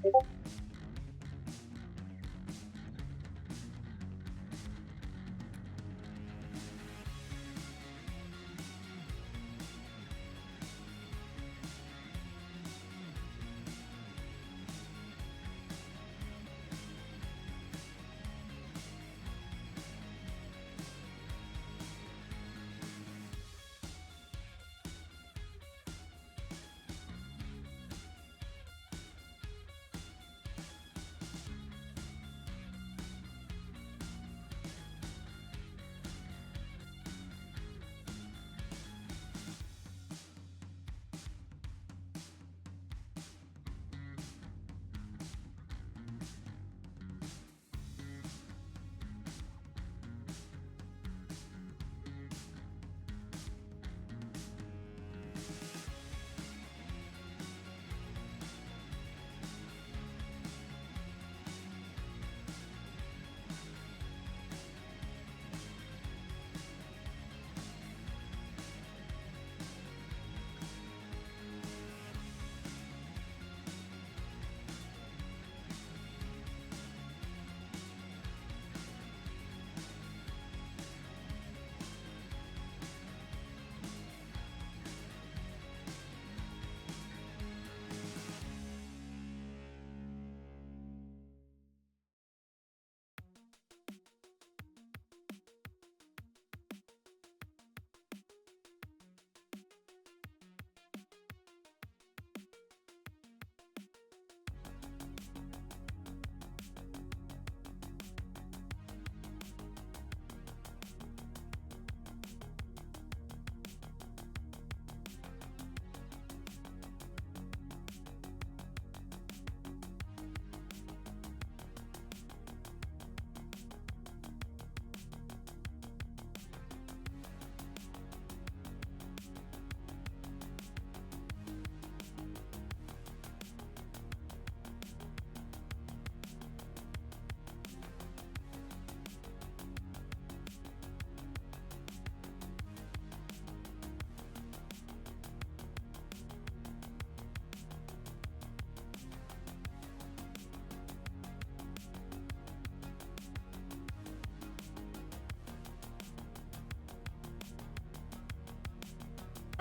You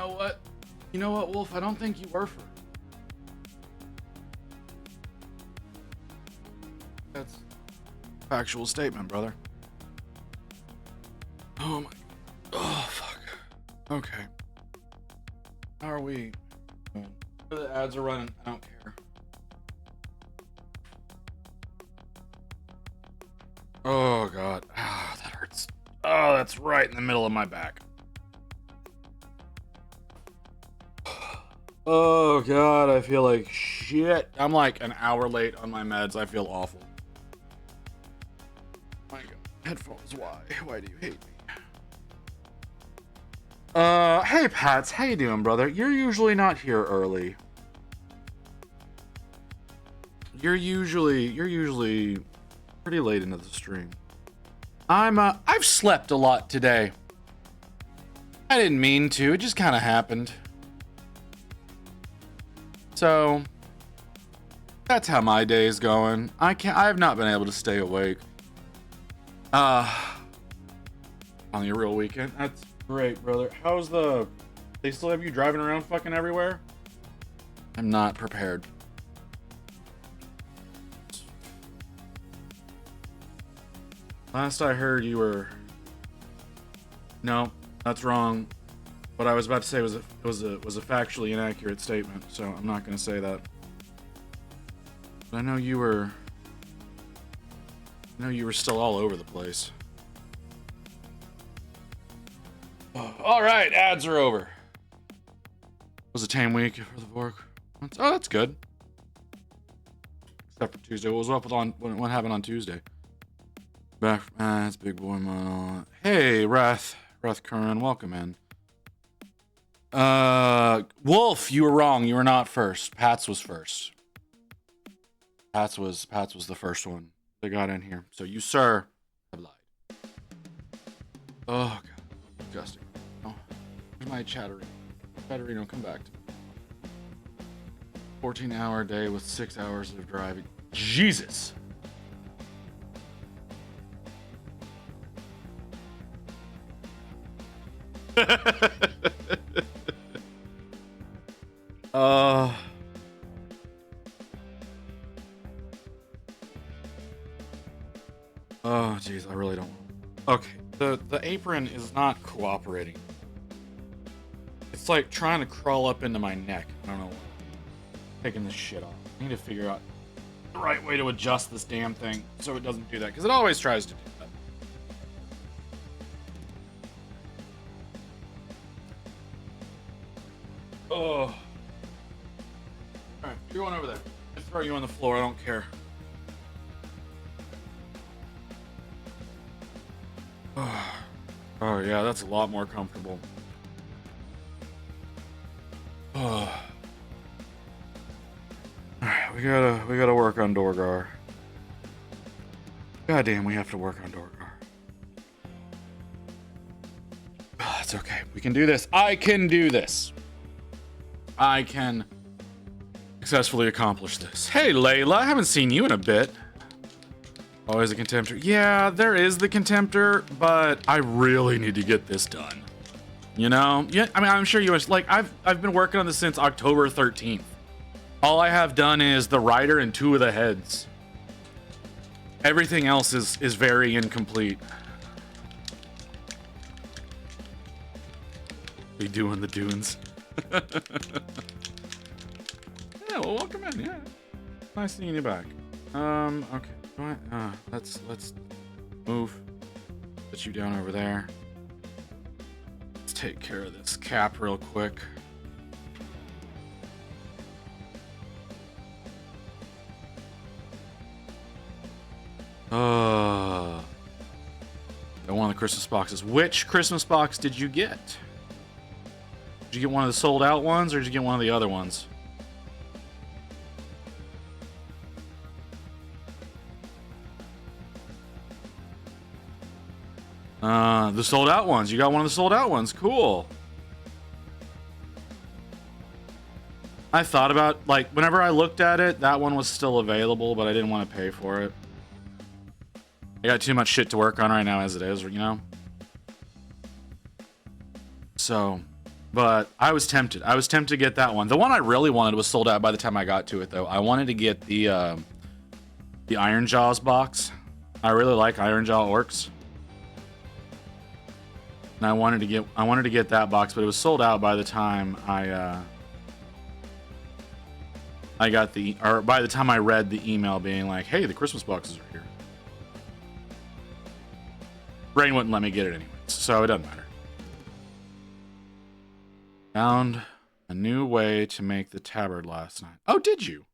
know what? You know what, Wolf? I don't think you were first. That's a factual statement, brother. Oh my. Oh, fuck. Okay. How are we? The ads are running. I don't care. Oh, God. Ah, that hurts. Oh, that's right in the middle of my back. Oh, God. I feel like shit. I'm like an hour late on my meds. I feel awful. My God. Headphones, why? Why do you hate me? Hey, Pats. How you doing, brother? You're usually not here early. You're usually pretty late into the stream. I've slept a lot today. I didn't mean to. It just kind of happened. So, that's how my day is going. I have not been able to stay awake. On your real weekend. That's great, brother. They still have you driving around fucking everywhere? I'm not prepared. Last I heard you were... No, that's wrong. What I was about to say was a factually inaccurate statement, so I'm not going to say that. But I know you were still all over the place. Oh, all right, ads are over. It was a tame week for the Borg. Oh, that's good. Except for Tuesday. What was up with what happened on Tuesday? Back, it's big boy man. Hey, Wrath Curran, welcome in. Wolf, you were wrong. You were not first. Pats was first. Pats was the first one that got in here. So you, sir, have lied. Oh God, disgusting. Oh, where's my Chatterino? Chatterino, come back to me. 14-hour day with 6 hours of driving. Jesus. Oh, jeez, I really don't. Okay, the apron is not cooperating. It's like trying to crawl up into my neck. I don't know. Taking this shit off. I need to figure out the right way to adjust this damn thing so it doesn't do that, because it always tries to do that. Oh. Alright, you're going over there. I throw you on the floor, I don't care. Oh yeah, that's a lot more comfortable. Oh. Alright, we gotta work on Dorgar. Goddamn, we have to work on Dorgar. Oh, it's okay. We can do this. I can do this. I can successfully accomplish this. Hey, Layla, I haven't seen you in a bit. Always a contemptor. Yeah, there is the contemptor, but I really need to get this done. You know? Yeah, I mean, I'm sure you like I've been working on this since October 13th. All I have done is the rider and 2 of the heads. Everything else is very incomplete. We doing the dunes. Yeah, well, welcome in. Yeah, nice seeing you back. Okay. Let's move. Put you down over there. Let's take care of this cap real quick. Got one of the Christmas boxes. Which Christmas box did you get? Did you get one of the sold out ones, or did you get one of the other ones? The sold out ones. You got one of the sold out ones. Cool. I thought about, like, whenever I looked at it, that one was still available, but I didn't want to pay for it. I got too much shit to work on right now as it is, you know? So, but I was tempted. I was tempted to get that one. The one I really wanted was sold out by the time I got to it, though. I wanted to get the Iron Jaws box. I really like Iron Jaw orcs. And I wanted to get that box, but it was sold out by the time I got by the time I read the email being like, hey, the Christmas boxes are here. Brain wouldn't let me get it anyways, so it doesn't matter. Found a new way to make the tabard last night. Oh, did you?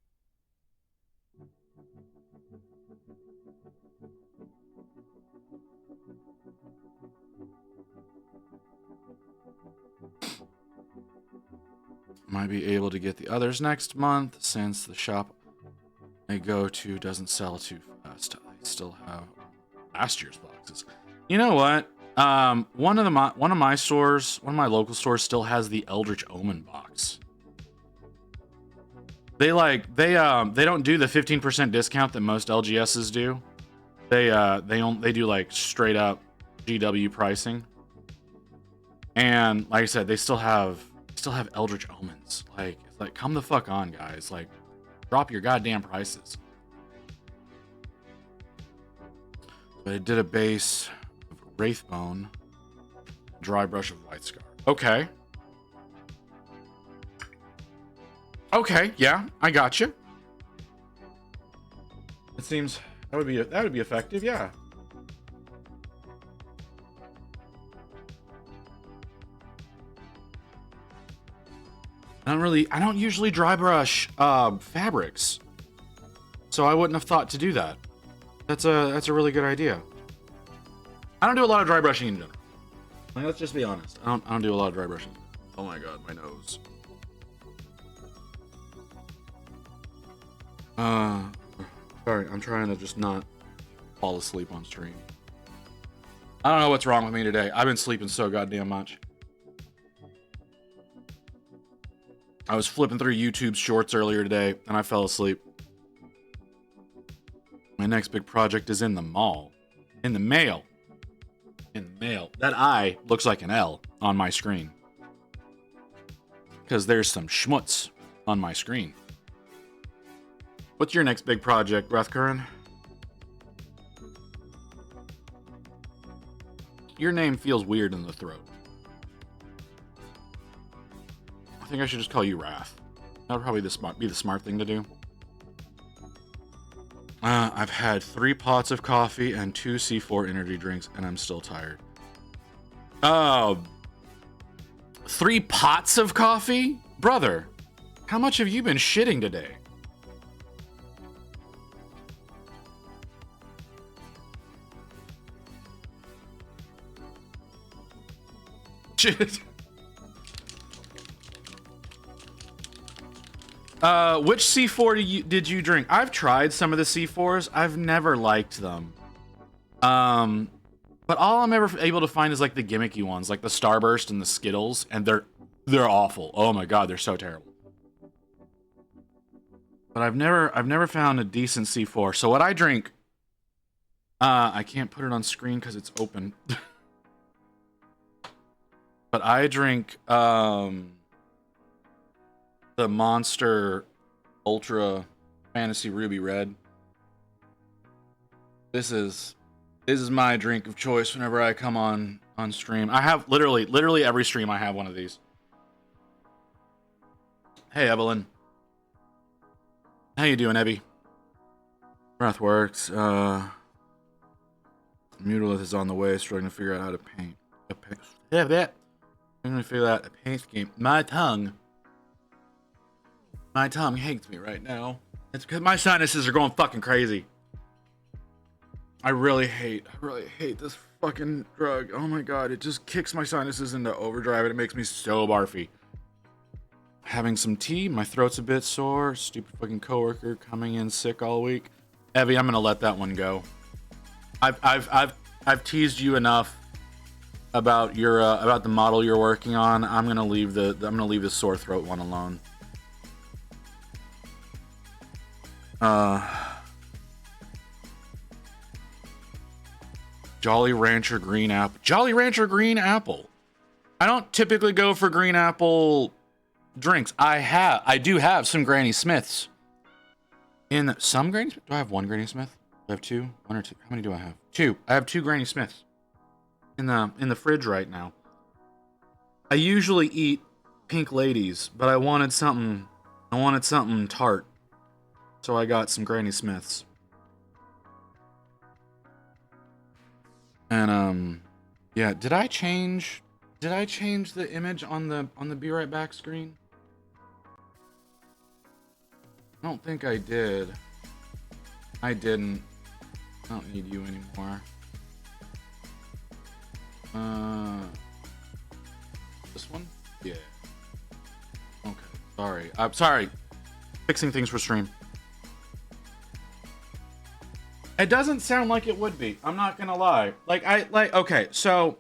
Might be able to get the others next month since the shop I go to doesn't sell too fast. I still have last year's boxes. You know what? One of my stores, one of my local stores, still has the Eldritch Omen box. They don't do the 15% discount that most LGSs do. They do like straight up GW pricing. And like I said, they still have Eldritch Omens. Like, it's like, come the fuck on, guys. Like, drop your goddamn prices. But it did a base of Wraithbone, dry brush of White Scar. Okay. Okay, yeah, I got you. It seems that would be effective, yeah. I don't usually dry brush fabrics, so I wouldn't have thought to do that. That's a really good idea. I don't do a lot of dry brushing in general. Like, let's just be honest. I don't do a lot of dry brushing. Oh my god, my nose. Sorry, I'm trying to just not fall asleep on stream. I don't know what's wrong with me today. I've been sleeping so goddamn much. I was flipping through YouTube shorts earlier today and I fell asleep. My next big project is in the mall. In the mail. In the mail. That I looks like an L on my screen. Because there's some schmutz on my screen. What's your next big project, Breathcurrent? Your name feels weird in the throat. I think I should just call you Wrath. That would probably be the smart thing to do. I've had 3 pots of coffee and 2 C4 energy drinks, and I'm still tired. 3 pots of coffee? Brother, how much have you been shitting today? Shit. Which C4 did you drink? I've tried some of the C4s. I've never liked them. But all I'm ever able to find is like the gimmicky ones, like the Starburst and the Skittles, and they're awful. Oh my god, they're so terrible. But I've never found a decent C4. So what I drink, I can't put it on screen because it's open. But I drink the Monster Ultra Fantasy Ruby Red. This is my drink of choice whenever I come on stream. I have literally every stream I have one of these. Hey Evelyn. How you doing, Evie? Breathworks. Mutilith is on the way, struggling to figure out how to paint. Yeah, that. I'm gonna figure out a paint scheme. My tongue hates me right now. It's because my sinuses are going fucking crazy. I really hate this fucking drug. Oh my god, it just kicks my sinuses into overdrive and it makes me so barfy. Having some tea, my throat's a bit sore. Stupid fucking coworker coming in sick all week. Evie, I'm gonna let that one go. I've teased you enough about your about the model you're working on. I'm gonna leave the sore throat one alone. Jolly Rancher green apple. Jolly Rancher green apple. I don't typically go for green apple drinks. I do have some Granny Smiths. In some Granny Smith? Do I have one Granny Smith? Do I have 2? 1 or 2? How many do I have? 2. I have 2 Granny Smiths in the fridge right now. I usually eat Pink Ladies, but I wanted something tart. So I got some Granny Smiths. And yeah, did I change the image on the Be Right Back screen? I don't think I did. I didn't. I don't need you anymore. This one? Yeah. Okay. Sorry. I'm sorry. Fixing things for stream. It doesn't sound like it would be. I'm not gonna lie. Okay, so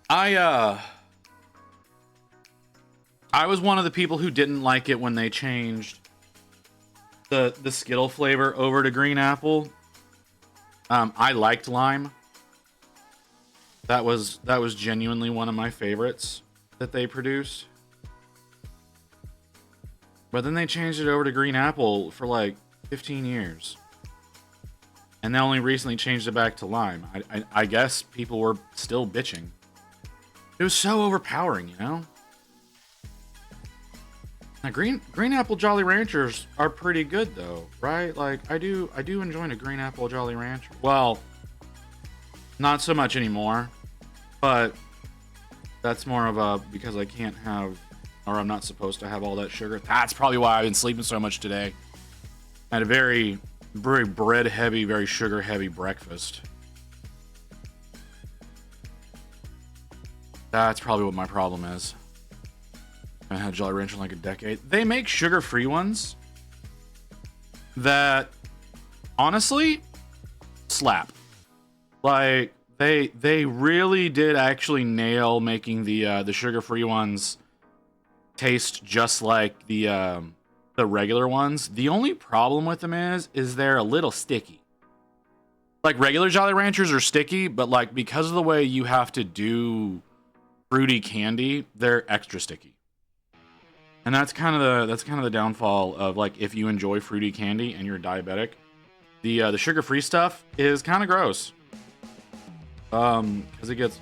I was one of the people who didn't like it when they changed the Skittle flavor over to green apple. I liked lime. That was genuinely one of my favorites that they produced. But then they changed it over to green apple for like 15 years. And they only recently changed it back to lime. I guess people were still bitching. It was so overpowering, you know? Now, green apple Jolly Ranchers are pretty good though, right? Like I do enjoy a green apple Jolly Rancher. Well, not so much anymore, but that's more of a because I can't have, or I'm not supposed to have all that sugar. That's probably why I've been sleeping so much today. I had a very bread heavy, very sugar heavy breakfast. That's probably what my problem is. I haven't had Jolly Rancher in like a decade. They make sugar-free ones that honestly slap. Like they really did actually nail making the sugar-free ones taste just like the regular ones. The only problem with them is they're a little sticky. Like regular Jolly Ranchers are sticky, but like because of the way you have to do fruity candy, they're extra sticky. And that's kind of the downfall of like if you enjoy fruity candy and you're diabetic, the sugar-free stuff is kind of gross. Because it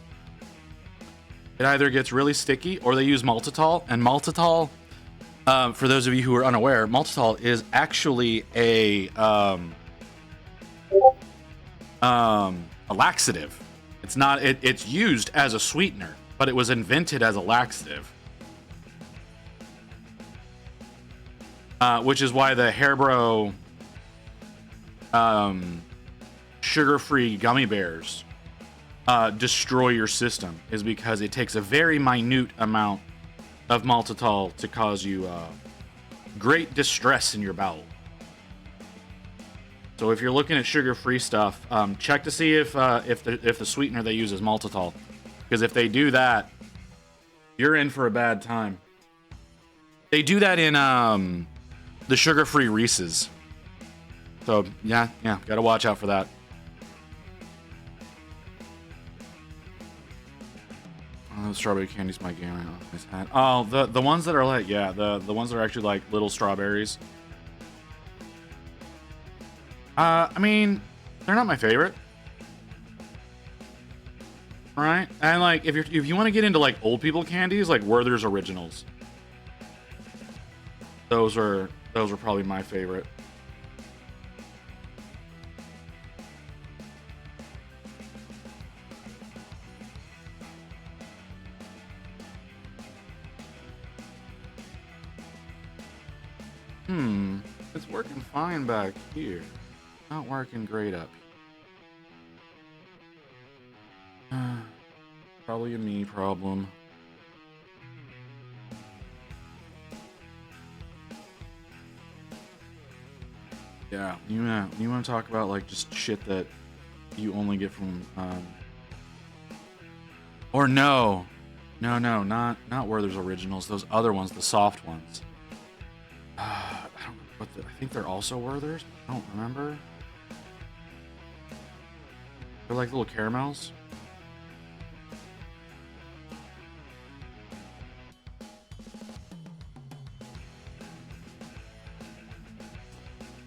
either gets really sticky or they use maltitol, and maltitol, for those of you who are unaware, maltitol is actually a laxative. It's not. It's used as a sweetener, but it was invented as a laxative. Which is why the Hairbro sugar-free gummy bears destroy your system, is because it takes a very minute amount of maltitol to cause you great distress in your bowel. So if you're looking at sugar-free stuff, check to see if the sweetener they use is maltitol, because if they do that, you're in for a bad time. They do that in the sugar-free Reese's. So yeah, gotta watch out for that. Oh, strawberry candy's my game. Oh, the ones that are like, yeah, the ones that are actually like little strawberries. I mean, they're not my favorite. Right? And like if you want to get into like old people candies, like Werther's Originals. Those are probably my favorite. It's working fine back here. Not working great up here. Probably a me problem. Yeah, you want to talk about like just shit that you only get from or no, not Werther's Originals. Those other ones, the soft ones. I don't know what I think they're also Werther's. I don't remember. They're like little caramels.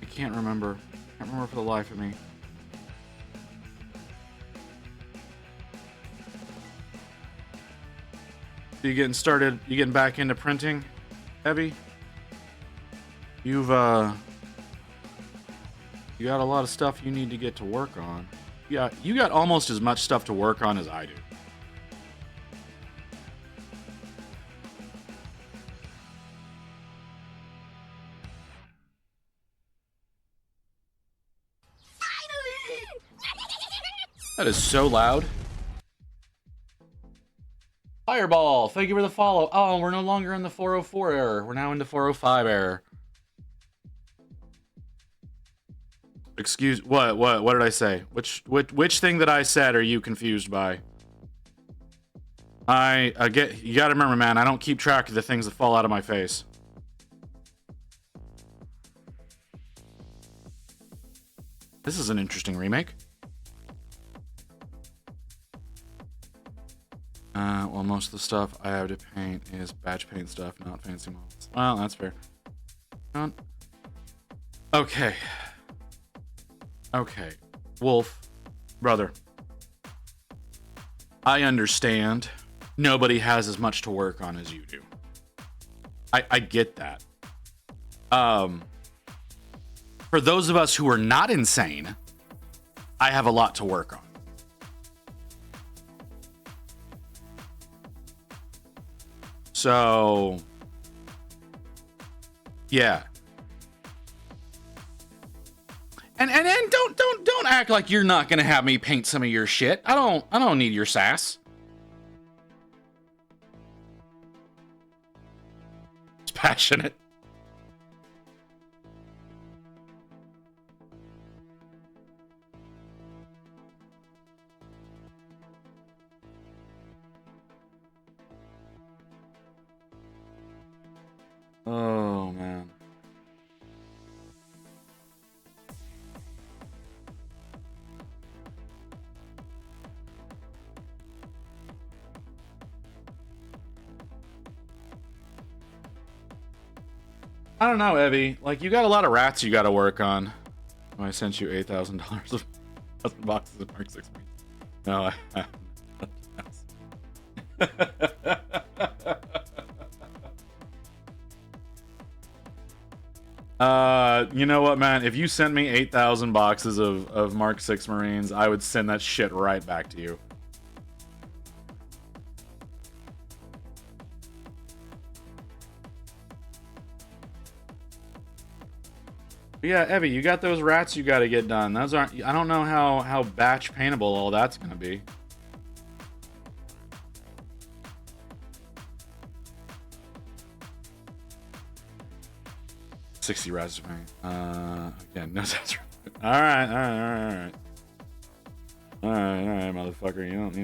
I can't remember. Can't remember for the life of me. So you getting started? You getting back into printing, Heavy? You got a lot of stuff you need to get to work on. Yeah, you got almost as much stuff to work on as I do. That is so loud. Fireball, thank you for the follow. Oh, we're no longer in the 404 error. We're now into 405 error. Excuse what did I say? Which thing that I said are you confused by? You gotta remember, man, I don't keep track of the things that fall out of my face. This is an interesting remake. Well, most of the stuff I have to paint is batch paint stuff, not fancy models. Well, that's fair. Okay. Okay. Wolf, brother. I understand nobody has as much to work on as you do. I get that. For those of us who are not insane, I have a lot to work on. So, yeah. And don't act like you're not gonna have me paint some of your shit. I don't need your sass. It's passionate. I don't know, Evie. Like, you got a lot of rats you got to work on. Oh, I sent you $8,000 of boxes of Mark 6. No, you know what, man? If you sent me 8,000 boxes of Mark 6 Marines, I would send that shit right back to you. But yeah, Evie, you got those rats you got to get done. Those aren't. I don't know how batch paintable all that's gonna be. $60 rats to paint. Again, no, that's right. All right, motherfucker. You don't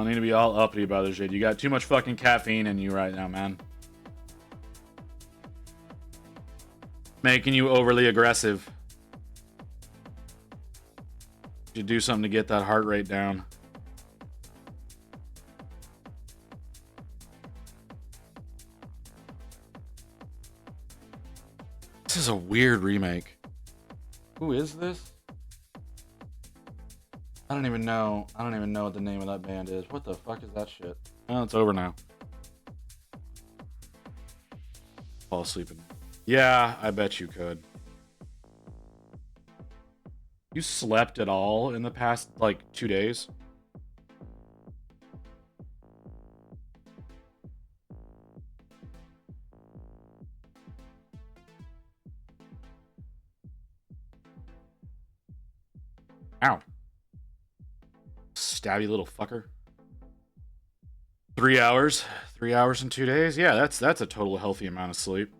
need to be all uppity about this shit. You got too much fucking caffeine in you right now, man. Making you overly aggressive. You do something to get that heart rate down. This is a weird remake. Who is this? I don't even know what the name of that band is. What the fuck is that shit? Oh, it's over now. Fall asleep in. Yeah, I bet you could. You slept at all in the past, like, 2 days? Ow. Stabby little fucker. 3 hours? 3 hours in 2 days? Yeah, that's a total healthy amount of sleep.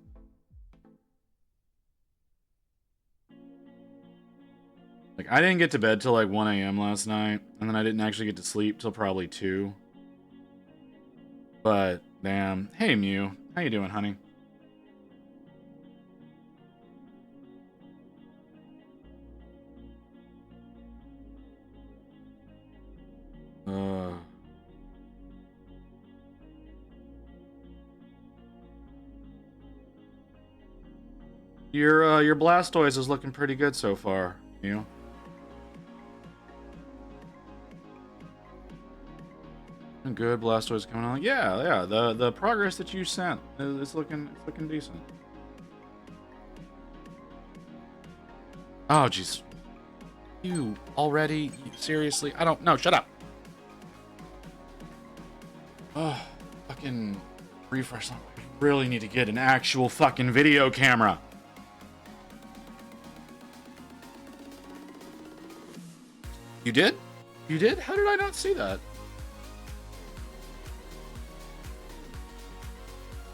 Like, I didn't get to bed till like 1 a.m. last night, and then I didn't actually get to sleep till probably 2. But, damn. Hey, Mew. How you doing, honey? Your Blastoise is looking pretty good so far, Mew. Good, Blastoise coming on. Yeah. The progress that you sent is looking decent. Oh, jeez. You already? Seriously? I don't know. Shut up. Oh, fucking refresh. I really need to get an actual fucking video camera. You did? You did? How did I not see that?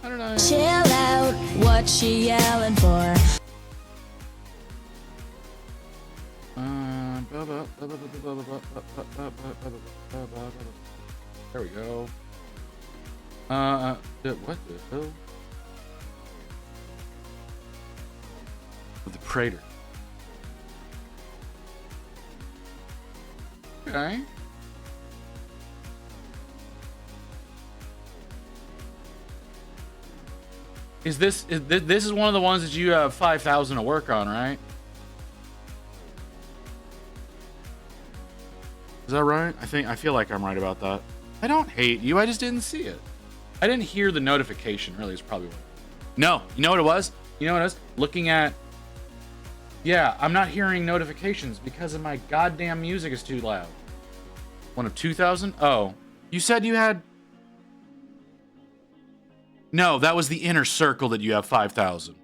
How did I? Chill out, what she yelling for? There we go. What the hell? The Praetor. Okay. This is one of the ones that you have 5,000 to work on, right? Is that right? I feel like I'm right about that. I don't hate you. I just didn't see it. I didn't hear the notification. Really, is probably what. No, you know what it was? You know what it was? Looking at. Yeah, I'm not hearing notifications because of my goddamn music is too loud. One of 2,000? Oh, you said you had. No, that was the inner circle that you have 5,000.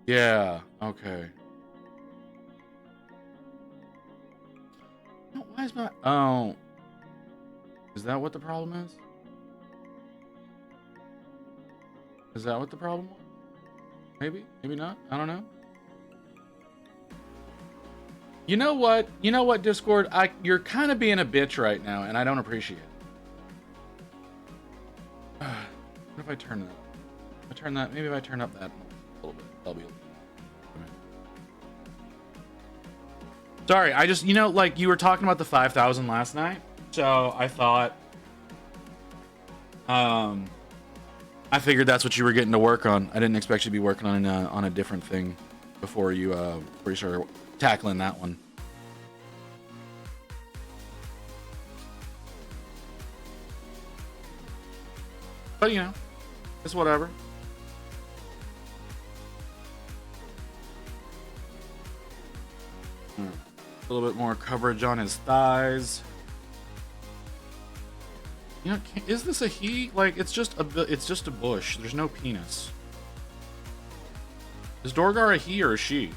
Yeah, okay. No, why is my... Oh. Is that what the problem is? Is that what the problem was? Maybe? Maybe not? I don't know. You know what? You know what, Discord? You're kind of being a bitch right now, and I don't appreciate it. What if I turn that? If I turn that, maybe if I turn up that a little bit, I'll be able to. Sorry, I just, like you were talking about the 5,000 last night. So I thought, I figured that's what you were getting to work on. I didn't expect you to be working on a different thing before you started tackling that one. But it's whatever. A little bit more coverage on his thighs. Is this a he? Like, it's just a bush. There's no penis. Is Dorgar a he or a she?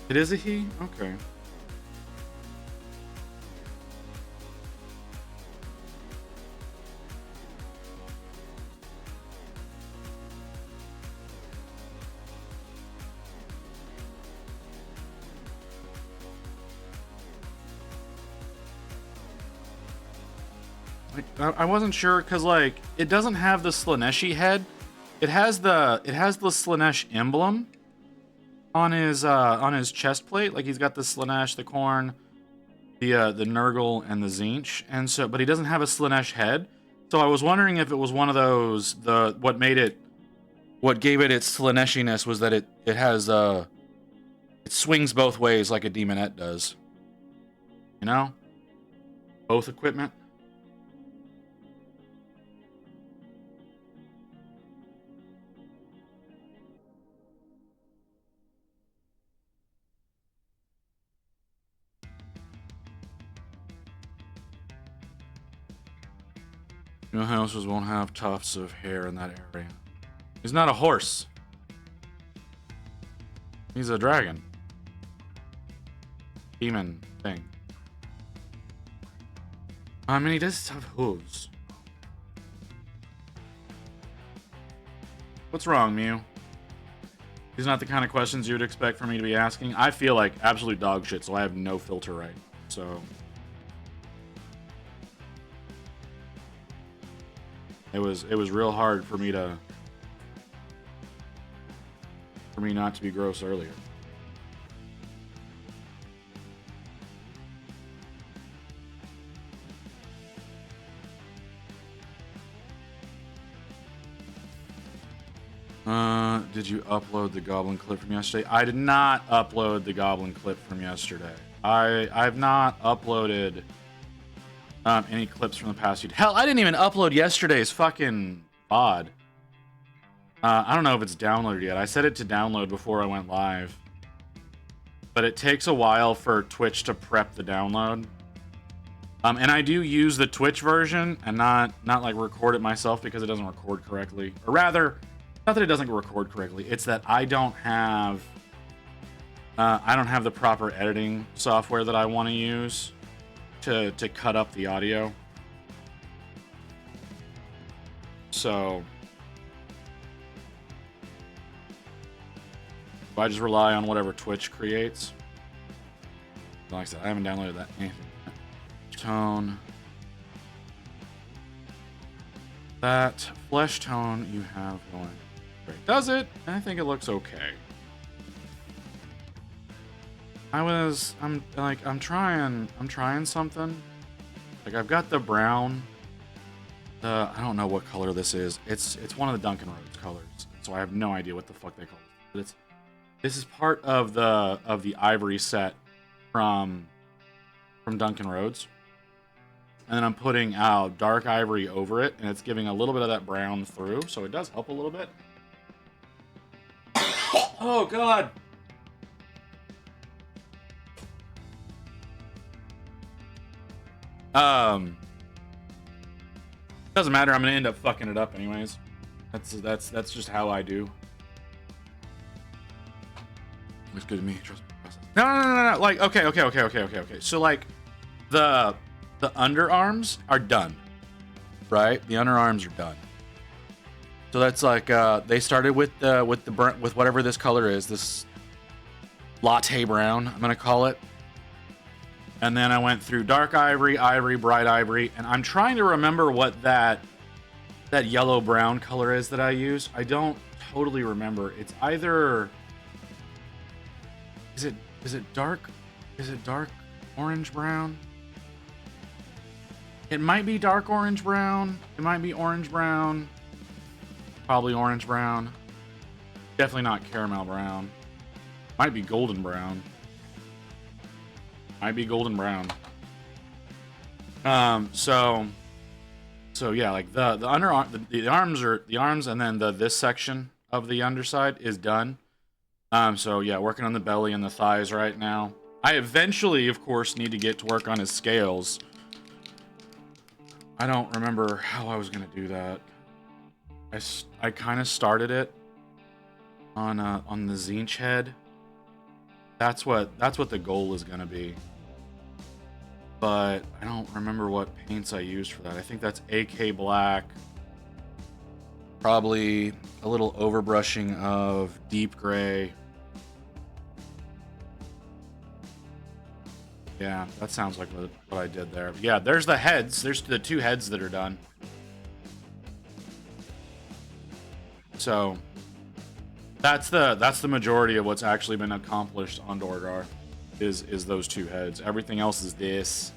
It is a he? Okay. I wasn't sure because like it doesn't have the Slaneshi head. It has the Slanesh emblem on his chest plate. Like he's got the Slanesh, the Corn, the Nurgle, and the Zinch, and so but he doesn't have a Slanesh head. So I was wondering if it was one of those what gave it its Slaneshiness was that it has it swings both ways like a demonette does. Both equipment. Houses won't have tufts of hair in that area. He's not a horse. He's a dragon. Demon thing. I mean, he does have hooves. What's wrong, Mew? These are not the kind of questions you would expect for me to be asking. I feel like absolute dog shit, so I have no filter right. So it was real hard for me not to be gross earlier. Did you upload the goblin clip from yesterday? I did not upload the goblin clip from yesterday. I've not uploaded any clips from the past few. Hell, I didn't even upload yesterday's fucking VOD. I don't know if it's downloaded yet. I set it to download before I went live, but it takes a while for Twitch to prep the download. And I do use the Twitch version and not like record it myself because it doesn't record correctly, or rather, not that it doesn't record correctly. It's that I don't have the proper editing software that I want to use to cut up the audio. So I just rely on whatever Twitch creates. Like I said, I haven't downloaded that anything. Tone. That flesh tone you have going. Great. Does it? I think it looks okay. I'm trying something. Like I've got the brown. I don't know what color this is. It's one of the Duncan Roads colors. So I have no idea what the fuck they call it. But this is part of the ivory set from Duncan Roads. And then I'm putting out dark ivory over it, and it's giving a little bit of that brown through, so it does help a little bit. Oh god. Doesn't matter. I'm gonna end up fucking it up anyways. That's just how I do. Looks good to me. Trust the process. No. Like okay. So like the underarms are done, right? The underarms are done. So that's like they started with whatever this color is, this latte brown, I'm gonna call it. And then I went through dark ivory, bright ivory, and I'm trying to remember what that that yellow brown color is that I use. I don't totally remember. It's either is it dark orange brown? It might be dark orange brown. It might be orange brown. Probably orange brown. Definitely not caramel brown. Might be golden brown. Might be golden brown. So yeah, like the underarm, the arms and then this section of the underside is done. So yeah, working on the belly and the thighs right now. I eventually, of course, need to get to work on his scales. I don't remember how I was gonna do that. I kind of started it on the Zinch head. That's what the goal is gonna be. But I don't remember what paints I used for that. I think that's AK black. Probably a little overbrushing of deep gray. Yeah, that sounds like what I did there. Yeah, there's the heads. There's the two heads that are done. So that's the majority of what's actually been accomplished on Dorgar is those two heads. Everything else is this.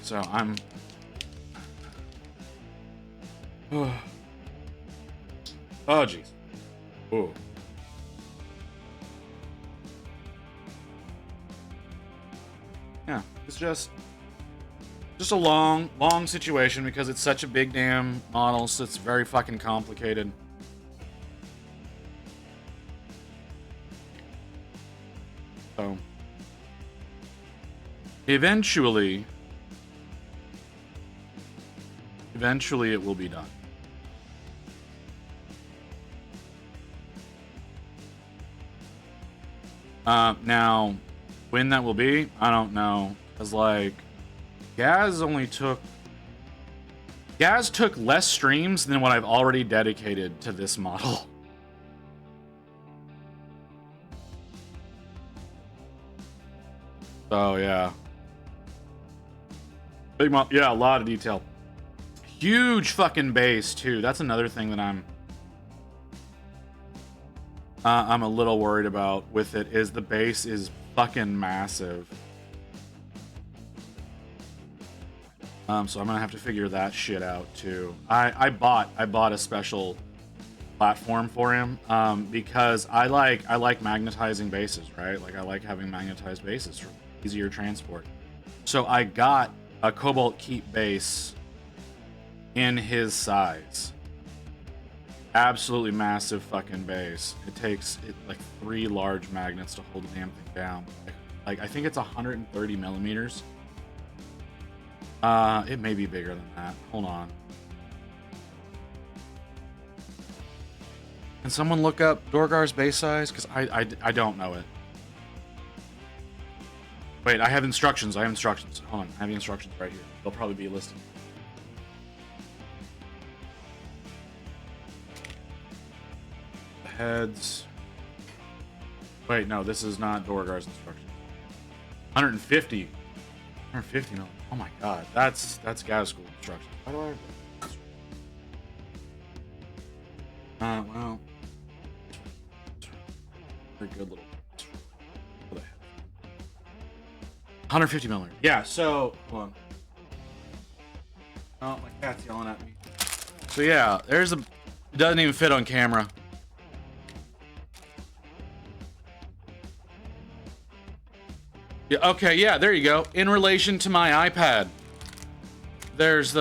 So I'm oh jeez. Oh. Yeah, it's just a long situation because it's such a big damn model, so it's very fucking complicated. So eventually it will be done. Now, when that will be, I don't know. Cause like, Gaz took less streams than what I've already dedicated to this model. So yeah. Big mod, yeah, a lot of detail. Huge fucking base too. That's another thing that I'm a little worried about with it is the base is fucking massive. So I'm gonna have to figure that shit out too. I bought a special platform for him because I like magnetizing bases, right? Like I like having magnetized bases for easier transport. So I got a Cobalt Keep base in his size. Absolutely massive fucking base. It takes like 3 large magnets to hold the damn thing down. Like I think it's 130 millimeters. It may be bigger than that. Hold on. Can someone look up Dorgar's base size? Because I don't know it. Wait, I have instructions. Hold on. I have the instructions right here. They'll probably be listed. The heads. Wait, no, this is not Dorgar's instructions. 150 mil. Oh my god, that's Gaz School instructions. How do I? Well, very good little. 150 millimeter. Yeah. So, hold on. Oh, my cat's yelling at me. So yeah, there's a. It doesn't even fit on camera. Yeah, okay, yeah, there you go. In relation to my iPad. There's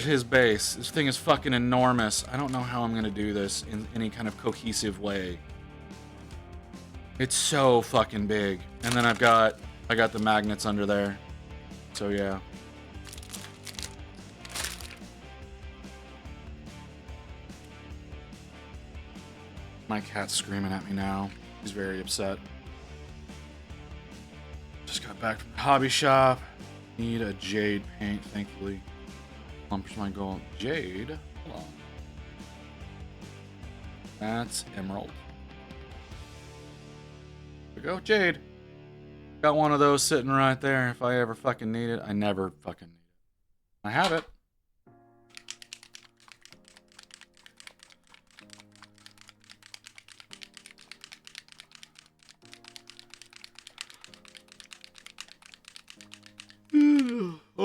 his base. This thing is fucking enormous. I don't know how I'm gonna do this in any kind of cohesive way. It's so fucking big. And then I got the magnets under there. So yeah. My cat's screaming at me now. He's very upset. Just got back from the hobby shop. Need a jade paint, thankfully. Lumps my gold. Jade? Hold on. That's emerald. There we go, jade. Got one of those sitting right there if I ever fucking need it. I never fucking need it. I have it.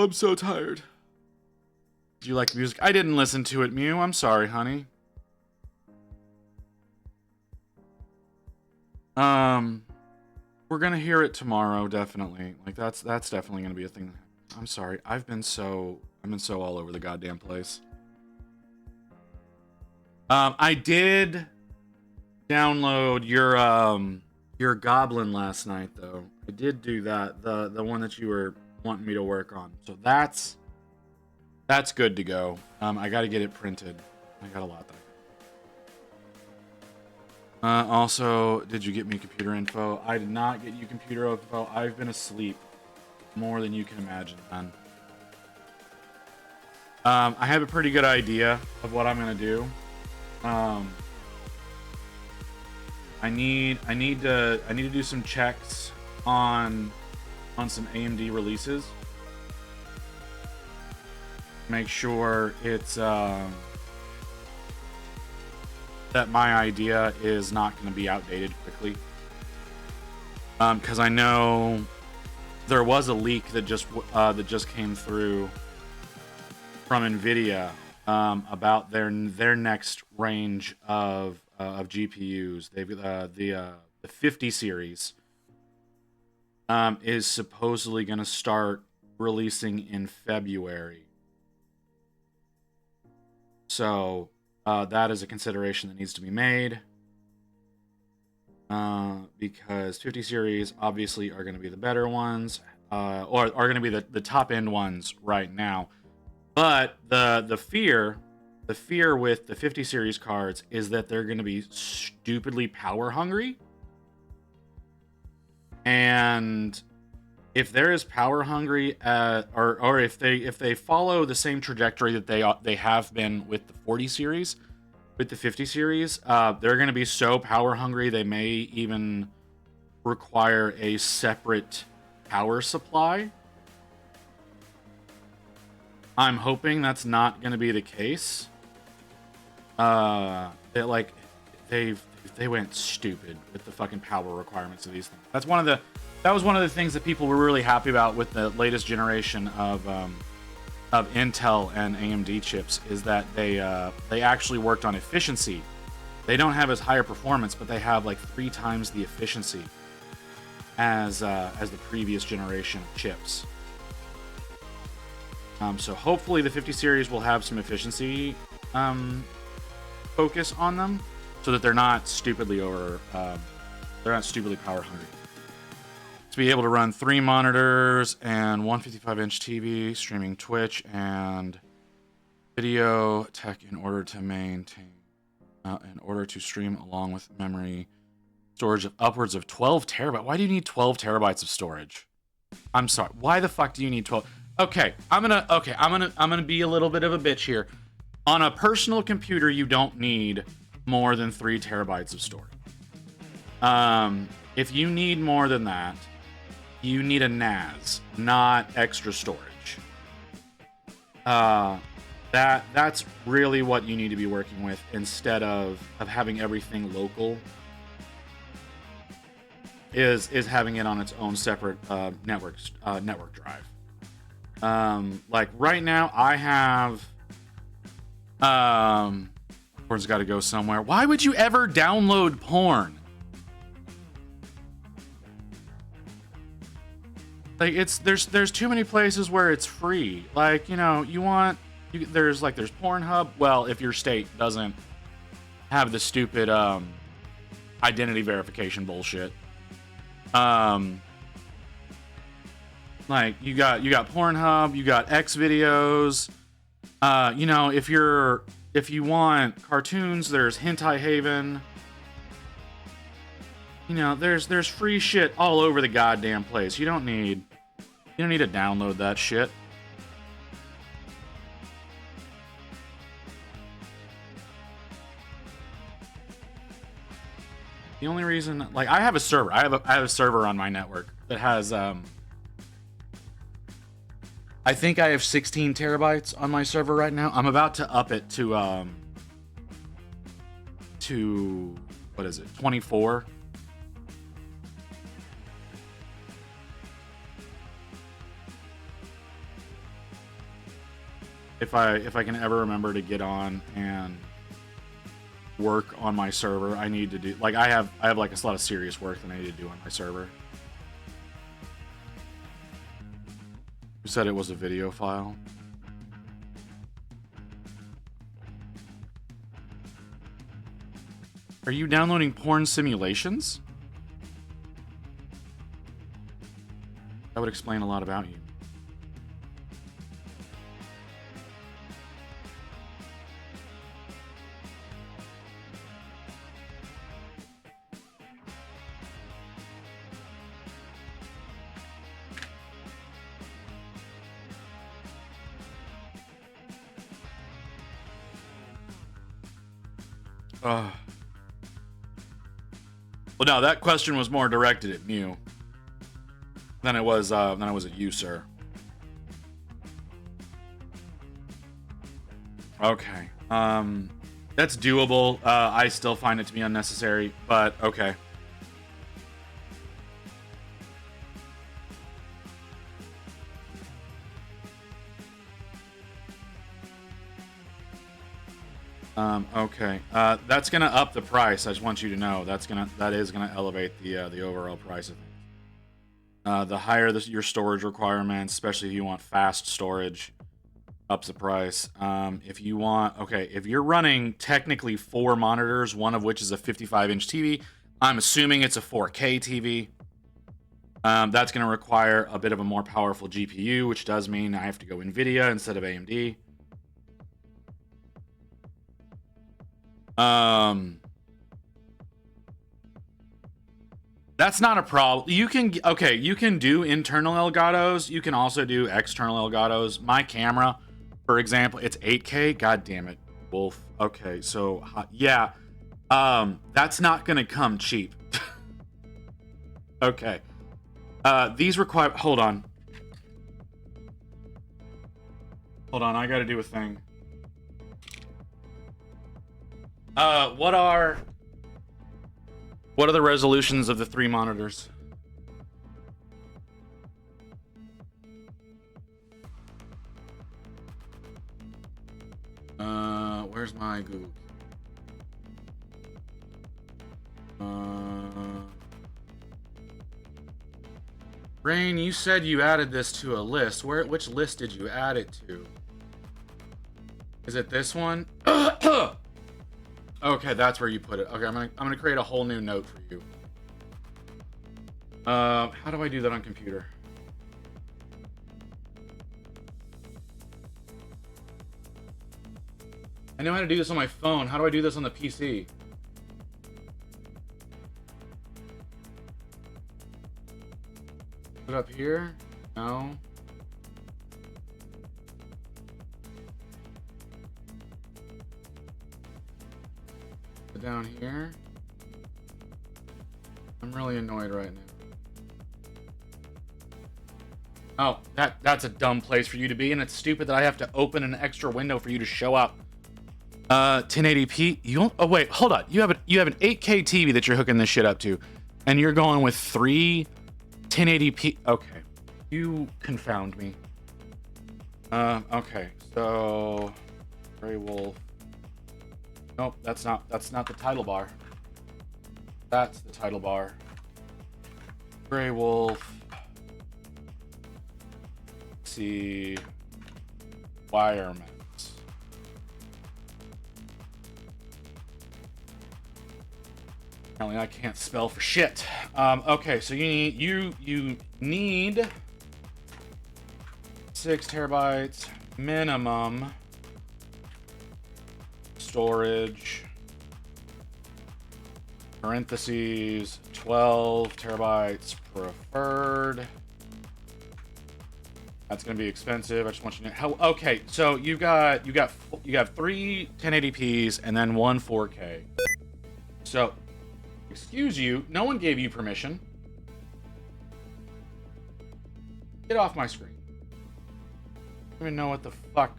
I'm so tired. Do you like music? I didn't listen to it, Mew. I'm sorry, honey. We're gonna hear it tomorrow, definitely. Like that's definitely gonna be a thing. I'm sorry. I've been so all over the goddamn place. I did download your goblin last night though. I did do that. The one that you were wanting me to work on. So that's good to go. I got to get it printed. I got a lot there. Also, did you get me computer info? I did not get you computer info. I've been asleep more than you can imagine, man. I have a pretty good idea of what I'm gonna do. I need to do some checks on some AMD releases. Make sure it's that my idea is not going to be outdated quickly. Because I know there was a leak that just came through from Nvidia about their next range of GPUs. They've the 50 series is supposedly going to start releasing in February. So that is a consideration that needs to be made, because 50 series obviously are going to be the better ones, or are going to be the top end ones right now. But the fear with the 50 series cards is that they're going to be stupidly power hungry. And if they're as power hungry, or if they follow the same trajectory that they have been with the 40 series, with the 50 series, they're going to be so power hungry they may even require a separate power supply. I'm hoping that's not going to be the case. They went stupid with the fucking power requirements of these things. That was one of the things that people were really happy about with the latest generation of Intel and AMD chips, is that they actually worked on efficiency. They don't have as higher performance, but they have like 3 times the efficiency as the previous generation of chips. So hopefully the 50 series will have some efficiency focus on them, so that they're not stupidly power hungry. To be able to run 3 monitors and 155-inch TV, streaming Twitch and video tech in order to stream along with memory storage of upwards of 12 terabytes. Why do you need 12 terabytes of storage? I'm sorry. Why the fuck do you need 12? Okay, I'm gonna be a little bit of a bitch here. On a personal computer, you don't need more than 3 terabytes of storage. If you need more than that, you need a NAS, not extra storage. That's really what you need to be working with, instead of having everything local. Is having it on its own separate network drive. Like right now, I have. Porn's got to go somewhere. Why would you ever download porn? Like there's too many places where it's free. Like, there's Pornhub. Well, if your state doesn't have the stupid identity verification bullshit. Like you got Pornhub, you got X videos. If you want cartoons, there's Hentai Haven. There's free shit all over the goddamn place. You don't need to download that shit. The only reason, like, I have a server. I have a server on my network that has I think I have 16 terabytes on my server right now. I'm about to up it to what is it? 24. if I can ever remember to get on and work on my server, I need to do like I have like a lot of serious work that I need to do on my server. Who said it was a video file? Are you downloading porn simulations? That would explain a lot about you. Well, no, that question was more directed at Mew than it was at you, sir. Okay. That's doable. I still find it to be unnecessary, but okay. Okay. That's gonna up the price. I just want you to know that is gonna elevate the overall price of things. The higher your storage requirements, especially if you want fast storage, ups the price. If you're running technically 4 monitors, one of which is a 55-inch TV, I'm assuming it's a 4K TV. That's going to require a bit of a more powerful GPU, which does mean I have to go NVIDIA instead of AMD. That's not a problem. You can do internal Elgatos. You can also do external Elgatos. My camera, for example, it's 8K. God damn it, Wolf. Okay, so yeah, that's not gonna come cheap. Okay, these require. Hold on. I got to do a thing. What are the resolutions of the 3 monitors? Where's my Google? Rain, you said you added this to a list. Which list did you add it to? Is it this one? Okay, that's where you put it. Okay, I'm gonna create a whole new note for you. How do I do that on computer? I know how to do this on my phone. How do I do this on the PC? Put it up here? No. Put it down here. I'm really annoyed right now. Oh, that's a dumb place for you to be, and it's stupid that I have to open an extra window for you to show up. 1080p. You don't. Oh wait, hold on. You have an 8K TV that you're hooking this shit up to, and you're going with 3 1080p. Okay, you confound me. Okay, so Gray Wolf. Nope, that's not the title bar. That's the title bar. Gray Wolf. Let's see. Wirements. Apparently I can't spell for shit. Okay, so you need 6 terabytes minimum storage. Parentheses 12 terabytes preferred. That's gonna be expensive. I just want you to know how. Okay, so you have 3 1080p's and then 1 4K. So. Excuse you, no one gave you permission. Get off my screen. I don't even know what the fuck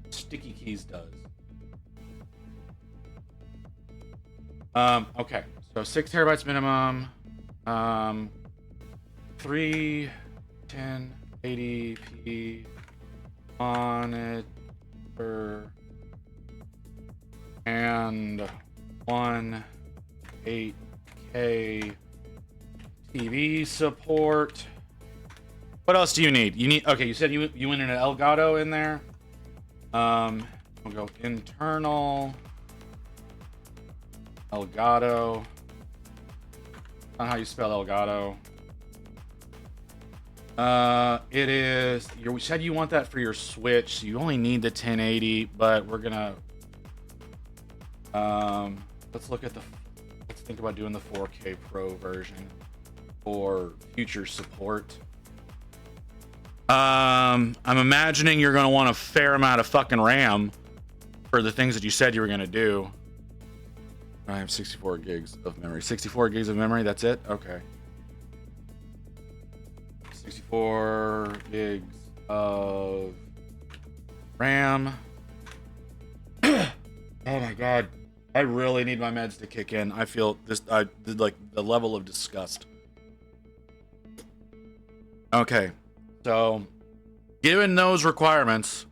sticky keys does. Okay, so 6 terabytes minimum. 3 1080p on it. and 8K TV support. What else do you need? You need, okay, you said you went in an Elgato in there. We'll go internal Elgato. Not how you spell Elgato. It is, you said you want that for your Switch, so you only need the 1080, but we're gonna let's think about doing the 4K Pro version for future support. I'm imagining you're gonna want a fair amount of fucking RAM for the things that you said you were gonna do. I have 64 gigs of memory. 64 gigs of memory, that's it? Okay. 64 gigs of RAM. Oh my god. I really need my meds to kick in. I feel this, like the level of disgust. Okay. So, given those requirements,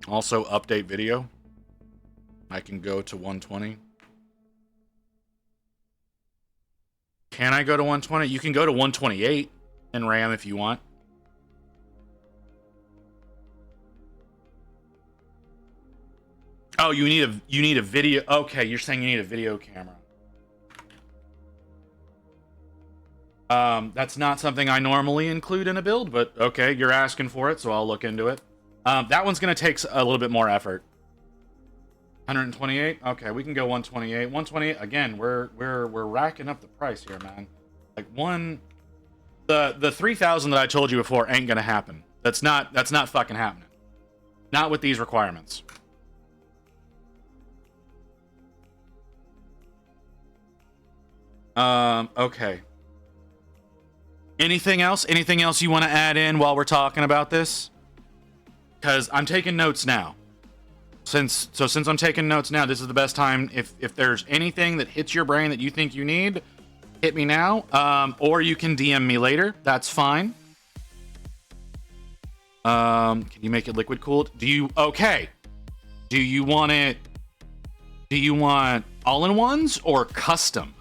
also update video. I can go to 120. Can I go to 120? You can go to 128 in RAM if you want. Oh, you need a video. Okay, you're saying you need a video camera. That's not something I normally include in a build, but okay, you're asking for it, so I'll look into it. That one's gonna take a little bit more effort. 128. Okay, we can go 128. 128. Again, we're racking up the price here, man. Like the 3,000 that I told you before ain't gonna happen. That's not fucking happening. Not with these requirements. Okay. Anything else? Anything else you want to add in while we're talking about this? Because I'm taking notes now. Since I'm taking notes now, this is the best time. If there's anything that hits your brain that you think you need, hit me now. Or you can DM me later. That's fine. Can you make it liquid cooled? Okay. Do you want all-in-ones or custom?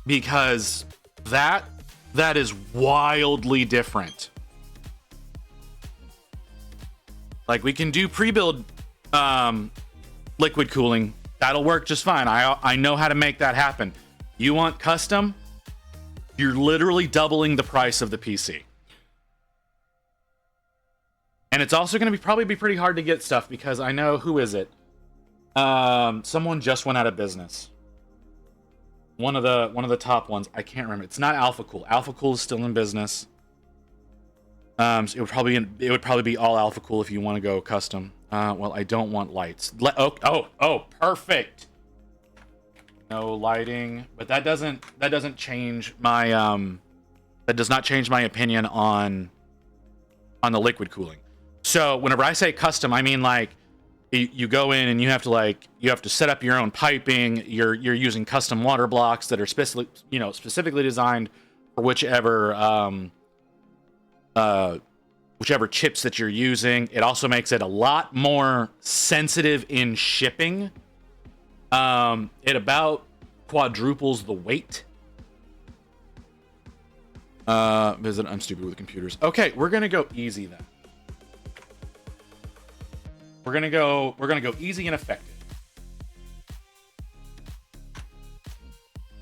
Because that is wildly different. Like, we can do pre-build liquid cooling. That'll work just fine. I know how to make that happen. You want custom? You're literally doubling the price of the PC. And it's also going to probably be pretty hard to get stuff because I know, who is it? Someone just went out of business. One of the top ones. I can't remember. It's not Alpha Cool. Alpha Cool is still in business. So it would probably be all Alpha Cool if you want to go custom. Well, I don't want lights. Oh, perfect. No lighting, but that doesn't change my that does not change my opinion on the liquid cooling. So whenever I say custom, I mean like you go in and you have to set up your own piping. You're using custom water blocks that are specifically designed for whichever chips that you're using. It also makes it a lot more sensitive in shipping. It about quadruples the weight. I'm stupid with computers. Okay, we're gonna go easy then. We're gonna go easy and effective.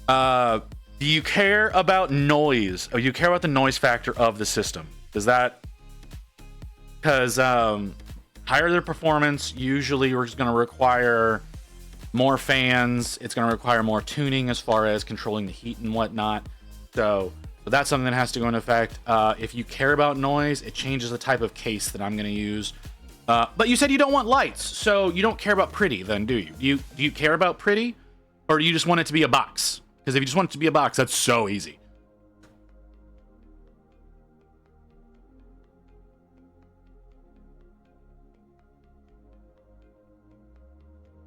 Do you care about noise? Oh, you care about the noise factor of the system? Does that? Because higher the performance, usually we're just going to require more fans. It's going to require more tuning as far as controlling the heat and whatnot. So that's something that has to go into effect. If you care about noise, it changes the type of case that I'm going to use. But you said you don't want lights, so you don't care about pretty then, do you? Do you care about pretty? Or do you just want it to be a box? Because if you just want it to be a box, that's so easy.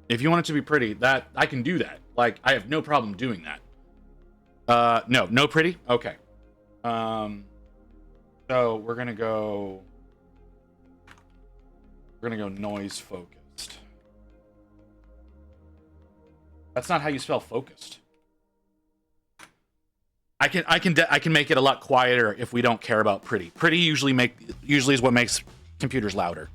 If you want it to be pretty, that I can do that. Like, I have no problem doing that. No pretty? Okay. So we're gonna go We're gonna go noise focused. That's not how you spell focused. I can make it a lot quieter if we don't care about pretty. Pretty usually is what makes computers louder.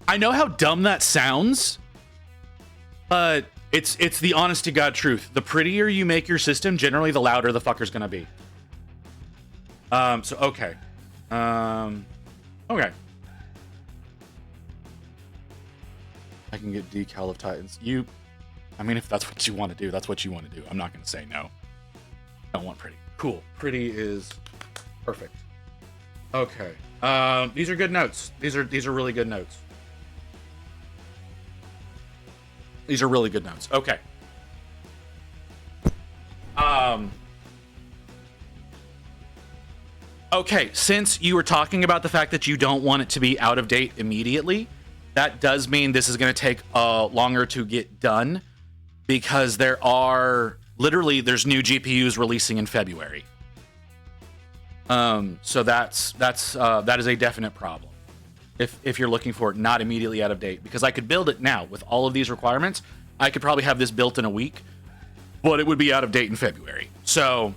I know how dumb that sounds, but it's the honest to God truth. The prettier you make your system, generally the louder the fucker's gonna be. So okay. Okay. I can get decal of Titans. I mean, if that's what you want to do, that's what you want to do. I'm not gonna say no. I don't want pretty. Cool. Pretty is perfect. Okay. These are good notes. These are really good notes. These are really good notes. Okay. Okay, since you were talking about the fact that you don't want it to be out of date immediately, that does mean this is going to take longer to get done because there's new GPUs releasing in February. So that is a definite problem. If you're looking for it not immediately out of date, because I could build it now with all of these requirements, I could probably have this built in a week, but it would be out of date in February. So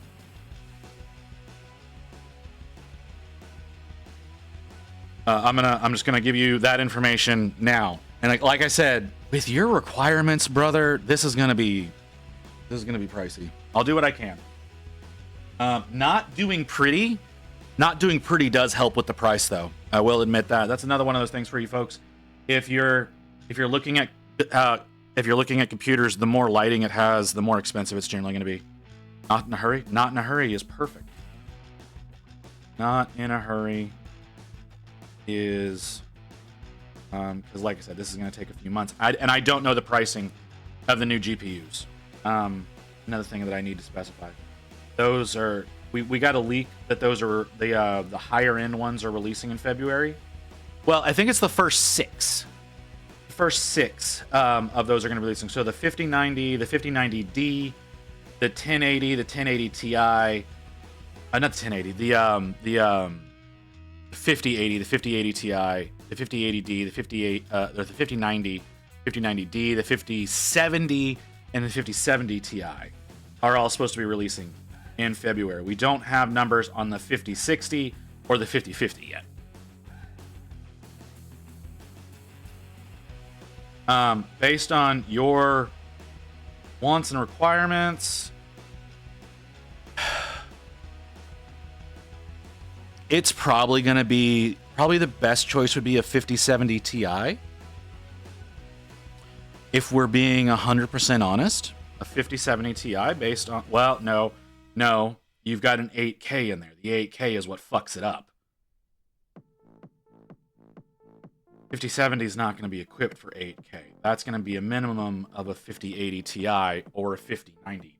I'm just gonna give you that information now. And like I said, with your requirements, brother, this is gonna be pricey. I'll do what I can. Not doing pretty does help with the price, though. I will admit that. That's another one of those things for you folks. If you're looking at computers, the more lighting it has, the more expensive it's generally going to be. Not in a hurry. Not in a hurry is perfect. Not in a hurry is because, like I said, this is going to take a few months. I don't know the pricing of the new GPUs. Another thing that I need to specify. Those are we got a leak that those are the higher end ones are releasing in February. Well, I think it's the first six. The first six of those are going to be releasing. So the 5090, the 5090D, the 1080, the 1080 Ti, not the 1080, the 5080, the 5080 Ti, the 5080D, the 5090, 5090D, the 5070, and the 5070 Ti are all supposed to be releasing in February. We don't have numbers on the 5060 or the 5050 yet. Based on your wants and requirements, it's probably going to be the best choice would be a 5070 Ti. If we're being 100% honest, a 5070 Ti based on, well, no, you've got an 8K in there. The 8K is what fucks it up. 5070 is not going to be equipped for 8K. That's going to be a minimum of a 5080 Ti or a 5090.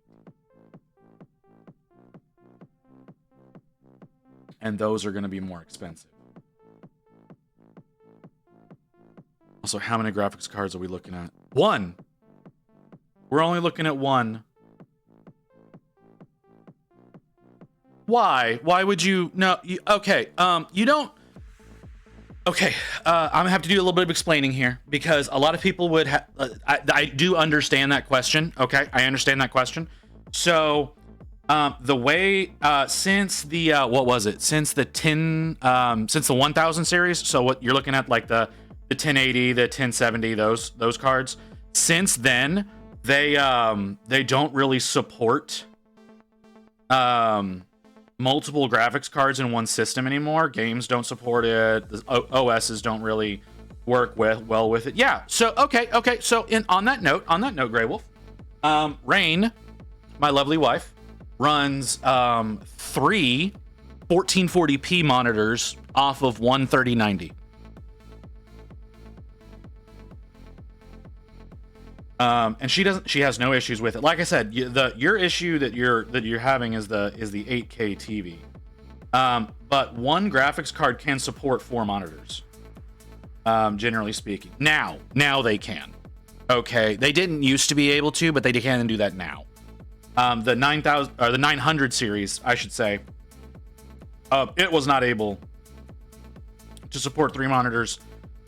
And those are going to be more expensive. Also, how many graphics cards are we looking at? One. We're only looking at one. Why? Why would you? No. Okay. You don't. Okay. I'm gonna have to do a little bit of explaining here because a lot of people would have. I do understand that question. Okay, I understand that question. So, the way since the what was it? Since the 1000 series. So what you're looking at, like the 1080, the 1070, those cards. Since then, they don't really support multiple graphics cards in one system anymore. Games don't support it. The OSs don't really work well with it. Yeah. So okay. So on that note, Grey Wolf, Rain, my lovely wife, runs 3 1440p monitors off of one 3090. And she has no issues with it. Like I said, your issue that you're having is the 8K TV. But one graphics card can support 4 monitors. Generally speaking. Now they can. Okay, they didn't used to be able to, but they can do that now. The 9000 or the 900 series, I should say, it was not able to support 3 monitors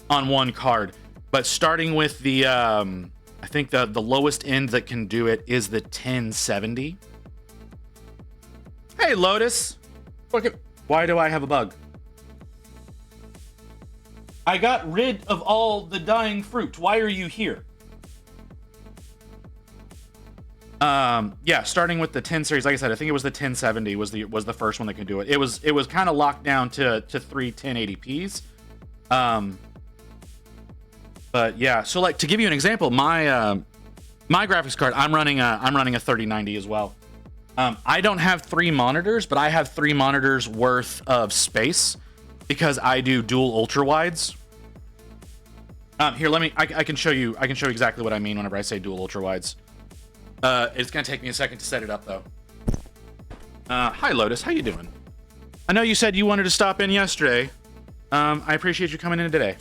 on one card. But starting with the, I think the lowest end that can do it is the 1070. Hey, Lotus. Why do I have a bug? I got rid of all the dying fruit. Why are you here? Yeah, starting with the 10 series, like I said, I think it was the 1070 was the first one that could do it. It was kind of locked down to 3 1080p's. But yeah, so like to give you an example, my graphics card, I'm running a 3090 as well. I don't have 3 monitors, but I have 3 monitors worth of space because I do dual ultra wides. Here, I can show you exactly what I mean whenever I say dual ultra wides. It's gonna take me a second to set it up though. Hi Lotus, how you doing? I know you said you wanted to stop in yesterday. I appreciate you coming in today.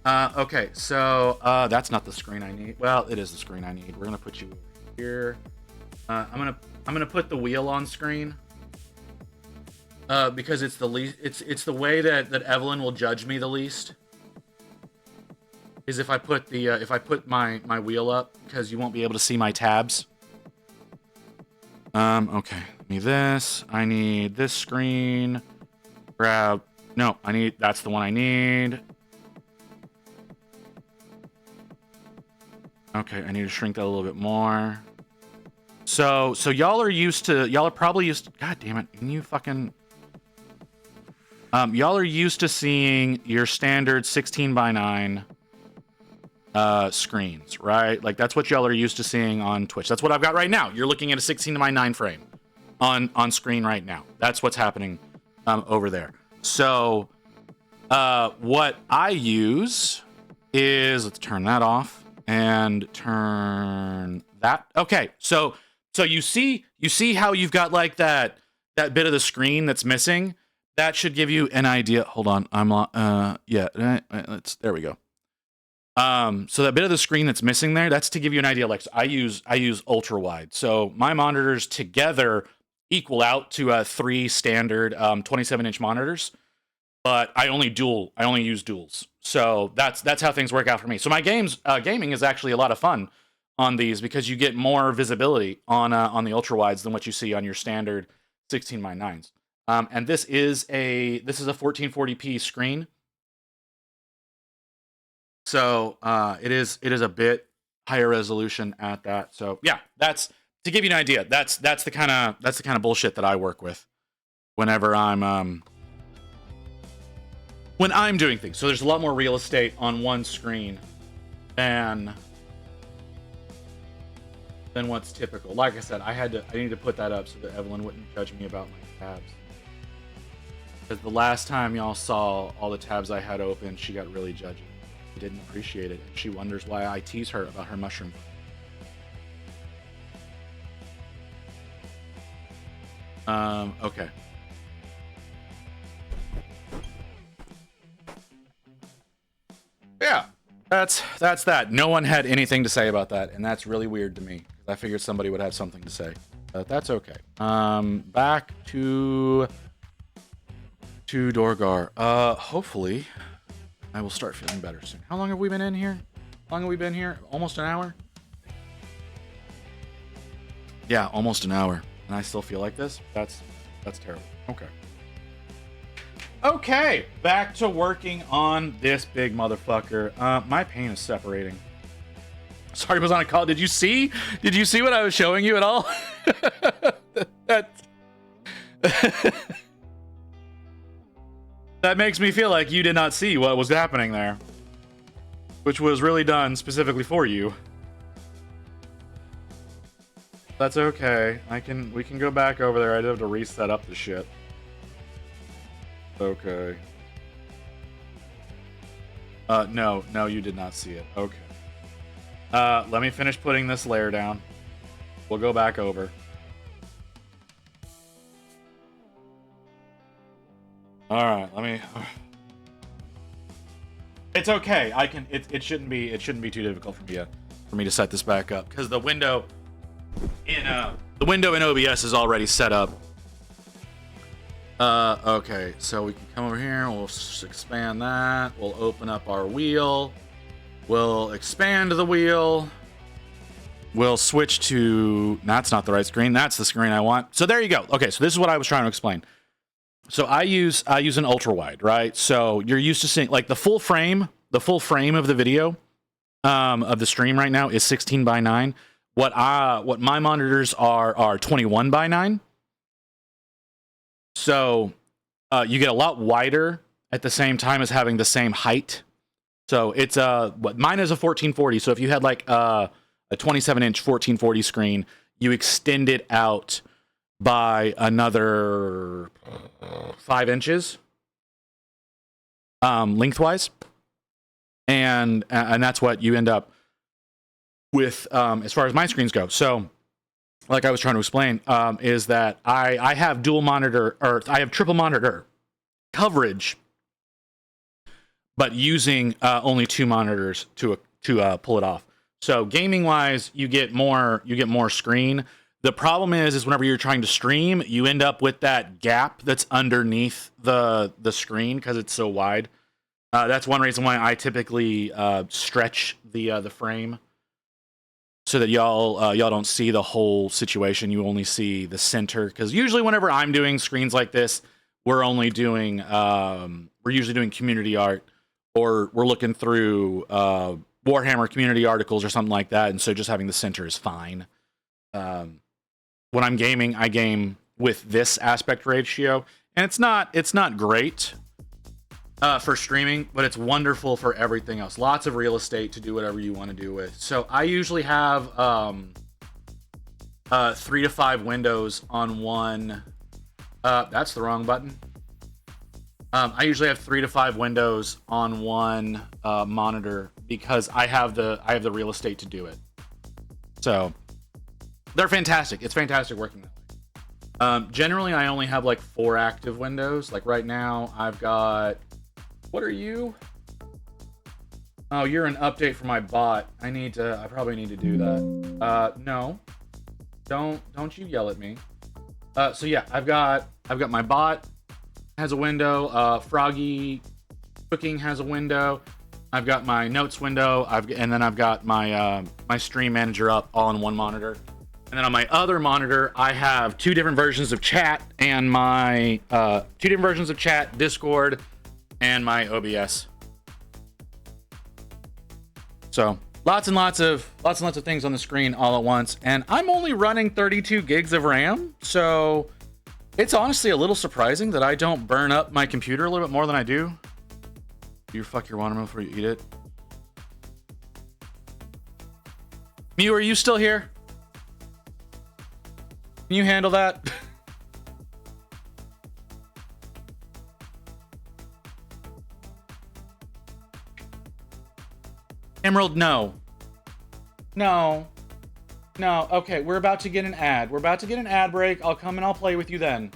Okay, so that's not the screen I need. Well, it is the screen I need. We're gonna put you here. I'm gonna put the wheel on screen. Because it's the least. It's the way that Evelyn will judge me the least. Is if I put my wheel up, because you won't be able to see my tabs. Okay. Need this. I need this screen. Grab. No, that's the one I need. Okay, I need to shrink that a little bit more. So y'all are probably used to, God damn it, can you fucking y'all are used to seeing your standard 16:9 screens, right? Like that's what y'all are used to seeing on Twitch. That's what I've got right now. You're looking at a 16:9 frame on screen right now. That's what's happening over there. So what I use is, let's turn that off and turn that. Okay, so you see how you've got like that bit of the screen that's missing. That should give you an idea. Hold on, there we go. So that bit of the screen that's missing there, that's to give you an idea. Like, so I use ultra wide. So my monitors together equal out to 3 standard 27-inch monitors, but I only use duals. So that's how things work out for me. So my gaming is actually a lot of fun on these because you get more visibility on the ultra wides than what you see on your standard 16:9s. And this is a 1440p screen. So it is a bit higher resolution at that. So yeah, that's to give you an idea. That's the kind of bullshit that I work with whenever I'm when I'm doing things. So there's a lot more real estate on one screen than what's typical. Like I said, I need to put that up so that Evelyn wouldn't judge me about my tabs. Because the last time y'all saw all the tabs I had open, she got really judgy. She didn't appreciate it. And she wonders why I tease her about her mushroom. Okay. Yeah, that's that. No one had anything to say about that, and that's really weird to me. I figured somebody would have something to say, but that's okay. Back to Dorgar. Hopefully I will start feeling better soon. How long have we been in here? How long have we been here? Almost an hour? Yeah, almost an hour. And I still feel like this? That's terrible. Okay, back to working on this big motherfucker. My pain is separating. Sorry, I was on a call. Did you see what I was showing you at all? That makes me feel like you did not see what was happening there, which was really done specifically for you. That's okay. We can go back over there. I did have to reset up the shit. Okay. No, you did not see it. Okay. Let me finish putting this layer down. We'll go back over. All right, let me. It's okay. It shouldn't be too difficult for me to set this back up because the window in OBS is already set up Okay, so we can come over here. We'll expand that. We'll open up our wheel. We'll expand the wheel. We'll switch to... That's not the right screen. That's the screen I want. So there you go. Okay, so this is what I was trying to explain. So I use an ultra wide, right? So you're used to seeing like the full frame of the video of the stream right now is 16:9. What my monitors are 21:9. So you get a lot wider at the same time as having the same height. So it's mine is a 1440. So if you had like a 27-inch 1440 screen, you extend it out by another 5 inches lengthwise, and that's what you end up with as far as my screens go. So like I was trying to explain, is that I have dual monitor, or I have triple monitor coverage, but using only 2 monitors to pull it off. So gaming wise, you get more screen. The problem is whenever you're trying to stream, you end up with that gap that's underneath the screen because it's so wide. That's one reason why I typically stretch the frame so that y'all don't see the whole situation. You only see the center, because usually whenever I'm doing screens like this, we're usually doing community art, or we're looking through Warhammer community articles or something like that, and so just having the center is fine. When I'm gaming, I game with this aspect ratio, and it's not great for streaming, but it's wonderful for everything else. Lots of real estate to do whatever you want to do with. So I usually have 3 to 5 windows on one. That's the wrong button. I usually have 3 to 5 windows on one monitor because I have the real estate to do it. So they're fantastic. It's fantastic working that way. Generally, I only have like 4 active windows. Like right now, I've got... What are you? Oh, you're an update for my bot. I probably need to do that. No. Don't you yell at me. So yeah, I've got my bot has a window. Froggy Cooking has a window. I've got my notes window. And then I've got my my stream manager up all in one monitor. And then on my other monitor, I have 2 different versions of chat and my 2 different versions of chat, Discord, and my OBS. So lots and lots of things on the screen all at once, and I'm only running 32 gigs of RAM, so it's honestly a little surprising that I don't burn up my computer a little bit more than I do. You fuck your watermelon before you eat it. Mew, are you still here? Can you handle that? Emerald, no. No. Okay, we're about to get an ad. We're about to get an ad break. I'll come and I'll play with you then.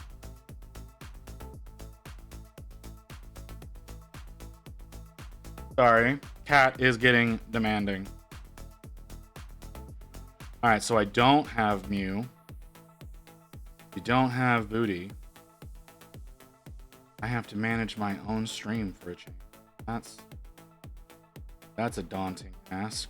Sorry. Cat is getting demanding. Alright, so I don't have Mew. We don't have Booty. I have to manage my own stream for a change. That's a daunting task.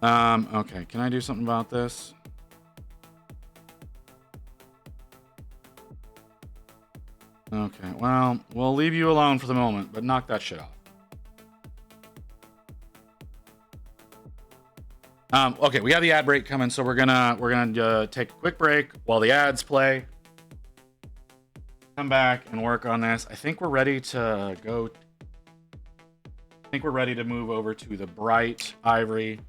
Okay, can I do something about this? Okay, well, we'll leave you alone for the moment, but knock that shit off. Okay, we have the ad break coming, so we're gonna take a quick break while the ads play. Come back and work on this. I think we're ready to go. I think we're ready to move over to the bright ivory.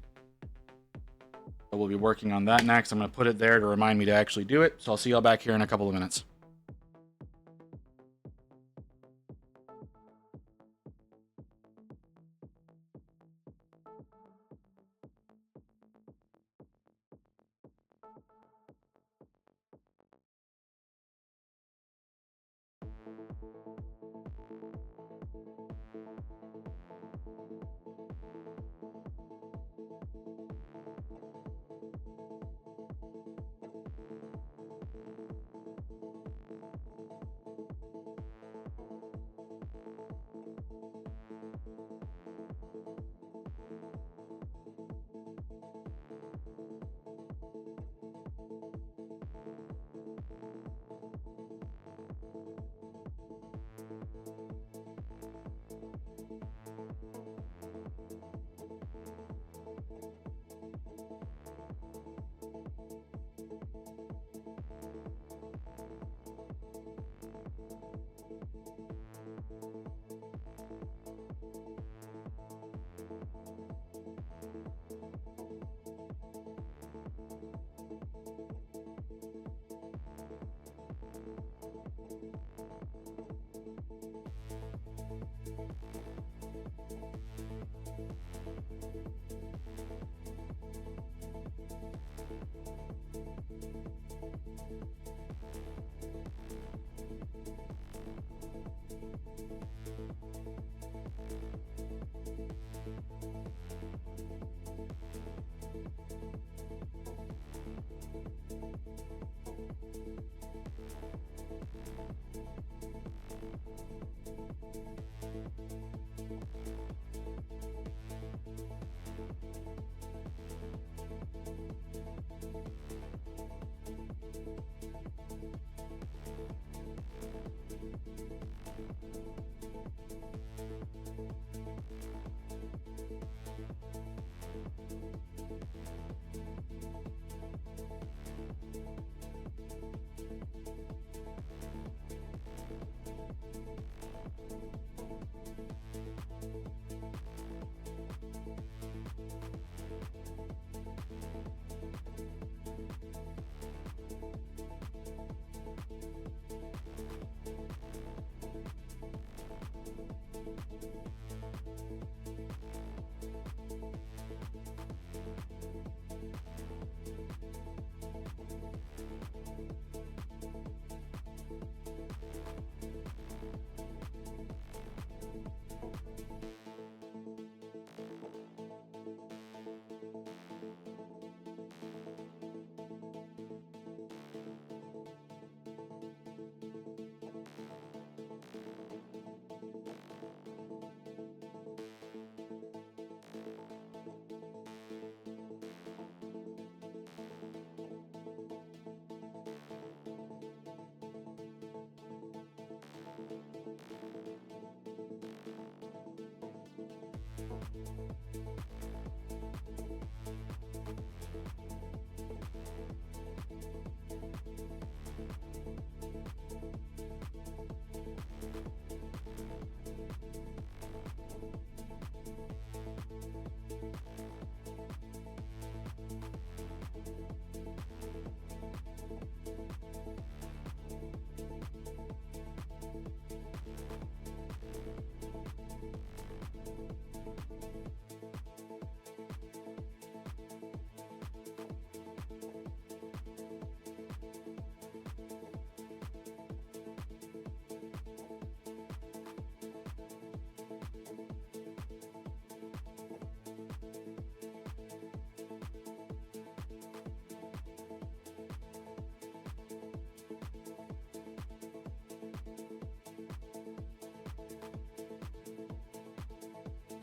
So we'll be working on that next. I'm going to put it there to remind me to actually do it. So I'll see y'all back here in a couple of minutes.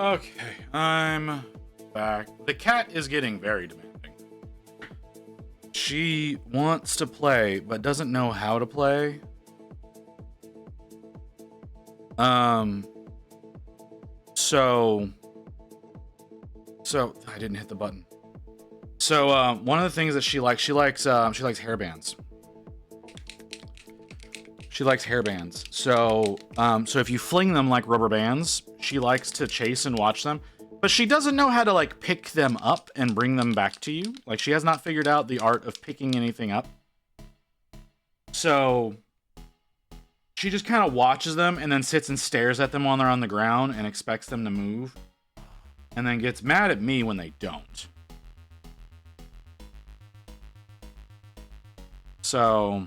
Okay, I'm back. The cat is getting very demanding. She wants to play, but doesn't know how to play. So I didn't hit the button. So one of the things that she likes hairbands. She likes hairbands. So if you fling them like rubber bands, she likes to chase and watch them. But she doesn't know how to like pick them up and bring them back to you. Like she has not figured out the art of picking anything up. So she just kind of watches them and then sits and stares at them while they're on the ground and expects them to move. And then gets mad at me when they don't. So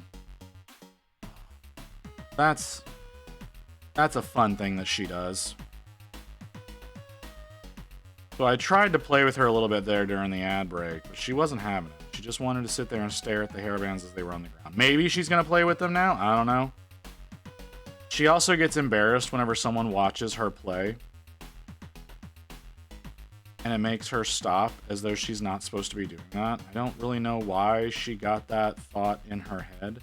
that's a fun thing that she does. So I tried to play with her a little bit there during the ad break, but she wasn't having it. She just wanted to sit there and stare at the hairbands as they were on the ground. Maybe she's going to play with them now. I don't know. She also gets embarrassed whenever someone watches her play. And it makes her stop as though she's not supposed to be doing that. I don't really know why she got that thought in her head.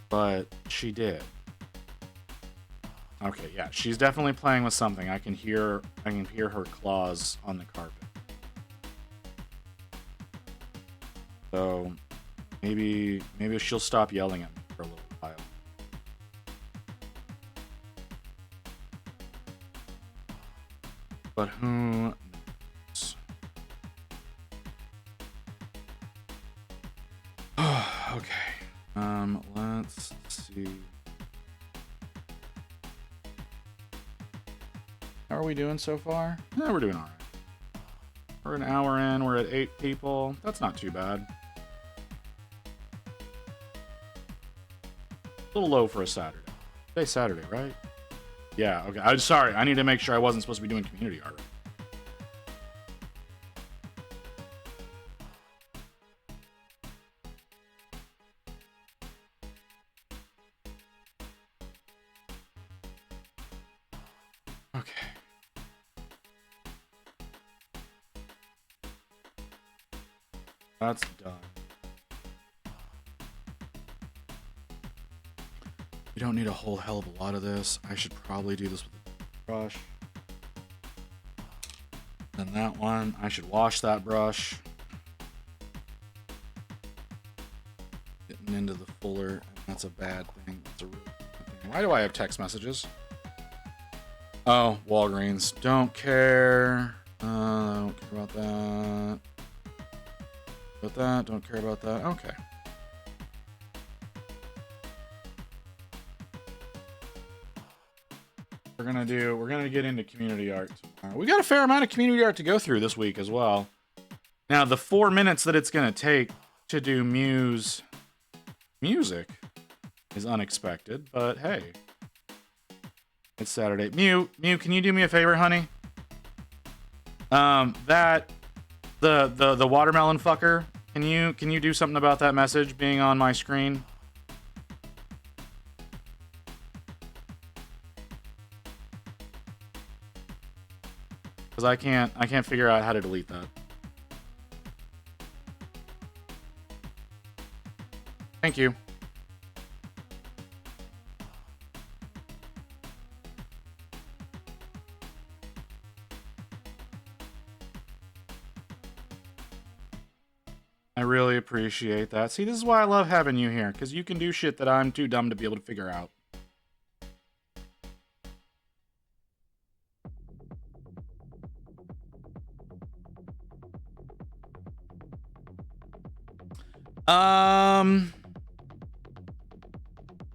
But she did. Okay, yeah, she's definitely playing with something. I can hear her claws on the carpet. So maybe she'll stop yelling at me for a little while. But who knows? Okay. Let's see. How are we doing so far? Yeah, we're doing all right. We're an hour in. We're at 8 people. That's not too bad. A little low for a Saturday. Today's Saturday, right? Yeah, okay. I'm sorry. I need to make sure I wasn't supposed to be doing community art. Okay. That's done. We don't need a whole hell of a lot of this. I should probably do this with a brush. And that one, I should wash that brush. Getting into the fuller, that's a bad thing. That's a really bad thing. Why do I have text messages? Oh, Walgreens. Don't care. Don't care about that. About that. Don't care about that. Okay. We're gonna get into community art tomorrow. We got a fair amount of community art to go through this week as well. Now, the 4 minutes that it's gonna take to do Muse music is unexpected, but hey. It's Saturday. Mew, can you do me a favor, honey? The watermelon fucker, can you do something about that message being on my screen? Because I can't figure out how to delete that. Thank you. I really appreciate that. See, this is why I love having you here, because you can do shit that I'm too dumb to be able to figure out.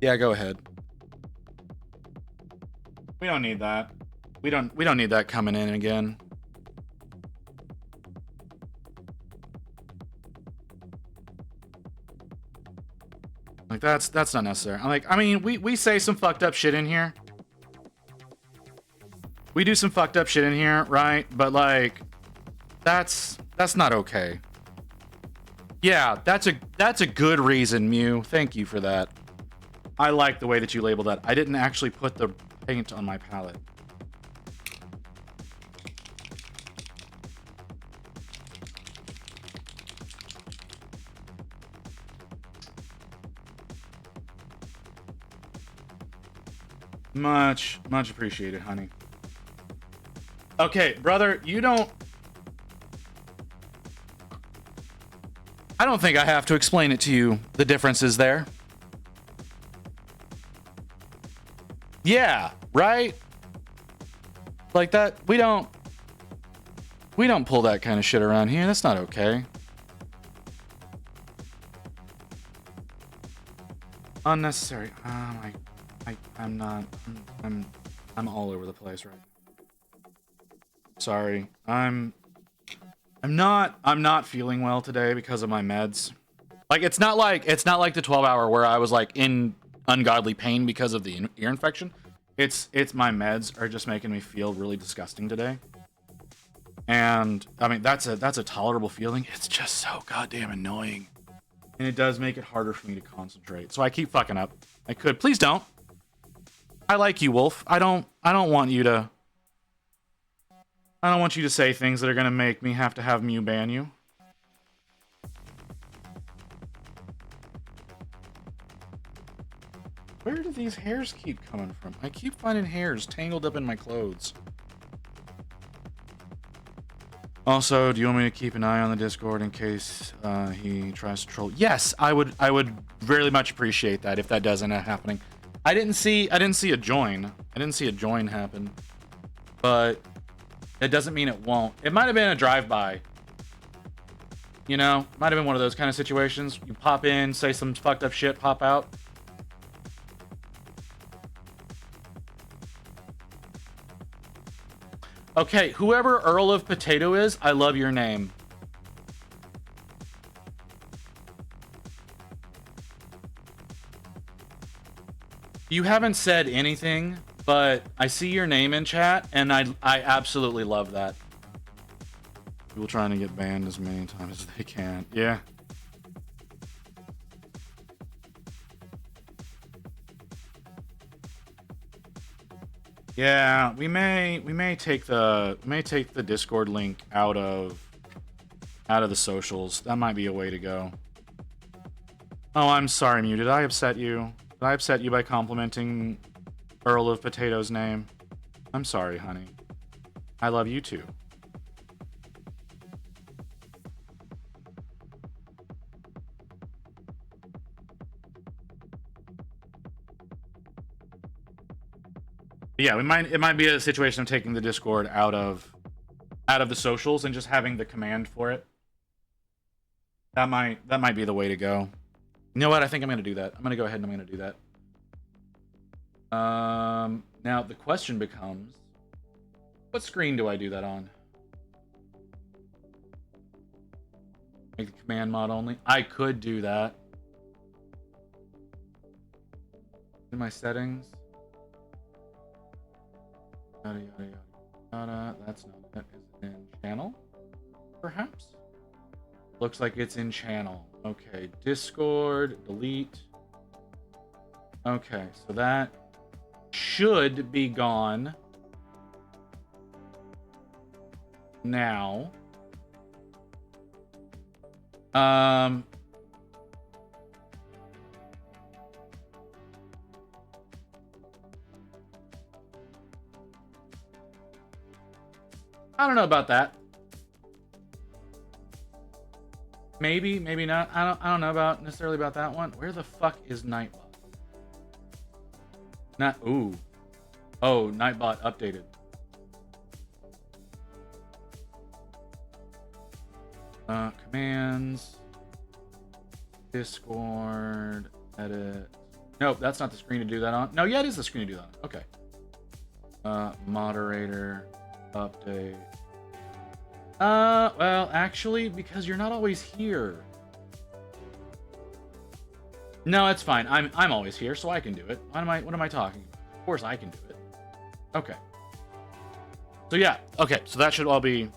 Yeah, go ahead. We don't need that. We don't need that coming in again. Like that's not necessary. I mean, we say some fucked up shit in here. We do some fucked up shit in here, right? But like that's not okay. Yeah, that's a good reason, Mew. Thank you for that. I like the way that you labeled that. I didn't actually put the paint on my palette. Much appreciated, honey. Okay, brother, I don't think I have to explain it to you, the differences there. Yeah, right? Like that, we don't pull that kind of shit around here. That's not okay. Unnecessary. I'm all over the place right now. Sorry. I'm not feeling well today because of my meds. Like it's not like the 12-hour where I was like in ungodly pain because of the ear infection. It's my meds are just making me feel really disgusting today. And I mean that's a tolerable feeling. It's just so goddamn annoying. And it does make it harder for me to concentrate. So I keep fucking up. Please don't. I like you, Wolf. I don't want you to say things that are gonna make me have to have Mew ban you. Where do these hairs keep coming from? I keep finding hairs tangled up in my clothes. Also, do you want me to keep an eye on the Discord in case he tries to troll? Yes, I would very much appreciate that if that does end up happening. I didn't see a join. I didn't see a join happen. But it doesn't mean it won't. It might have been a drive-by. You know, might have been one of those kind of situations. You pop in, say some fucked up shit, pop out. Okay, whoever Earl of Potato is, I love your name. You haven't said anything, but I see your name in chat, and I absolutely love that. People trying to get banned as many times as they can. Yeah. Yeah, we may take the Discord link out of the socials. That might be a way to go. Oh, I'm sorry, Mew. Did I upset you? Did I upset you by complimenting Earl of Potato's name? I'm sorry, honey. I love you too. Yeah, it might be a situation of taking the Discord out of the socials and just having the command for it. That might be the way to go. You know what? I think I'm going to do that. I'm going to go ahead and I'm going to do that. Now the question becomes, what screen do I do that on? Make the command mod only. I could do that. In my settings. Yada, yada, yada, yada. That's not it. Is it in channel? Perhaps? Looks like it's in channel. Okay, Discord, delete. Okay, so that should be gone now. I don't know about that. Maybe, maybe not. I don't know about necessarily about that one. Where the fuck is Nightbot? Ooh. Oh, Nightbot updated. Commands. Discord. Edit. Nope, that's not the screen to do that on. No, yeah, it is the screen to do that on. Okay. Moderator. Update. Well, actually, because you're not always here. No, it's fine. I'm always here, so I can do it. What am I talking about? Of course I can do it. Okay. So yeah, okay, so that should all be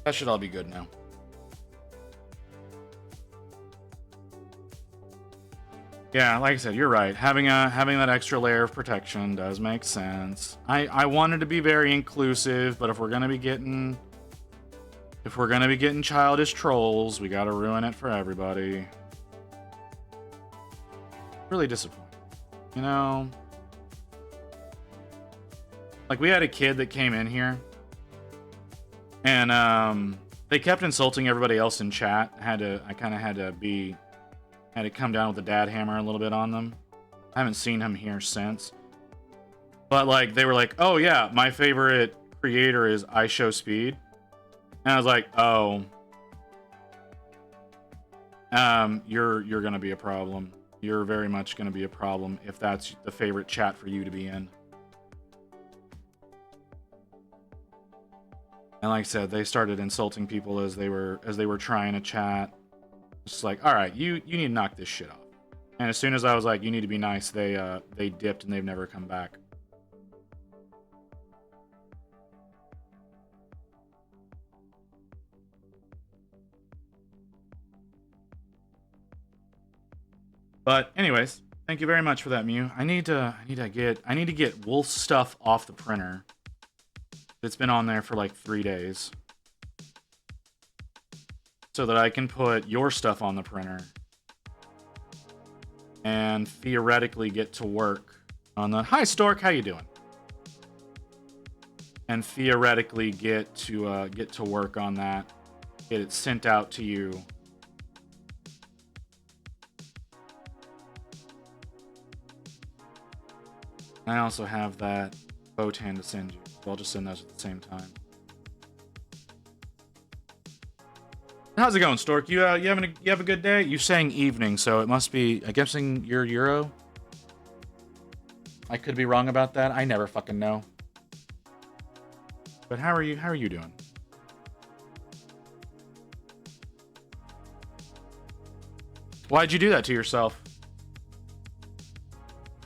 good now. Yeah, like I said, you're right. Having that extra layer of protection does make sense. I wanted to be very inclusive, but if we're gonna be getting childish trolls, we gotta ruin it for everybody. Really disappointing. You know? Like, we had a kid that came in here, and they kept insulting everybody else in chat. I kind of had to come down with the dad hammer a little bit on them. I haven't seen him here since. But, like, they were like, oh, yeah, my favorite creator is I Show Speed. And I was like, oh. You're going to be a problem. You're very much going to be a problem if that's the favorite chat for you to be in. And like I said, they started insulting people as they were trying to chat. It's like, all right, you need to knock this shit off. And as soon as I was like, you need to be nice, they dipped and they've never come back. But anyways, thank you very much for that, Mew. I need to get Wolf's stuff off the printer. It's been on there for like 3 days. So that I can put your stuff on the printer. and theoretically get to work on the... Hi, Stork. How you doing? And theoretically get to work on that. Get it sent out to you. I also have that Botan to send you. So I'll just send those at the same time. How's it going, Stork? You have a good day? You saying evening, so it must be. I'm guessing you're Euro. I could be wrong about that. I never fucking know. But how are you? How are you doing? Why'd you do that to yourself?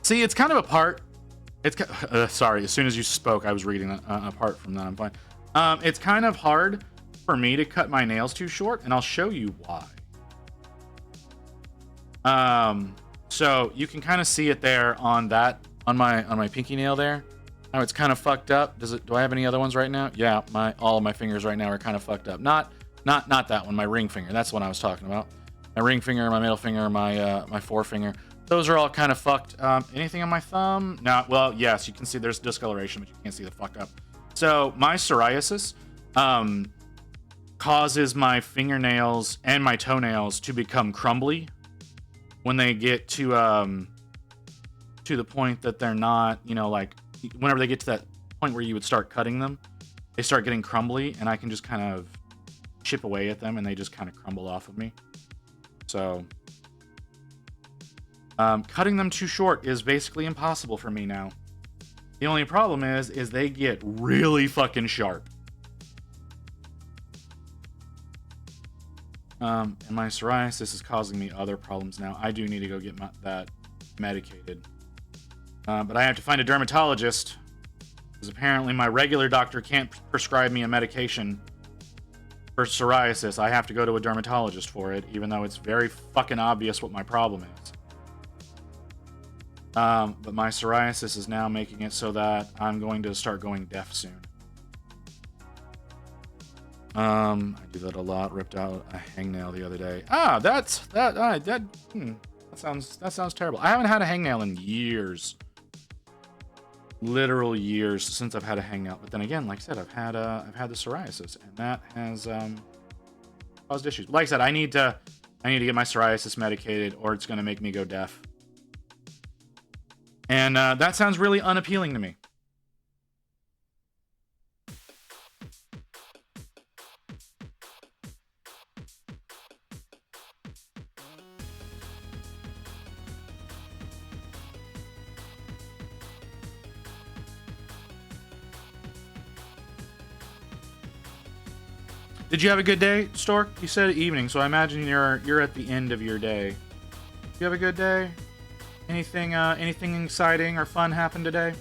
See, it's kind of a part. It's sorry. As soon as you spoke, I was reading apart from that. I'm fine. It's kind of hard for me to cut my nails too short, and I'll show you why. So you can kind of see it there on my pinky nail there. Now it's kind of fucked up. Do I have any other ones right now? Yeah, all of my fingers right now are kind of fucked up. Not that one. My ring finger. That's the one I was talking about. My ring finger, my middle finger, my forefinger. Those are all kind of fucked. Anything on my thumb? No. Well, yes, you can see there's discoloration, but you can't see the fuck up. So my psoriasis causes my fingernails and my toenails to become crumbly when they get to the point that they're not, like whenever they get to that point where you would start cutting them, they start getting crumbly, and I can just kind of chip away at them, and they just kind of crumble off of me. So cutting them too short is basically impossible for me now. The only problem is they get really fucking sharp. And my psoriasis is causing me other problems now. I do need to go get that medicated. But I have to find a dermatologist, because apparently my regular doctor can't prescribe me a medication for psoriasis. I have to go to a dermatologist for it, even though it's very fucking obvious what my problem is. But my psoriasis is now making it so that I'm going to start going deaf soon. I do that a lot. Ripped out a hangnail the other day. That sounds terrible. I haven't had a hangnail in years. Literal years since I've had a hangnail. But then again, like I said, I've had the psoriasis, and that has caused issues. Like I said, I need to get my psoriasis medicated, or it's going to make me go deaf. And that sounds really unappealing to me. Did you have a good day, Stork? You said evening, so I imagine you're at the end of your day. Did you have a good day? Anything exciting or fun happened today?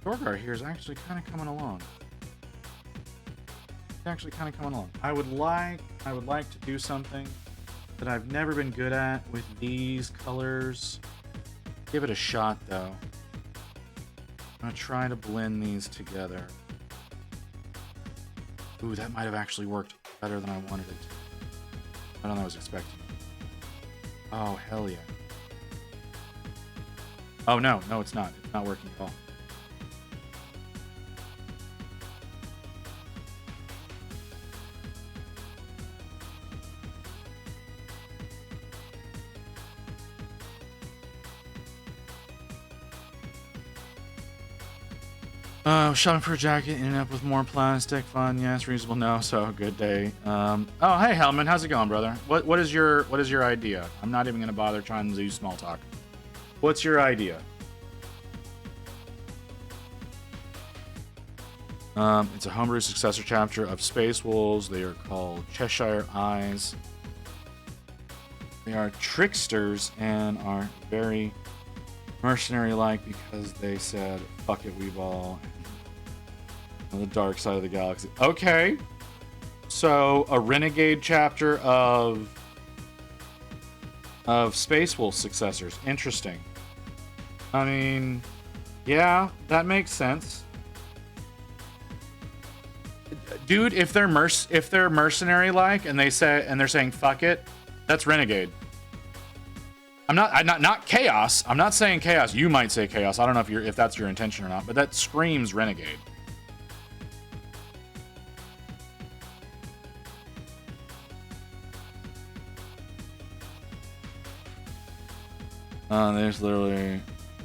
Dorgar here is actually kind of coming along. It's actually kind of coming along. I would like to do something that I've never been good at with these colors. Give it a shot, though. I'm gonna try to blend these together. Ooh, that might have actually worked better than I wanted it to. I don't know what I was expecting. Oh, hell yeah. Oh, no, it's not. It's not working at all. Shopping for a jacket, ending up with more plastic. Fun, yes. Reasonable, no. So good day. Oh, hey Hellman, how's it going, brother? What is your idea? I'm not even gonna bother trying to do small talk. What's your idea? It's a homebrew successor chapter of Space Wolves. They are called Cheshire Eyes. They are tricksters and are very mercenary-like because they said, fuck it, we ball. On the dark side of the galaxy. Okay. So, a renegade chapter of Space Wolf successors. Interesting. I mean, Yeah, that makes sense. Dude, if they're mercenary like and they're saying fuck it, that's renegade. I'm not chaos. I'm not saying chaos. You might say chaos. I don't know if that's your intention or not, but that screams renegade.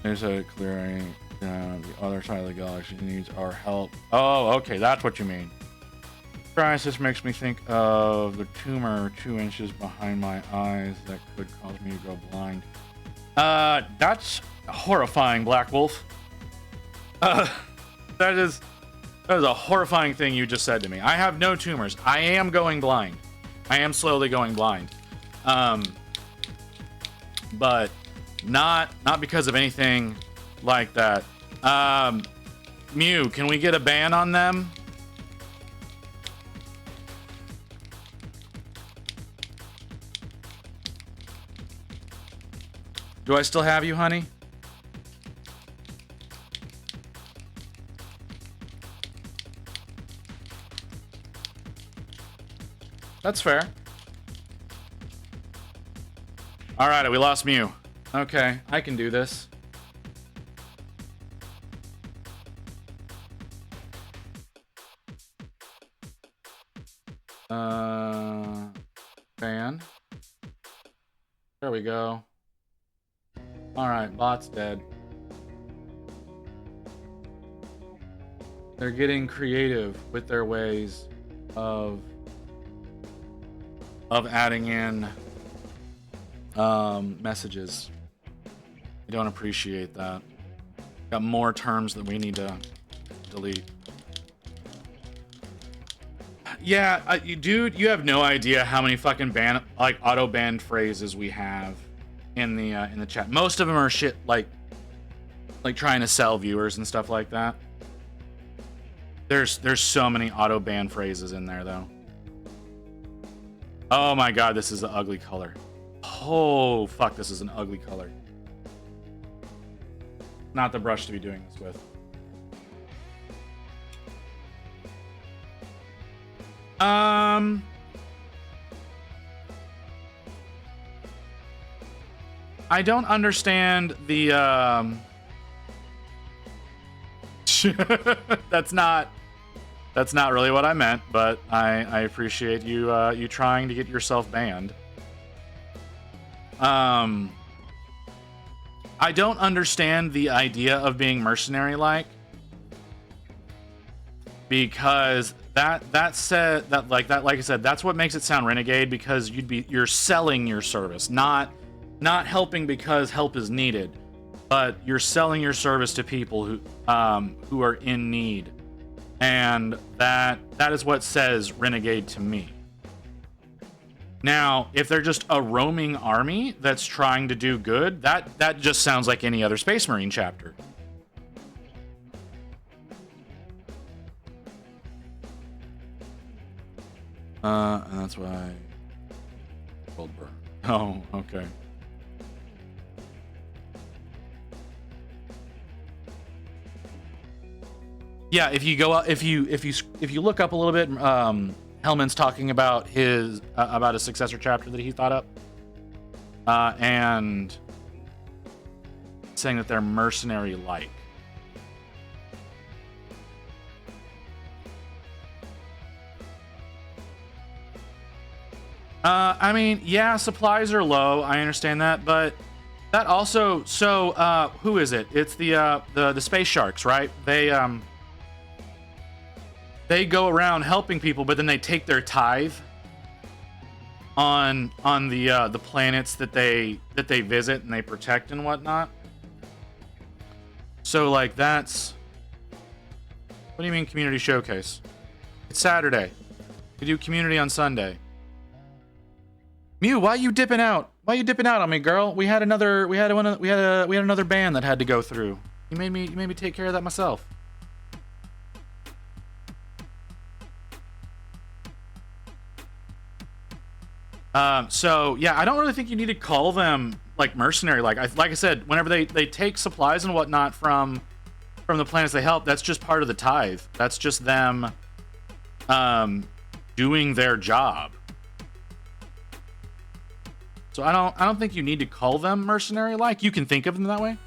There's a clearing. The other side of the galaxy needs our help. Oh, okay, that's what you mean. Crisis makes me think of the tumor 2 inches behind my eyes that could cause me to go blind. That's horrifying, Black Wolf. That is a horrifying thing you just said to me. I have no tumors. I am going blind. I am slowly going blind. But not because of anything like that. Mew, can we get a ban on them? Do I still have you, honey? That's fair. All right, we lost Mew. Okay, I can do this. Ban. There we go. All right, bot's dead. They're getting creative with their ways of adding in messages. I don't appreciate that. Got more terms that we need to delete. Yeah, dude, you have no idea how many fucking auto banned phrases we have in the chat. Most of them are shit like trying to sell viewers and stuff like that. There's so many auto ban phrases in there though. Oh my god, this is an ugly color. Oh fuck, this is an ugly color. Not the brush to be doing this with. I don't understand the that's not really what I meant, but I appreciate you you trying to get yourself banned. I don't understand the idea of being mercenary like, because like I said, that's what makes it sound renegade, because you're selling your service, not helping because help is needed, but you're selling your service to people who are in need. And that is what says renegade to me. Now, if they're just a roaming army that's trying to do good, that just sounds like any other Space Marine chapter. And that's why world burn. Oh, okay. Yeah, if you go up, if you look up a little bit, Hellman's talking about his about a successor chapter that he thought up, and saying that they're mercenary like. I mean, yeah, supplies are low. I understand that, but that also, so who is it? It's the space sharks, right? They go around helping people, but then they take their tithe on the planets that they visit and they protect and whatnot. So like that's, what do you mean community showcase? It's Saturday. We do community on Sunday. Mew, why are you dipping out? Why are you dipping out on me, girl? We had another ban that had to go through. You made me take care of that myself. So yeah, I don't really think you need to call them like mercenary. Like I said, whenever they take supplies and whatnot from from the planets they help, that's just part of the tithe. That's just them doing their job. So I don't think you need to call them mercenary like. You can think of them that way.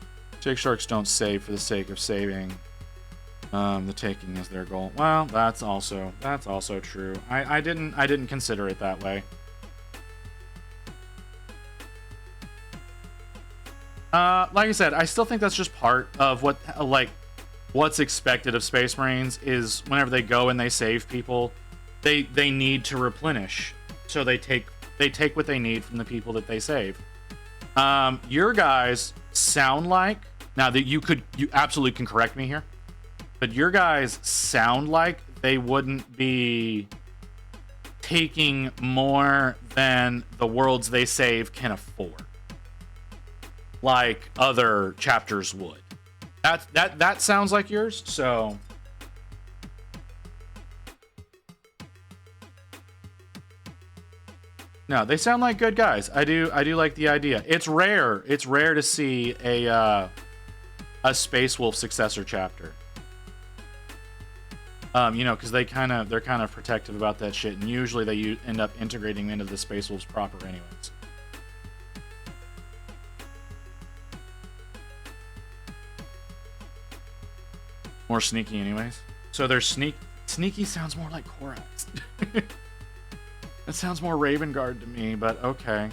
Jake sharks don't save for the sake of saving. The taking is their goal. Well, that's also true. I didn't consider it that way. Like I said, I still think that's just part of what's expected of Space Marines is whenever they go and they save people, they need to replenish. So they take what they need from the people that they save. Your guys sound like, now that you absolutely can correct me here, but your guys sound like they wouldn't be taking more than the worlds they save can afford, like other chapters would. That sounds like yours. So no, they sound like good guys. I do like the idea. It's rare to see a Space Wolf successor chapter. Because they're kind of protective about that shit, and usually they end up integrating into the Space Wolves proper, anyways. More sneaky, anyways. So they're sneaky sounds more like Korax. That sounds more Raven Guard to me, but okay.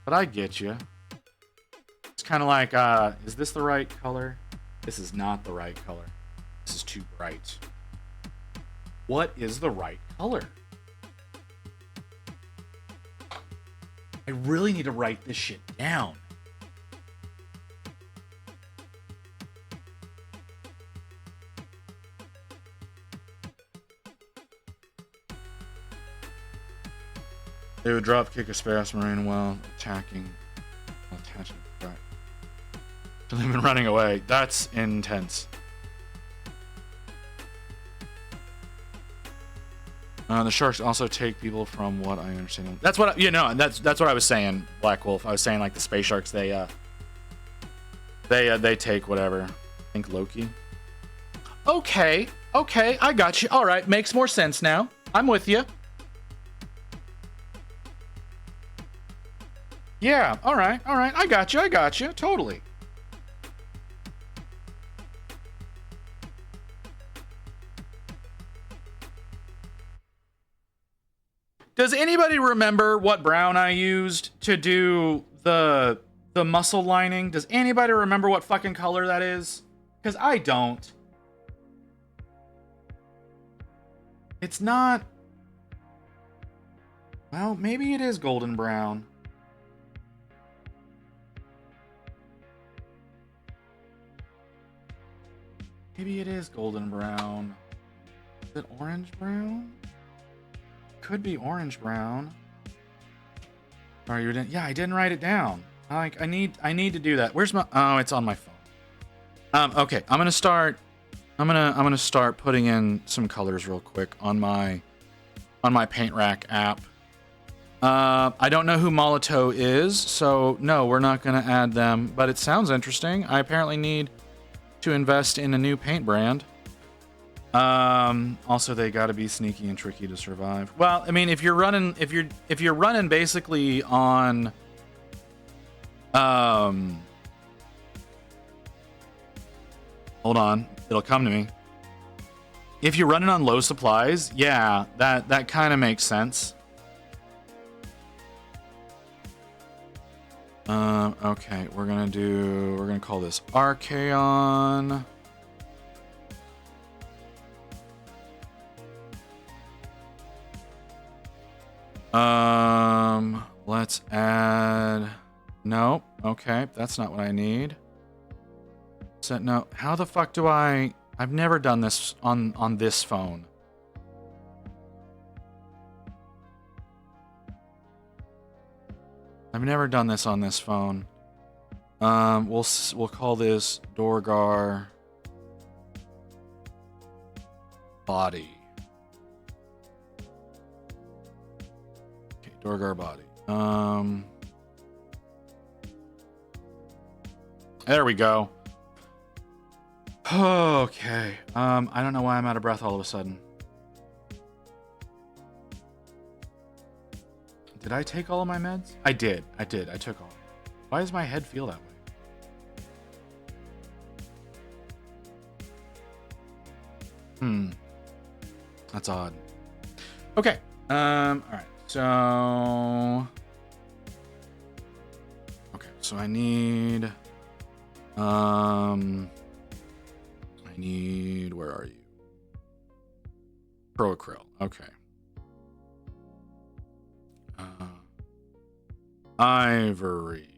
But I get you. It's kind of like, is this the right color? This is not the right color. This is too bright. What is the right color? I really need to write this shit down. They would drop kick a Space Marine while attaching. Right. So they've been running away. That's intense. The sharks also take people, from what I understand. That's what and that's what I was saying, Black Wolf. I was saying like the space sharks, they take whatever. I think Loki. Okay, I got you. All right, makes more sense now. I'm with you. Yeah, all right. I got you. Totally. Does anybody remember what brown I used to do the muscle lining? Does anybody remember what fucking color that is? Because I don't. It's not... Well, maybe it is golden brown. Maybe it is golden brown. Is it orange brown? Could be orange brown. Or you didn't? Yeah, I didn't write it down. I need to do that. Where's my? Oh, it's on my phone. Okay, I'm gonna start putting in some colors real quick on my Paint Rack app. I don't know who Molotov is, so no, we're not gonna add them. But it sounds interesting. I apparently need to invest in a new paint brand. Also they got to be sneaky and tricky to survive. Well, I mean, if you're running basically on hold on, it'll come to me. If you're running on low supplies, yeah, that kind of makes sense. Okay, we're gonna call this Archaon. Let's add... Nope. Okay, that's not what I need. So, no, how the fuck do I... I've never done this on this phone. I've never done this on this phone. We'll call this Dorgar Body. Okay, Dorgar Body. There we go. Okay. I don't know why I'm out of breath all of a sudden. Did I take all of my meds? I did. I took all. Why does my head feel that way? That's odd. Okay. All right. So. Okay. So I need. Where are you? Proacryl. Okay. Ivory.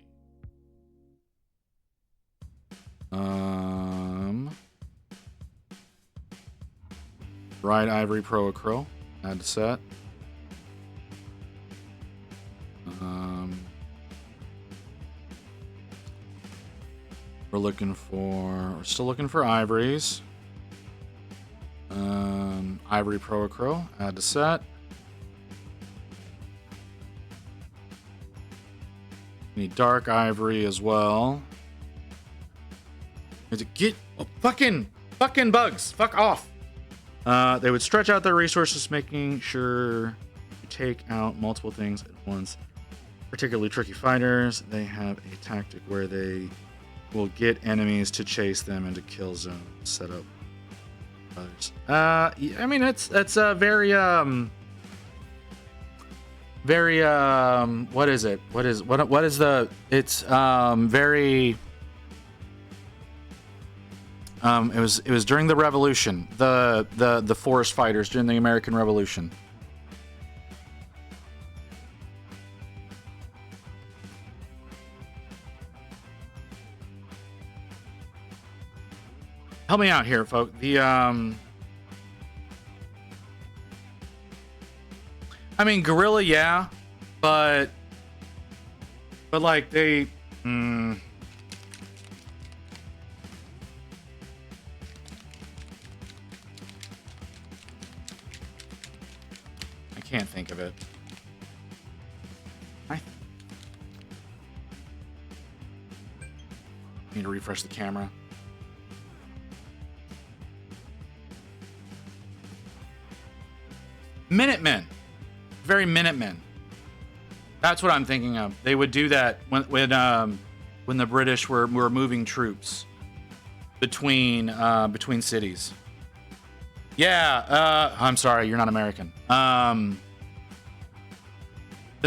Bright ivory proacryl. Add to set. We're still looking for ivories. Ivory proacryl. Add to set. Need dark ivory as well. Get fucking bugs. Fuck off. They would stretch out their resources, making sure to take out multiple things at once. Particularly tricky fighters. They have a tactic where they will get enemies to chase them into kill zones. Set up others. I mean, that's very what is it? What is the? It's very. It was during the Revolution, the forest fighters during the American Revolution. Help me out here, folks. I mean, guerrilla, yeah, but like they. I can't think of it. I need to refresh the camera. Minutemen. Very Minutemen. That's what I'm thinking of. They would do that when the British were moving troops between cities. Yeah, I'm sorry, you're not American. The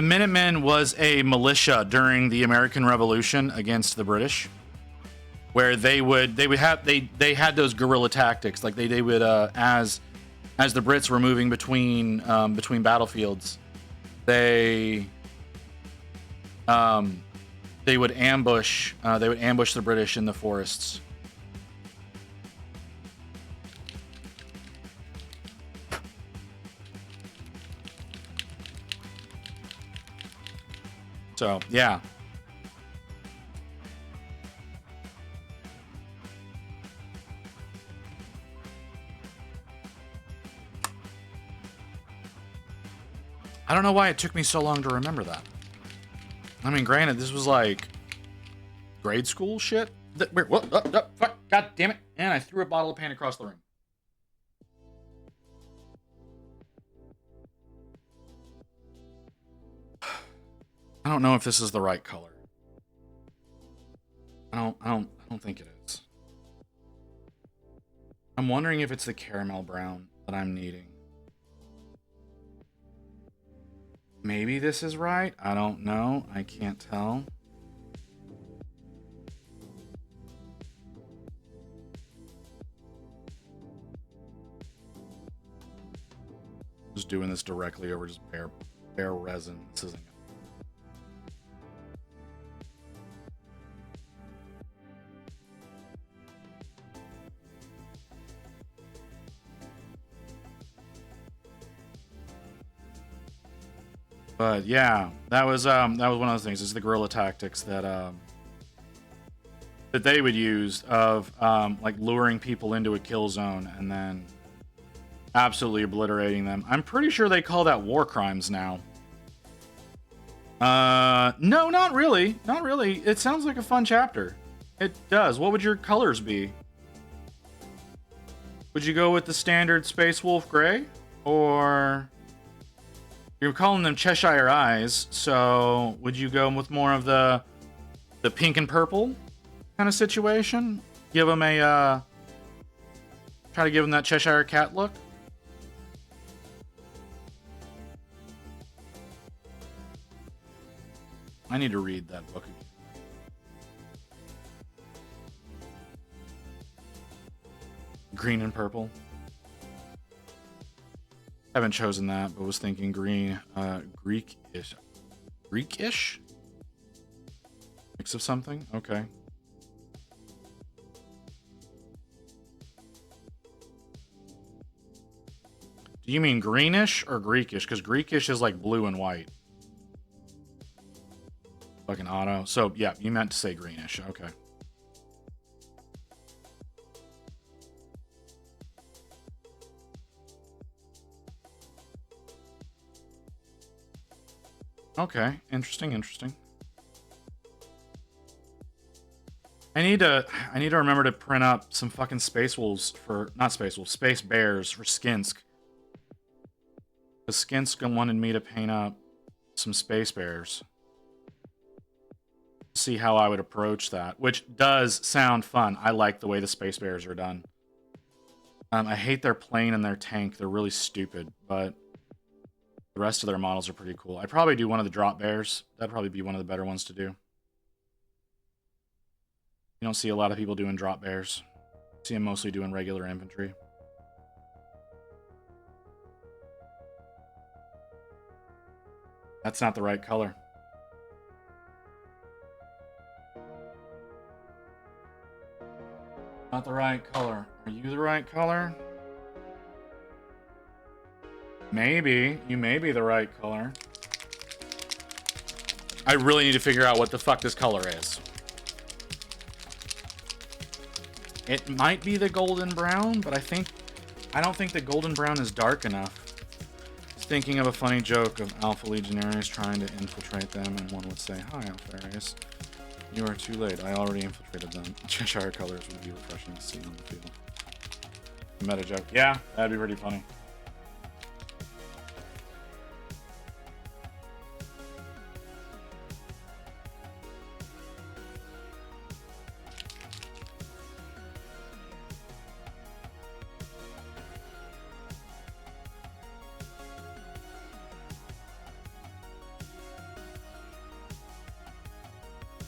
Minutemen was a militia during the American Revolution against the British, where they had those guerrilla tactics. Like they would as the Brits were moving between battlefields, they would ambush the British in the forests. So, yeah. I don't know why it took me so long to remember that. I mean, granted, this was like grade school shit. What? Fuck! God damn it! And I threw a bottle of paint across the room. I don't know if this is the right color. I don't think it is. I'm wondering if it's the caramel brown that I'm needing. Maybe this is right. I don't know. I can't tell. Just doing this directly over just bare resin. This isn't. But yeah, that was one of those things. It's the guerrilla tactics that they would use of like luring people into a kill zone and then absolutely obliterating them. I'm pretty sure they call that war crimes now. No, not really. Not really. It sounds like a fun chapter. It does. What would your colors be? Would you go with the standard Space Wolf Gray? Or... You're calling them Cheshire Eyes, so would you go with more of the pink and purple kind of situation? Give them a, try to give them that Cheshire Cat look? I need to read that book again. Green and purple. Haven't chosen that, but was thinking green, Greek-ish. Greek-ish? Mix of something? Okay. Do you mean greenish or Greekish? Because Greekish is like blue and white. Fucking auto. So, yeah, you meant to say greenish. Okay. Okay, interesting, interesting. I need to remember to print up some fucking Space Wolves for, not Space Wolves, Space Bears for Skinsk. Because Skinsk wanted me to paint up some Space Bears. See how I would approach that, which does sound fun. I like the way the Space Bears are done. I hate their plane and their tank. They're really stupid, but the rest of their models are pretty cool. I'd probably do one of the drop bears. That'd probably be one of the better ones to do. You don't see a lot of people doing drop bears. See them mostly doing regular infantry. That's not the right color. Not the right color. Are you the right color? Maybe. You may be the right color. I really need to figure out what the fuck this color is. It might be the golden brown, but I don't think the golden brown is dark enough. Thinking of a funny joke of Alpha Legionaries trying to infiltrate them, and one would say, "Hi, Alpharius. You are too late. I already infiltrated them." Cheshire colors would be refreshing to see on the field. Meta joke. Yeah, that'd be pretty funny.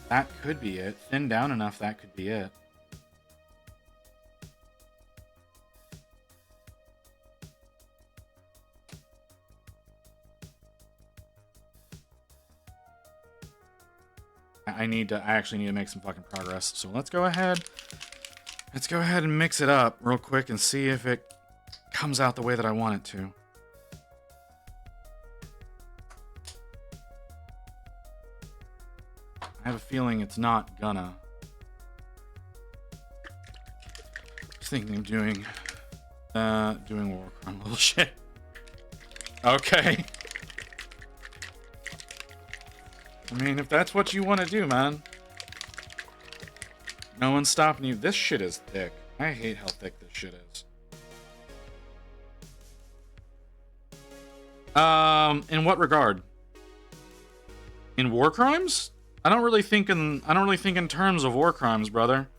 That could be it. Thin down enough, that could be it. I actually need to make some fucking progress. So let's go ahead and mix it up real quick and see if it comes out the way that I want it to. I have a feeling it's not gonna. Just thinking of doing war crime level shit. Okay. I mean, if that's what you want to do, man. No one's stopping you. This shit is thick. I hate how thick this shit is. In what regard? In war crimes? I don't really think in terms of war crimes, brother.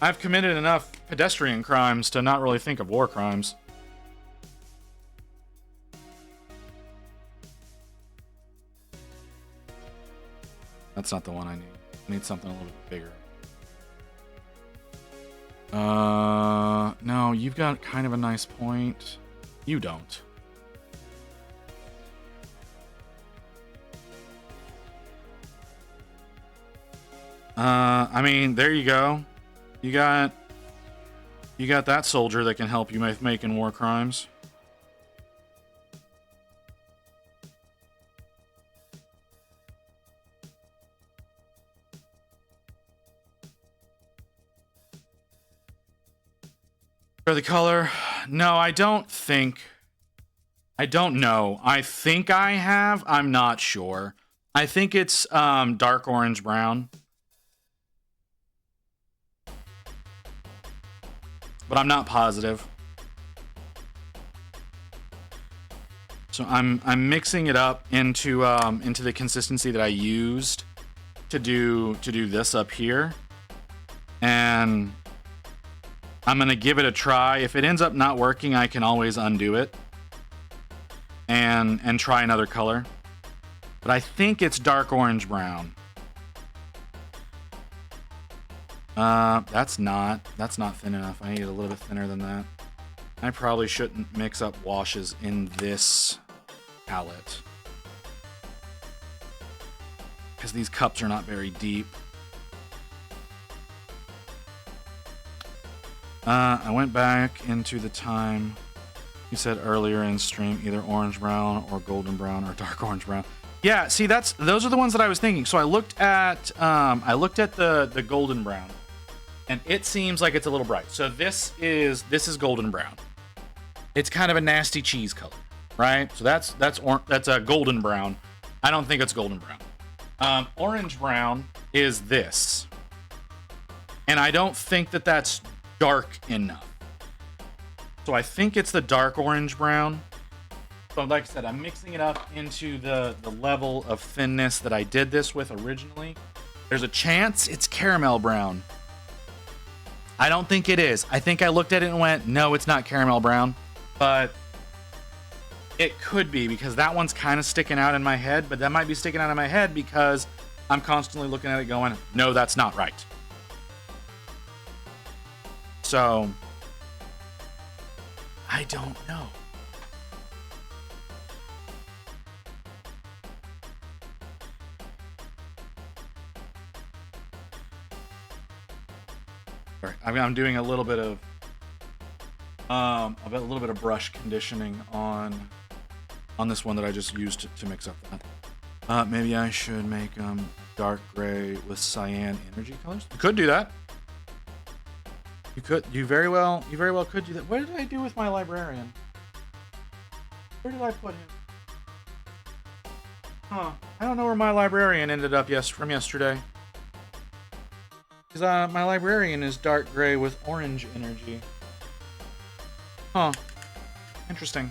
I've committed enough pedestrian crimes to not really think of war crimes. That's not the one I need. I need something a little bit bigger. No, you've got kind of a nice point. You don't. I mean, there you go. You got that soldier that can help you making war crimes. For the color, no, I don't know. I think I have. I'm not sure. I think it's dark orange brown. But I'm not positive. So I'm mixing it up into the consistency that I used to do this up here. And I'm gonna give it a try. If it ends up not working, I can always undo it and try another color. But I think it's dark orange brown. That's not thin enough. I need it a little bit thinner than that. I probably shouldn't mix up washes in this palette, because these cups are not very deep. I went back into the time you said earlier in stream, either orange brown or golden brown or dark orange brown. Yeah, see, those are the ones that I was thinking. So I looked at the golden brown, and it seems like it's a little bright. So this is golden brown. It's kind of a nasty cheese color, right? So that's a golden brown. I don't think it's golden brown. Orange brown is this, and I don't think that that's dark enough. So I think it's the dark orange brown. So like I said, I'm mixing it up into the level of thinness that I did this with originally. There's a chance it's caramel brown. I don't think it is. I think I looked at it and went, no, it's not caramel brown. But it could be, because that one's kind of sticking out in my head. But that might be sticking out in my head because I'm constantly looking at it going, no, that's not right. So I don't know. All right, I'm doing a little bit of brush conditioning on this one that I just used to mix up that. Maybe I should make dark gray with cyan energy colors. You could do that. You very well could do that. What did I do with my librarian? Where did I put him? Huh. I don't know where my librarian ended up from yesterday. Because my librarian is dark gray with orange energy. Huh. Interesting.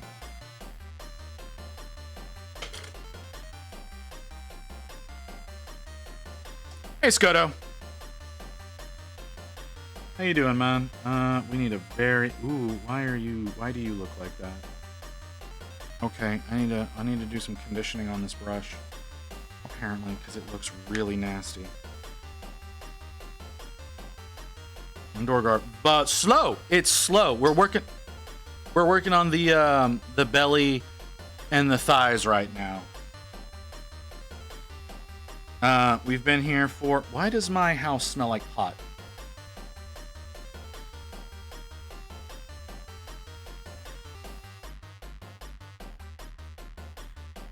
Hey, Scoto. How you doing, man? We need a very... Ooh, why do you look like that? Okay, I need to do some conditioning on this brush. Apparently, because it looks really nasty. And Dorgar, but slow. It's slow. We're working on the belly and the thighs right now. We've been here for... Why does my house smell like pot?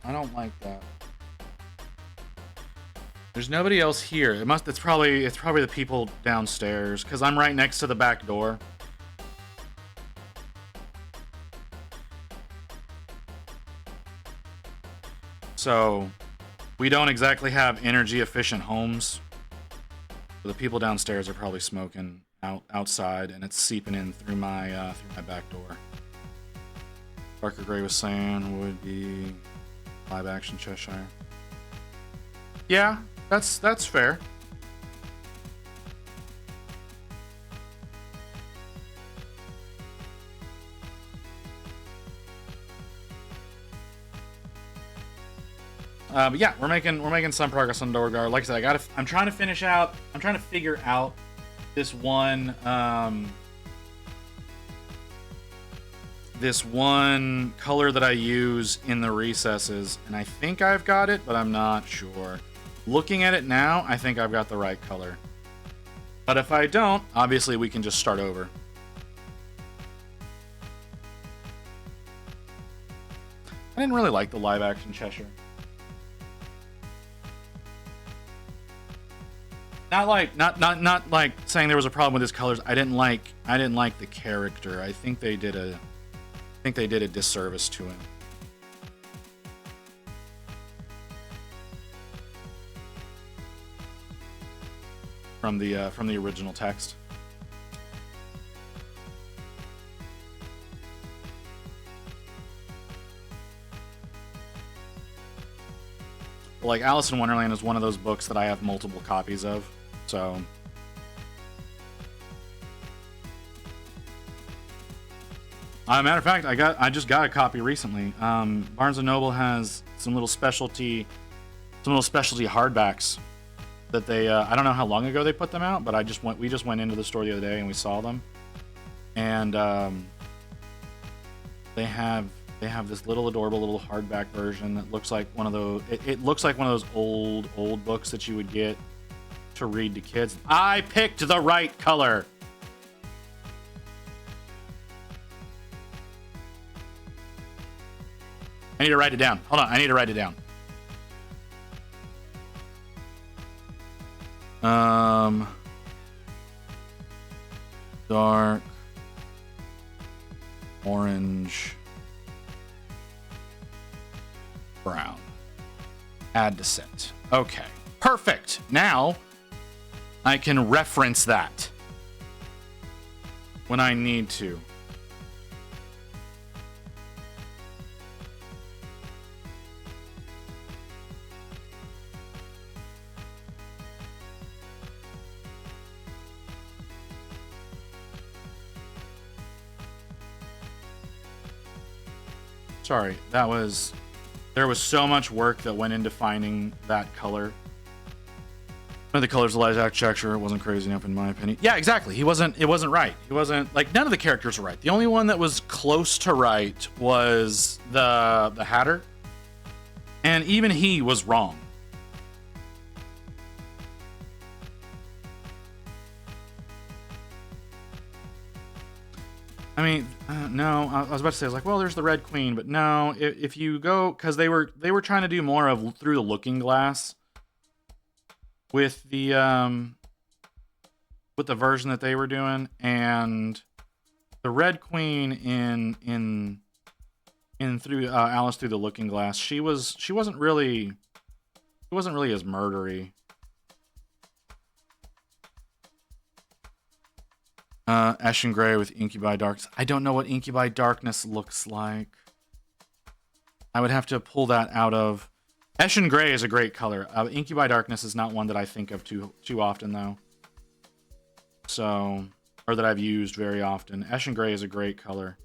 I don't like that. There's nobody else here. It's probably the people downstairs, because I'm right next to the back door. So we don't exactly have energy efficient homes. So the people downstairs are probably smoking outside, and it's seeping in through my back door. Darker gray with cyan would be live action Cheshire. Yeah, that's fair. But yeah, we're making some progress on Dorgar. Like I said, I'm trying to figure out this one color that I use in the recesses, and I think I've got it, but I'm not sure. Looking at it now, I think I've got the right color. But if I don't, obviously we can just start over. I didn't really like the live action Cheshire. Not like saying there was a problem with his colors. I didn't like the character. I think they did a disservice to him. from the original text. Like Alice in Wonderland is one of those books that I have multiple copies of, so. Matter of fact, I just got a copy recently. Barnes & Noble has some little specialty hardbacks that they I don't know how long ago they put them out, but we just went into the store the other day and we saw them, and they have this little adorable little hardback version that looks like one of those. It looks like one of those old books that you would get to read to kids. I picked the right color. I need to write it down. Hold on, I need to write it down. Dark orange brown. Add to scent. Okay, perfect. Now I can reference that when I need to. Sorry, there was so much work that went into finding that color. One of the colors of Light Architecture wasn't crazy enough in my opinion. Yeah, exactly. It wasn't right. He wasn't, like, none of the characters were right. The only one that was close to right was the Hatter. And even he was wrong. I mean, no, I was about to say, I was like, well, there's the Red Queen, but no, if you go, because they were trying to do more of Through the Looking Glass with the version that they were doing, and the Red Queen in through Alice Through the Looking Glass, she wasn't really as murdery. Ashen Gray with Incubi Darkness. I don't know what Incubi Darkness looks like. I would have to pull that out of. Ashen Gray is a great color. Incubi Darkness is not one that I think of too often, though. So, or that I've used very often. Ashen Gray is a great color.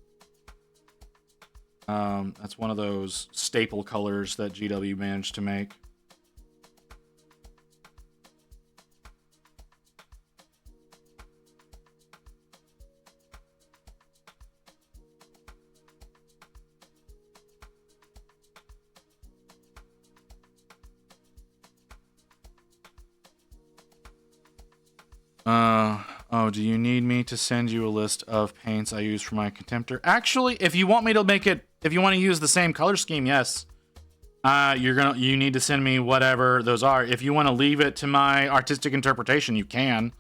That's one of those staple colors that GW managed to make. Oh, do you need me to send you a list of paints I use for my Contemptor? Actually, if you want me to make it, if you want to use the same color scheme, yes. You need to send me whatever those are. If you want to leave it to my artistic interpretation, you can.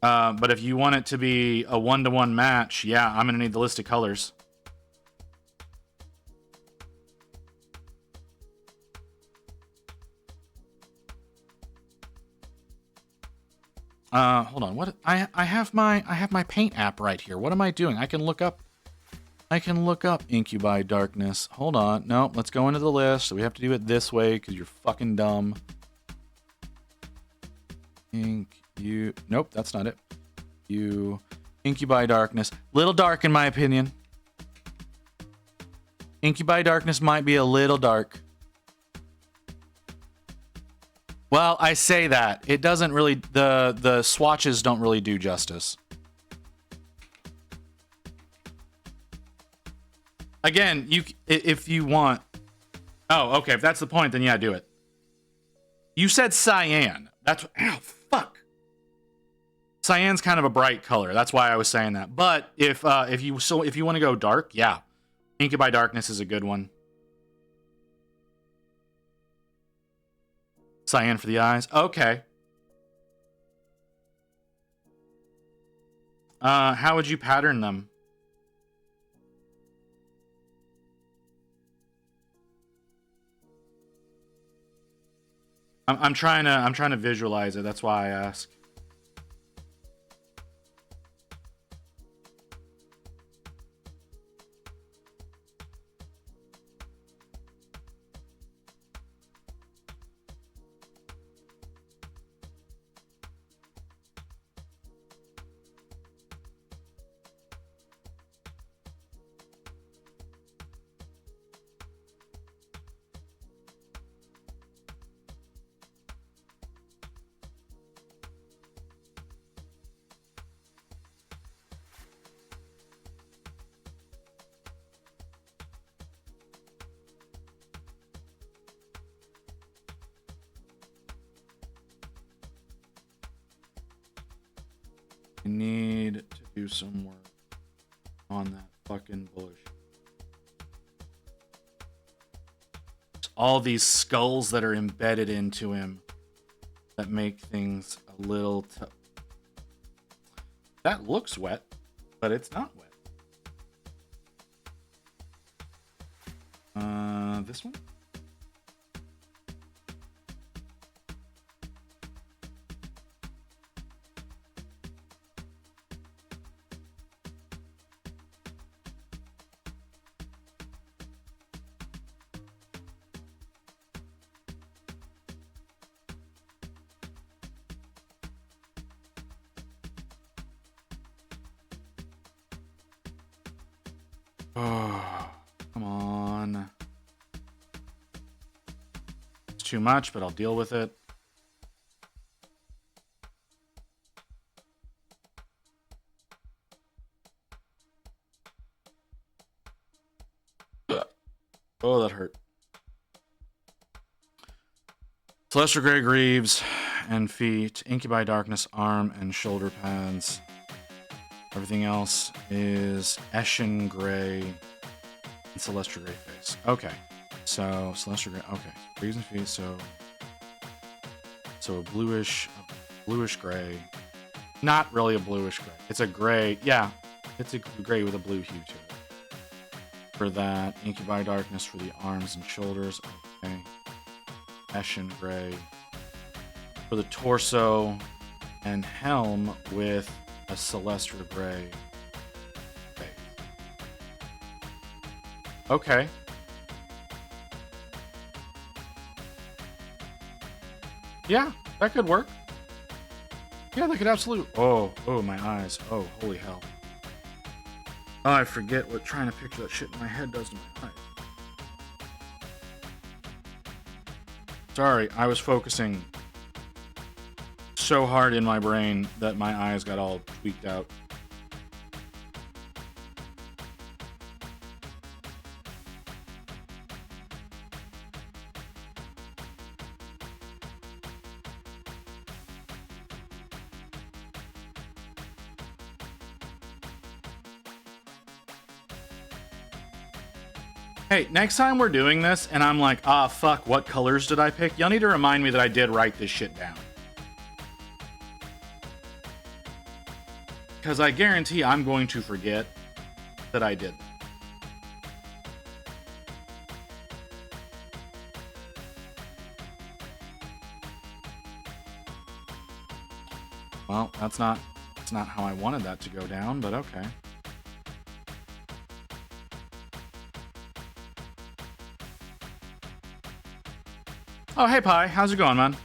But if you want it to be a 1-to-1 match, yeah, I'm gonna need the list of colors. Hold on. What I have my paint app right here. What am I doing? I can look up Incubi Darkness. Hold on. No, let's go into the list. So we have to do it this way because you're fucking dumb. Nope, that's not it. Incubi Darkness. Little dark in my opinion. Incubi Darkness might be a little dark. Well, I say that. It doesn't really, the swatches don't really do justice. Again, if you want. Oh, okay. If that's the point, then yeah, do it. You said cyan. That's, ow, fuck. Cyan's kind of a bright color. That's why I was saying that. But if you want to go dark, yeah. Incubi Darkness is a good one. Cyan for the eyes. Okay. How would you pattern them? I'm trying to visualize it. That's why I ask. I need to do some work on that fucking bush. All these skulls that are embedded into him that make things a little that looks wet, but it's not wet. This one? Oh, come on. It's too much, but I'll deal with it. Oh, that hurt. Celestial Grey Greaves and feet, Incubi Darkness arm and shoulder pads. Everything else is Eshin Gray and Celestial Gray face. Okay. So, Celestial Gray. Okay. Greaves and feet, so a bluish gray. Not really a bluish gray. It's a gray. Yeah. It's a gray with a blue hue to it. For that, Incubi Darkness for the arms and shoulders. Okay. Eshin Gray. For the torso and helm with a Celestial Gray. Okay. Yeah, that could work. Yeah, that could absolutely. Oh, my eyes. Oh, holy hell. Oh, I forget what trying to picture that shit in my head does to my eyes. Sorry, I was focusing so hard in my brain that my eyes got all tweaked out. Hey, next time we're doing this and I'm like, ah, fuck, what colors did I pick? Y'all need to remind me that I did write this shit down. Because I guarantee I'm going to forget that I did that. Well, that's not how I wanted that to go down, but okay. Oh, hey, Pi. How's it going, man?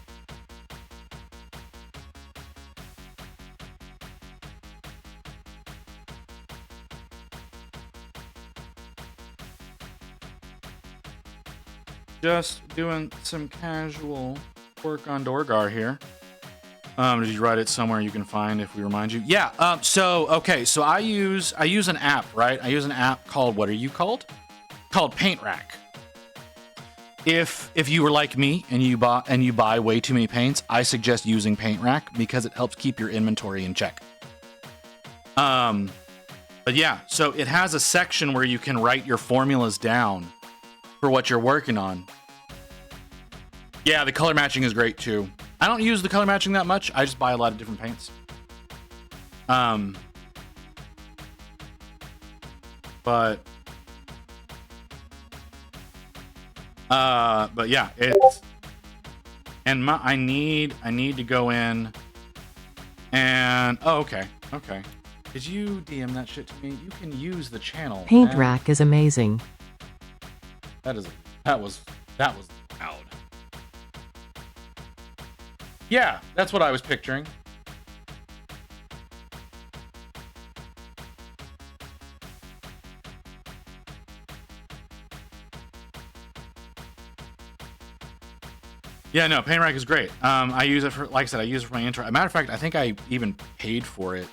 Just doing some casual work on Dorgar here. Did you write it somewhere you can find if we remind you? Yeah. So I use an app, right? I use an app called, what are you called? Called Paint Rack. If you were like me and you buy way too many paints, I suggest using Paint Rack because it helps keep your inventory in check. But yeah, so it has a section where you can write your formulas down for what you're working on. Yeah, the color matching is great too. I don't use the color matching that much. I just buy a lot of different paints. But yeah, it's And I need to go in and okay. Did you DM that shit to me? You can use the channel. Paint rack is amazing. That was loud. Yeah, that's what I was picturing. Yeah, no, Paint Rack is great. I use it for, like I said, I use it for my intro. As a matter of fact, I think I even paid for it.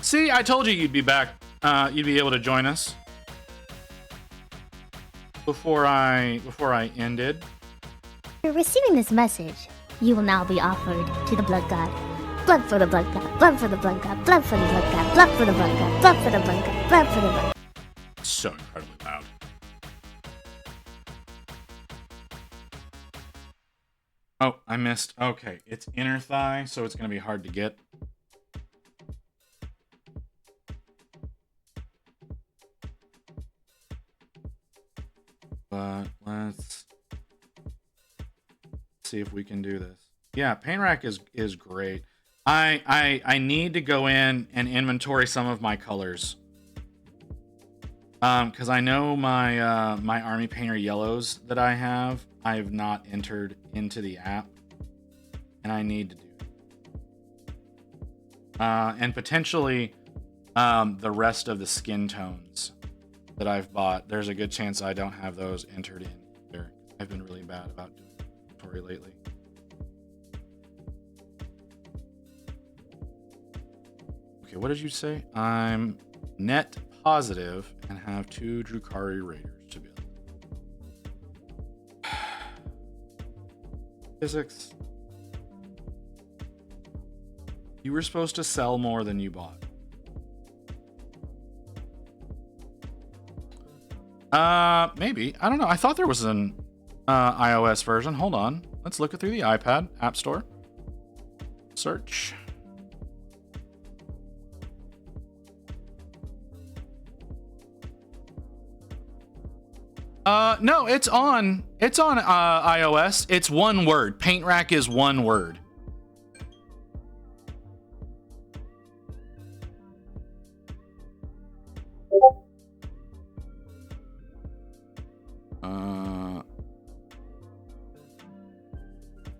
See, I told you you'd be back. You'd be able to join us before I ended. After receiving this message, you will now be offered to the Blood God. Blood for the Blood God. Blood for the Blood God. Blood for the Blood God. Blood for the Blood God. Blood for the Blood God. Blood for the Blood. So incredibly loud. Oh, I missed. Okay, it's inner thigh, so it's gonna be hard to get. But let's see if we can do this. Yeah, Paint Rack is great. I need to go in and inventory some of my colors. Because I know my my Army Painter yellows that I have not entered into the app, and I need to do it. And potentially the rest of the skin tones that I've bought. There's a good chance I don't have those entered in either. I've been really bad about doing inventory lately. Okay, what did you say? I'm net positive and have 2 Drukhari Raiders to build. Physics. You were supposed to sell more than you bought. Maybe. I don't know. I thought there was an iOS version. Hold on. Let's look it through the iPad App Store. Search. No, it's on iOS. It's one word. Paint Rack is one word.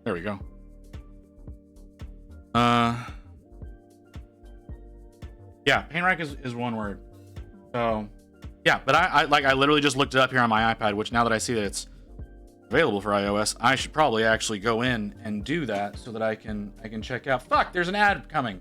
There we go. Yeah, Paint Rack is one word. So, yeah, but I literally just looked it up here on my iPad, which now that I see that it's available for iOS, I should probably actually go in and do that so that I can check out. Fuck, there's an ad coming.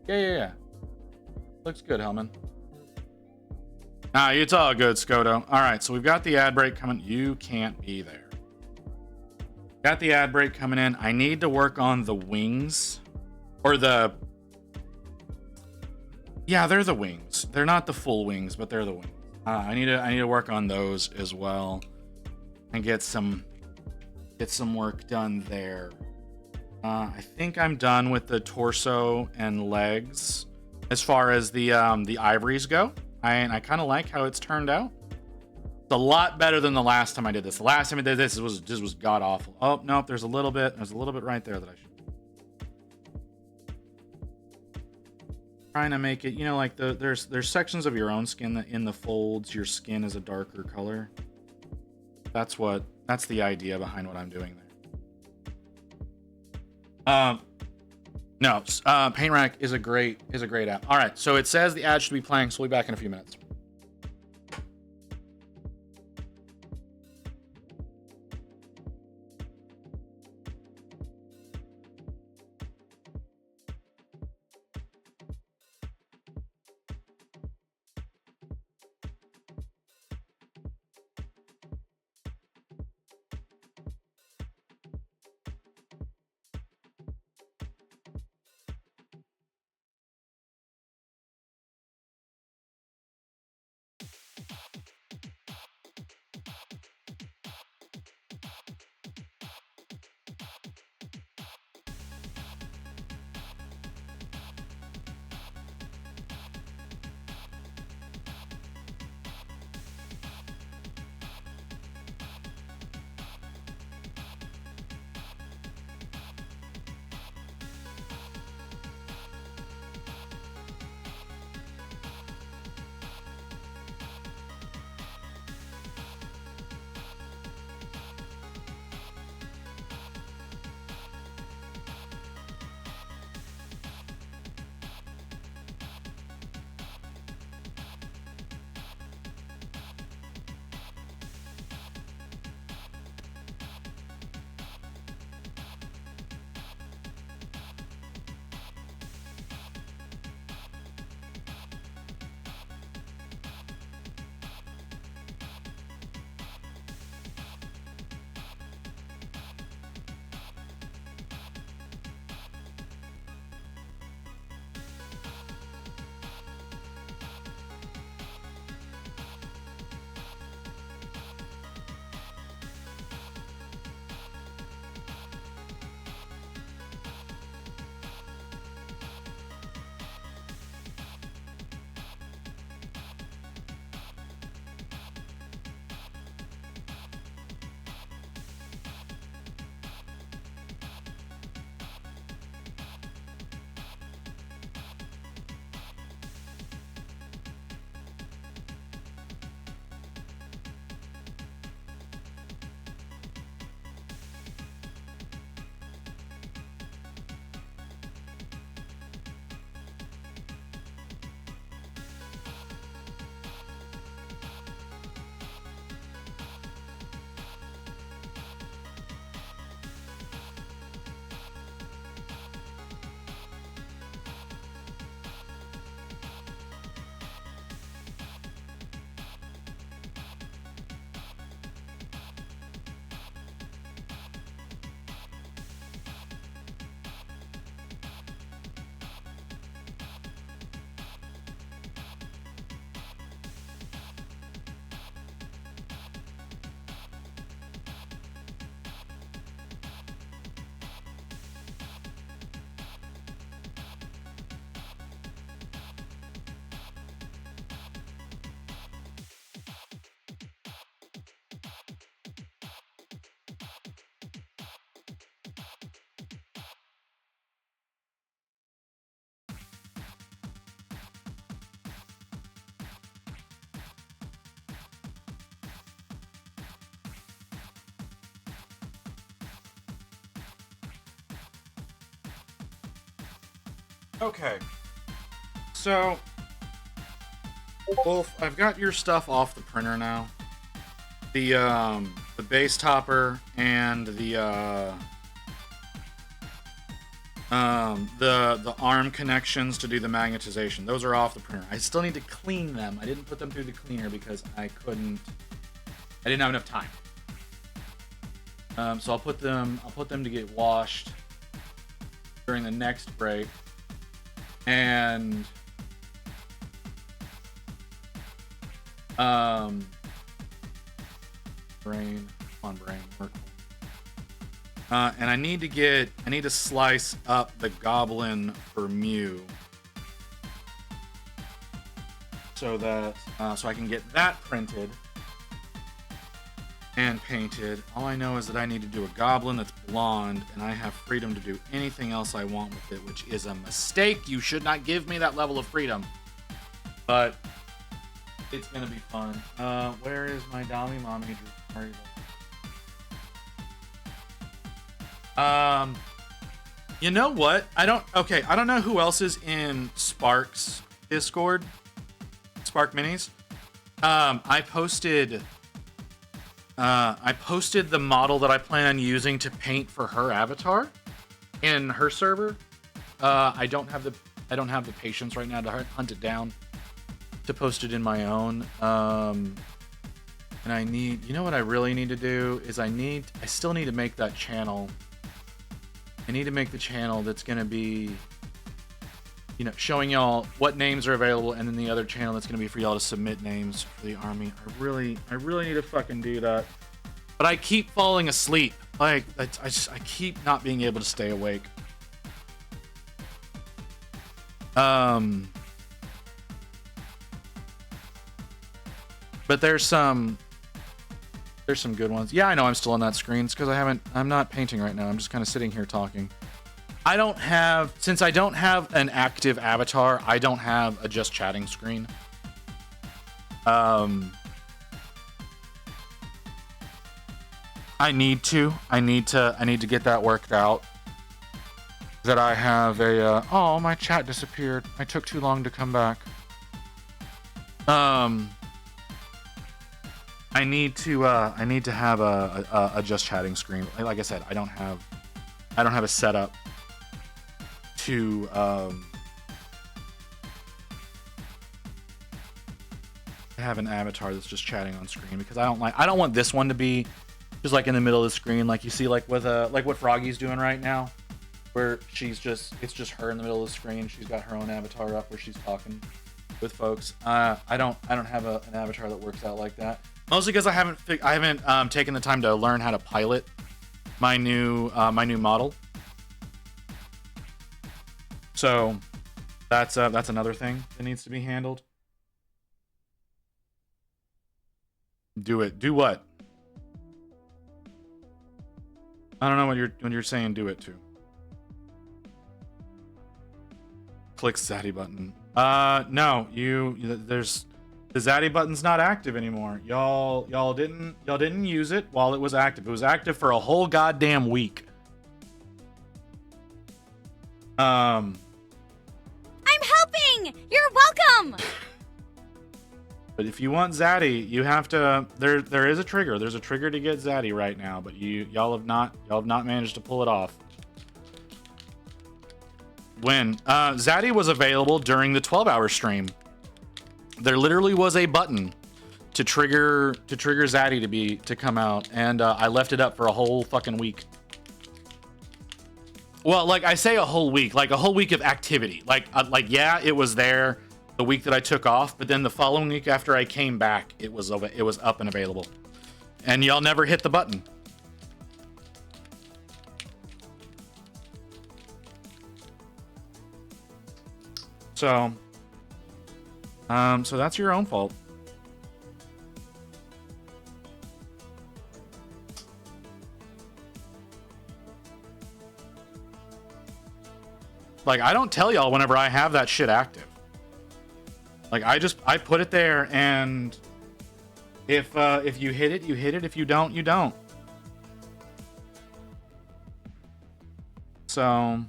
Yeah. Looks good, Hellman. Nah, it's all good, Skodo. All right, so we've got the ad break coming. You can't be there. Got the ad break coming in. I need to work on the wings. Or the... Yeah, they're the wings. They're not the full wings, but they're the wings. I need to work on those as well. And get some work done there. I think I'm done with the torso and legs as far as the ivories go. I kind of like how it's turned out. It's a lot better than the last time I did this. The last time I did this was god awful. Oh nope, there's a little bit right there that I should. Trying to make it, you know, like there's sections of your own skin that in the folds your skin is a darker color. That's the idea behind what I'm doing there. No, Paint Rack is a great app. All right, so it says the ad should be playing, so we'll be back in a few minutes. Okay. So, Wolf, I've got your stuff off the printer now. The base topper and the arm connections to do the magnetization. Those are off the printer. I still need to clean them. I didn't put them through the cleaner because I didn't have enough time. So I'll put them to get washed during the next break. And brain, come on, brain, work. And I need to slice up the goblin for Mew, so that so I can get that printed and painted. All I know is that I need to do a goblin that's blonde, and I have freedom to do anything else I want with it, which is a mistake. You should not give me that level of freedom, but it's gonna be fun. Where is my Dami Mommy? You know what? I don't know who else is in Spark's Discord. Spark Minis. I posted the model that I plan on using to paint for her avatar in her server. I don't have the patience right now to hunt it down to post it in my own. And I need, you know what I really need to do is I still need to make that channel. I need to make the channel that's going to be, you know, showing y'all what names are available, and then the other channel that's going to be for y'all to submit names for the army. I really need to fucking do that. But I keep falling asleep. Like, I keep not being able to stay awake. But there's some good ones. Yeah, I know I'm still on that screen. It's because I'm not painting right now. I'm just kind of sitting here talking. Since I don't have an active avatar, I don't have a just chatting screen. I need to get that worked out. That I have oh, my chat disappeared. I took too long to come back. I need to have a just chatting screen. Like I said, I don't have a setup to have an avatar that's just chatting on screen, because I don't want this one to be just like in the middle of the screen, like you see like with like what Froggy's doing right now, where it's just her in the middle of the screen. She's got her own avatar up where she's talking with folks. I don't have an avatar that works out like that. Mostly because I haven't taken the time to learn how to pilot my new model. So that's another thing that needs to be handled. Do it. Do what? I don't know when you're saying do it to. Click Zaddy button. No, there's the Zaddy button's not active anymore. Y'all didn't use it while it was active. It was active for a whole goddamn week. I'm helping. You're welcome. But if you want Zaddy, you have to. There is a trigger. There's a trigger to get Zaddy right now, but y'all have not managed to pull it off. When Zaddy was available during the 12-hour stream, there literally was a button to trigger Zaddy to come out, and I left it up for a whole fucking week. Well, like I say, a whole week, like a whole week of activity. Like yeah, it was there the week that I took off, but then the following week after I came back, it was up and available, and y'all never hit the button. So that's your own fault. Like, I don't tell y'all whenever I have that shit active. Like, I put it there, and if you hit it, you hit it. If you don't, you don't. So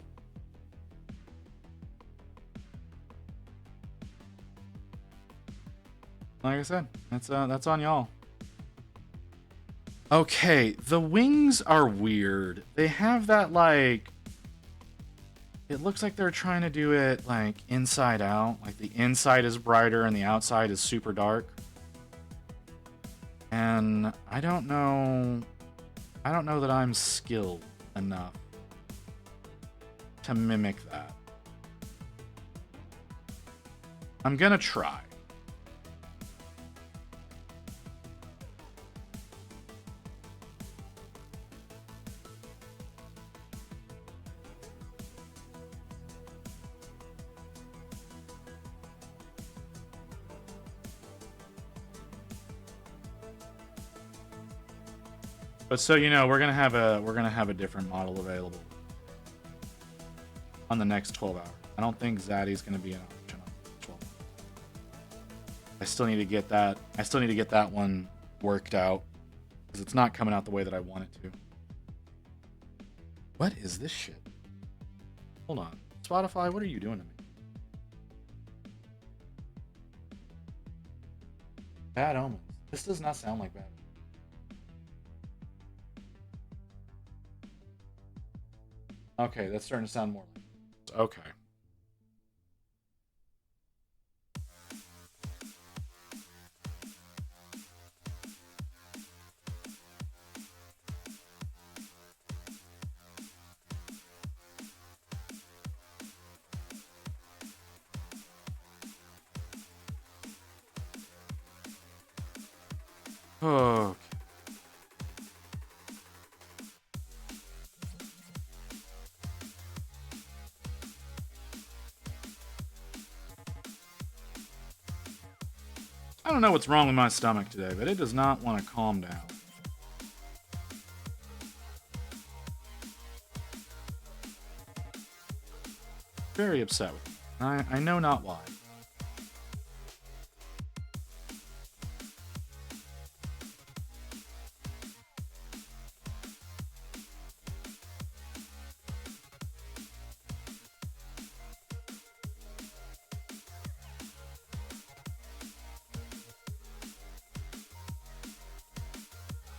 Like I said, that's on y'all. Okay, the wings are weird. They have that, like, it looks like they're trying to do it like inside out. Like the inside is brighter and the outside is super dark. And I don't know that I'm skilled enough to mimic that. I'm gonna try. But so you know, we're gonna have a different model available on the next 12 hours. I don't think Zaddy's gonna be an option on 12 hours. I still need to get that one worked out because it's not coming out the way that I want it to. What is this shit? Hold on, Spotify, what are you doing to me? Bad Omens. This does not sound like Bad Omens. Okay, that's starting to sound more like... Okay. Okay. I don't know what's wrong with my stomach today, but it does not want to calm down. Very upset with me. I know not why.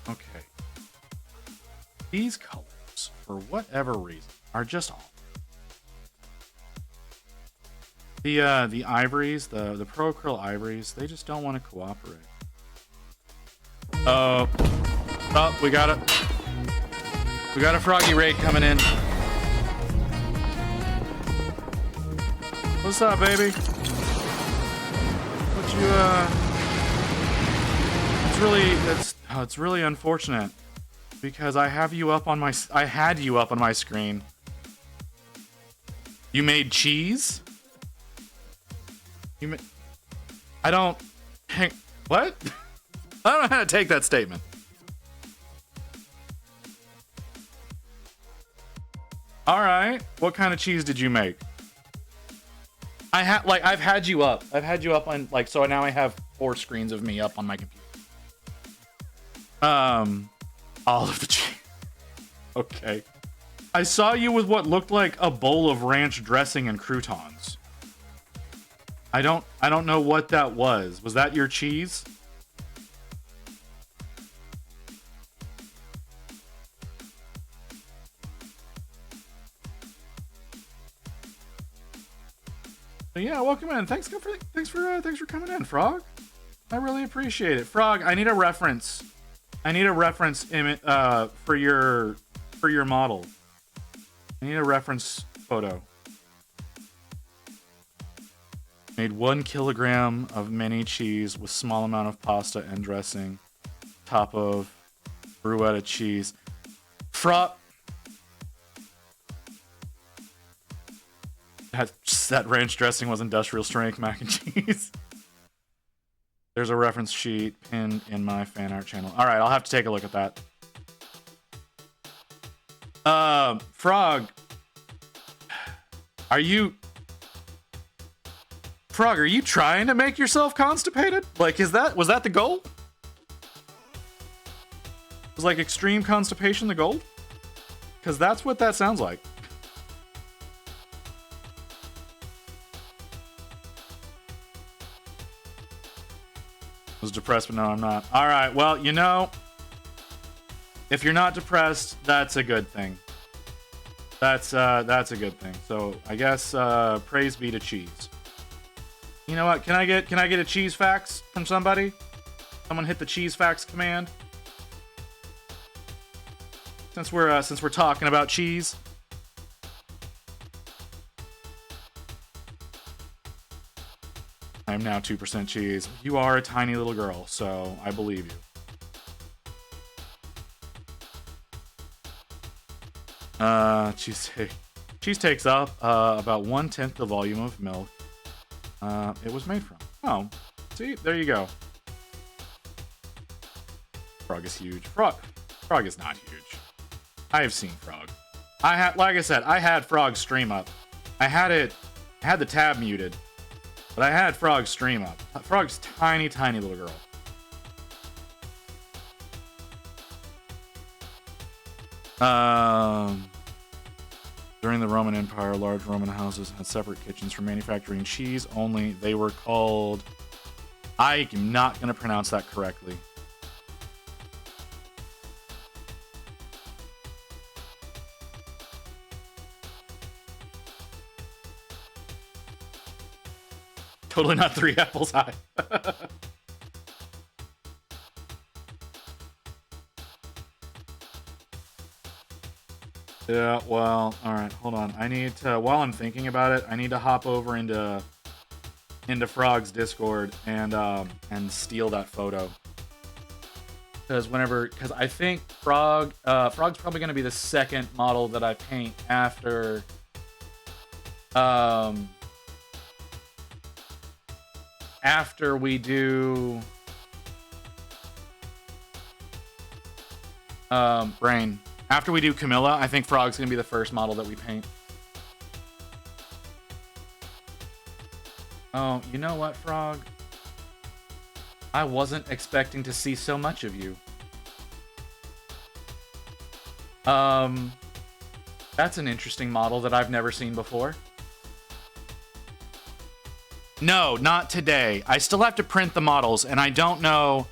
Okay. These colors, for whatever reason, are just off. The ivories, the Pro Acryl ivories, they just don't want to cooperate. Oh, we got it. We got a Froggy raid coming in. What's up, baby? What you it's really unfortunate because I had you up on my screen. You made cheese? I don't... What? I don't know how to take that statement. Alright. What kind of cheese did you make? I've had you up. I've had you up on, like, so now I have 4 screens of me up on my computer. All of the cheese. Okay. I saw you with what looked like a bowl of ranch dressing and croutons. I don't know what that was. Was that your cheese? But yeah, welcome in. Thanks for coming in, Frog. I really appreciate it. Frog, I need a reference. I need a reference for your model. I need a reference photo. Made 1 kilogram of mini cheese with small amount of pasta and dressing. Top of bruschetta cheese. That ranch dressing was industrial strength mac and cheese. There's a reference sheet pinned in my fan art channel. All right, I'll have to take a look at that. Frog, are you trying to make yourself constipated? Like, was that the goal? Was like extreme constipation the goal? Because that's what that sounds like. was depressed, but no, I'm not. All right, well, you know, if you're not depressed, that's a good thing. That's a good thing. So I guess praise be to cheese. You know what? Can I get a cheese fax from somebody? Someone hit the cheese fax command. Since we're talking about cheese. I'm now 2% cheese. You are a tiny little girl, so I believe you. Cheese takes up about 1/10 the volume of milk it was made from. Oh, see, there you go. Frog is huge. Frog is not huge. I have seen Frog. Like I said, I had Frog's stream up. I had the tab muted, but I had Frog's stream up. Frog's tiny little girl. During the Roman Empire, large Roman houses had separate kitchens for manufacturing cheese only. They were called... I am not going to pronounce that correctly. Totally not 3 apples high. Yeah, well, all right, hold on. I need to, while I'm thinking about it, I need to hop over into Frog's Discord and steal that photo. Because I think Frog's probably going to be the second model that I paint after we do Brain. After we do Camilla, I think Frog's gonna be the first model that we paint. Oh, you know what, Frog? I wasn't expecting to see so much of you. That's an interesting model that I've never seen before. No, not today. I still have to print the models, and I don't know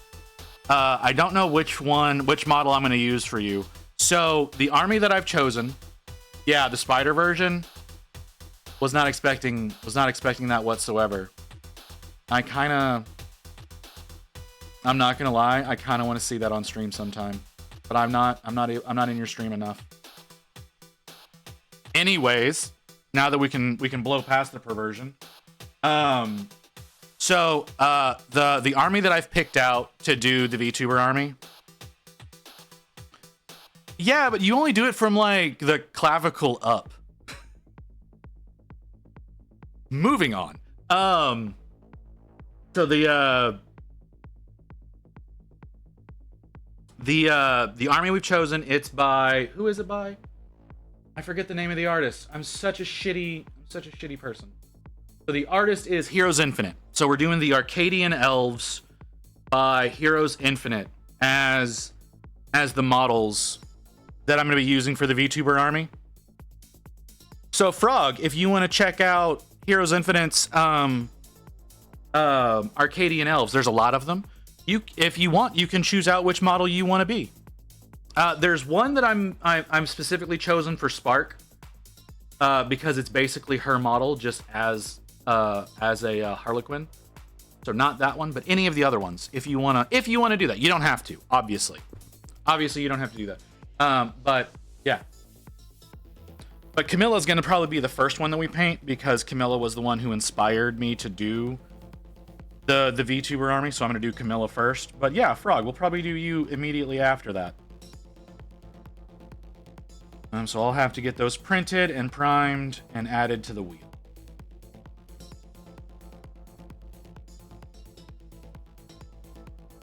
which model I'm going to use for you. So the army that I've chosen, yeah, the spider version, was not expecting that whatsoever. I'm not gonna lie, I kind of want to see that on stream sometime, but I'm not in your stream enough. Anyways, now that we can blow past the perversion. So the army that I've picked out to do the VTuber army. Yeah, but you only do it from like the clavicle up. Moving on. So the army we've chosen, it's by, who is it by? I forget the name of the artist. I'm such a shitty person. So the artist is Heroes Infinite. So we're doing the Arcadian Elves by Heroes Infinite as the models that I'm going to be using for the VTuber army. So Frog, if you want to check out Heroes Infinite's Arcadian Elves, there's a lot of them. If you want, you can choose out which model you want to be. There's one that I'm specifically chosen for Spark because it's basically her model just as a Harlequin. So not that one, but any of the other ones. If you wanna do that, you don't have to. Obviously, you don't have to do that. But yeah. But Camilla's gonna probably be the first one that we paint because Camilla was the one who inspired me to do the VTuber army. So I'm gonna do Camilla first. But yeah, Frog, we'll probably do you immediately after that. So I'll have to get those printed and primed and added to the wheel.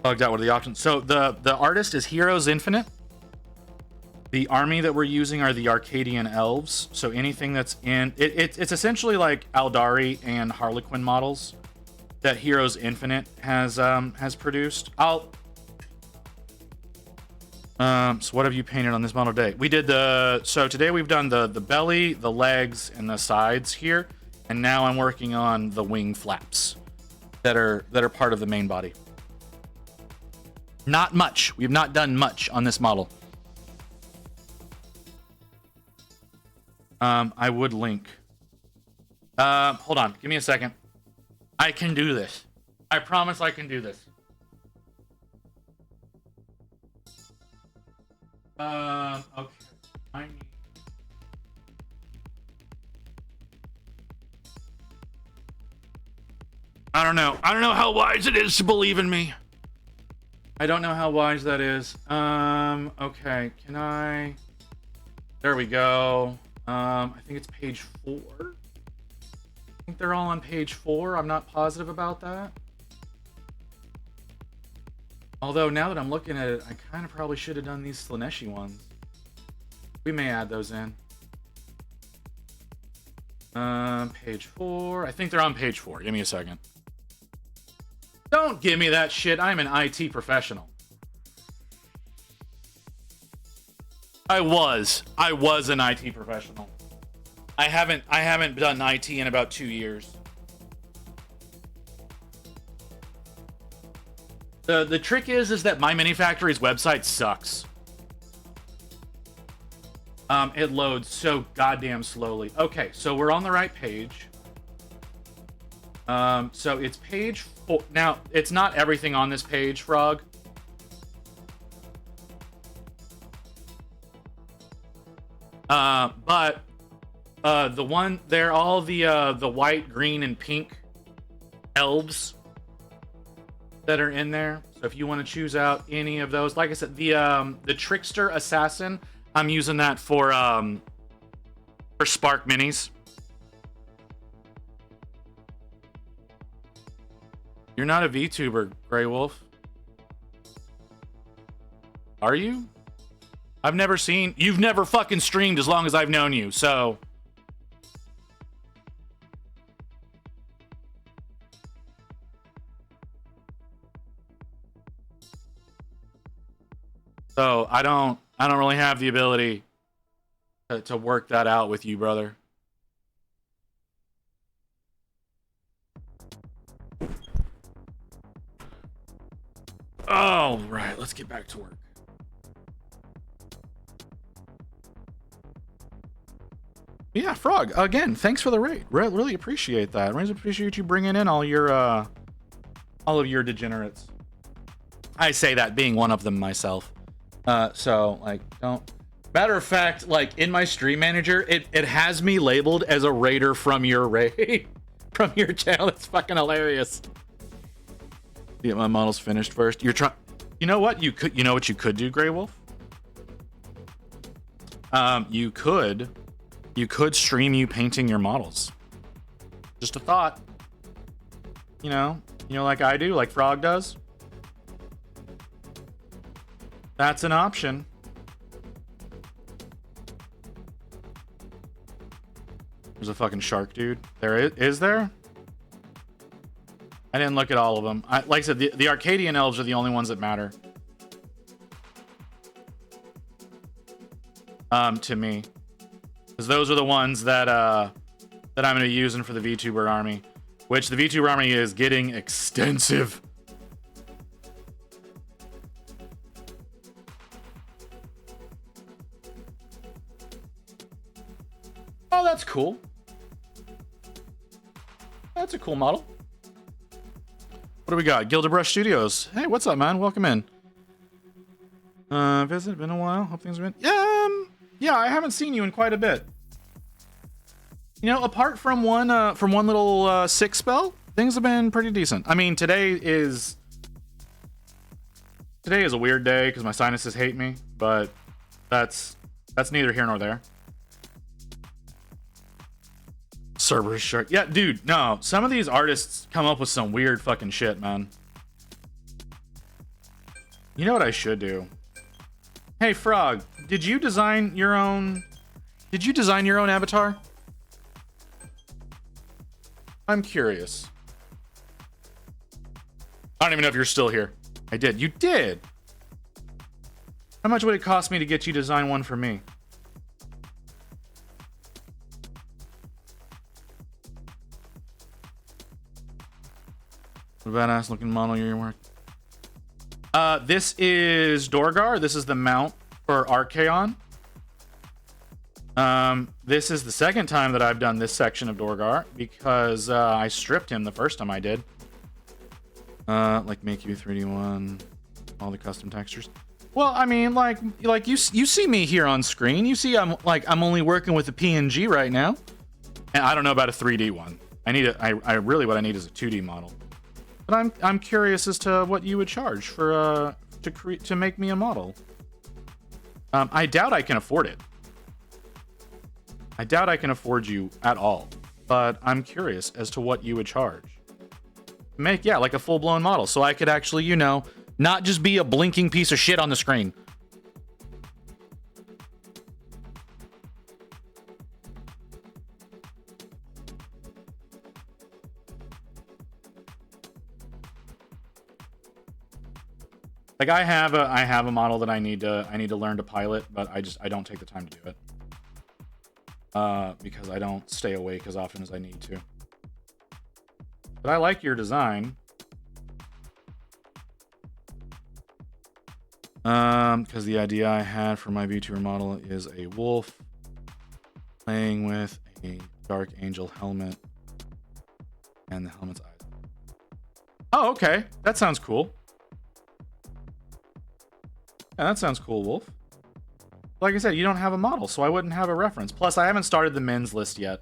Bugged out. What are the options? So the artist is Heroes Infinite. The army that we're using are the Arcadian Elves. So anything that's in it's essentially like Aldari and Harlequin models that Heroes Infinite has produced. So what have you painted on this model today? We did today we've done the belly, the legs, and the sides here, and now I'm working on the wing flaps that are part of the main body. Not much. We have not done much on this model. I would link. Hold on. Give me a second. I can do this. I promise I can do this. Okay. I don't know. I don't know how wise it is to believe in me. I don't know how wise that is. Okay. Can I... There we go. I think it's page 4. I think they're all on page 4. I'm not positive about that. Although, now that I'm looking at it, I kind of probably should have done these Slaneshi ones. We may add those in. Page 4. I think they're on page 4. Give me a second. Don't give me that shit. I'm an IT professional. I was an IT professional. I haven't done IT in about 2 years. The trick is that My Mini Factory's website sucks. It loads so goddamn slowly. Okay, so we're on the right page. So it's page 4. Now, it's not everything on this page, Frog. But the one there, all the white, green, and pink elves that are in there. So if you want to choose out any of those, like I said, the Trickster Assassin, I'm using that for Spark Minis. You're not a VTuber, Grey Wolf. Are you? I've never seen... You've never fucking streamed as long as I've known you, so... So, I don't really have the ability to work that out with you, brother. All right, let's get back to work. Yeah, Frog. Again, thanks for the raid. Really appreciate that. Really appreciate you bringing in all of your degenerates. I say that being one of them myself. So like, don't. Matter of fact, like in my stream manager, it has me labeled as a raider from your raid, from your channel. It's fucking hilarious. Get my models finished first. You're trying. You know what? You know what you could do, Grey Wolf? You could stream you painting your models. Just a thought. You know, like I do, like Frog does. That's an option. There's a fucking shark, dude. There is there? I didn't look at all of them. Like I said, the Arcadian elves are the only ones that matter. To me. Because those are the ones that I'm going to be using for the VTuber army. Which the VTuber army is getting extensive. Oh, that's cool. That's a cool model. What do we got? Gildebrush Studios. Hey, what's up, man? Welcome in. Visit, been a while. Hope things have been... Yeah, I haven't seen you in quite a bit. You know, apart from one little sick spell, things have been pretty decent. I mean, today is a weird day because my sinuses hate me, but that's neither here nor there. Cerberus shark. Yeah, dude, no. Some of these artists come up with some weird fucking shit, man. You know what I should do? Hey, Frog, did you design your own avatar? I'm curious. I don't even know if you're still here. I did. You did. How much would it cost me to get you to design one for me? Badass looking model your work. This is Dorgar. This is the mount for Archaon. This is the second time that I've done this section of Dorgar because I stripped him the first time I did. Like make you 3D1, all the custom textures. Well, I mean, like you see me here on screen. You see, I'm only working with a PNG right now, and I don't know about a 3D one. I really what I need is a 2D model. But I'm curious as to what you would charge for to make me a model. I doubt I can afford it. I doubt I can afford you at all. But I'm curious as to what you would charge. Make like a full-blown model, so I could actually, you know, not just be a blinking piece of shit on the screen. Like I have a model that I need to learn to pilot, but I don't take the time to do it. Because I don't stay awake as often as I need to. But I like your design. Because the idea I had for my VTuber model is a wolf playing with a Dark Angel helmet and the helmet's eyes. Oh, okay. That sounds cool. Yeah, that sounds cool, Wolf. Like I said, you don't have a model, so I wouldn't have a reference. Plus, I haven't started the men's list yet.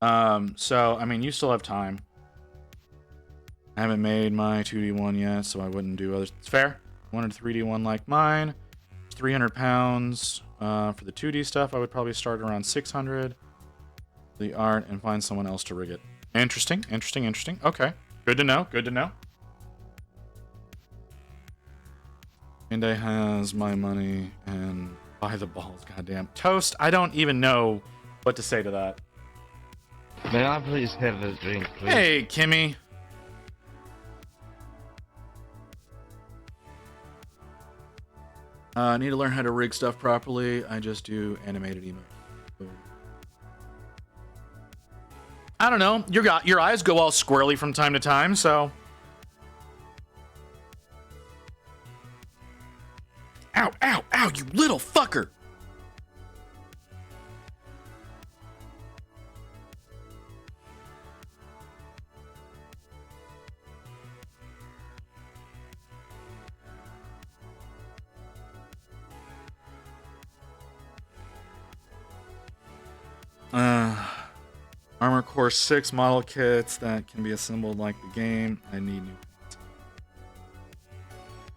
So, I mean, you still have time. I haven't made my 2D one yet, so I wouldn't do others. It's fair. I wanted a 3D one like mine. It's 300 pounds. For the 2D stuff, I would probably start around 600. The art and find someone else to rig it. Interesting, interesting, interesting. Okay. Good to know, good to know. Monday has my money and buy the balls, goddamn. Toast, I don't even know what to say to that. May I please have a drink, please? Hey, Kimmy. I need to learn how to rig stuff properly. I just do animated emotes. I don't know. Your eyes go all squirrely from time to time, so... Ow, ow, ow, you little fucker! Armor Core 6 model kits that can be assembled like the game. I need new pants.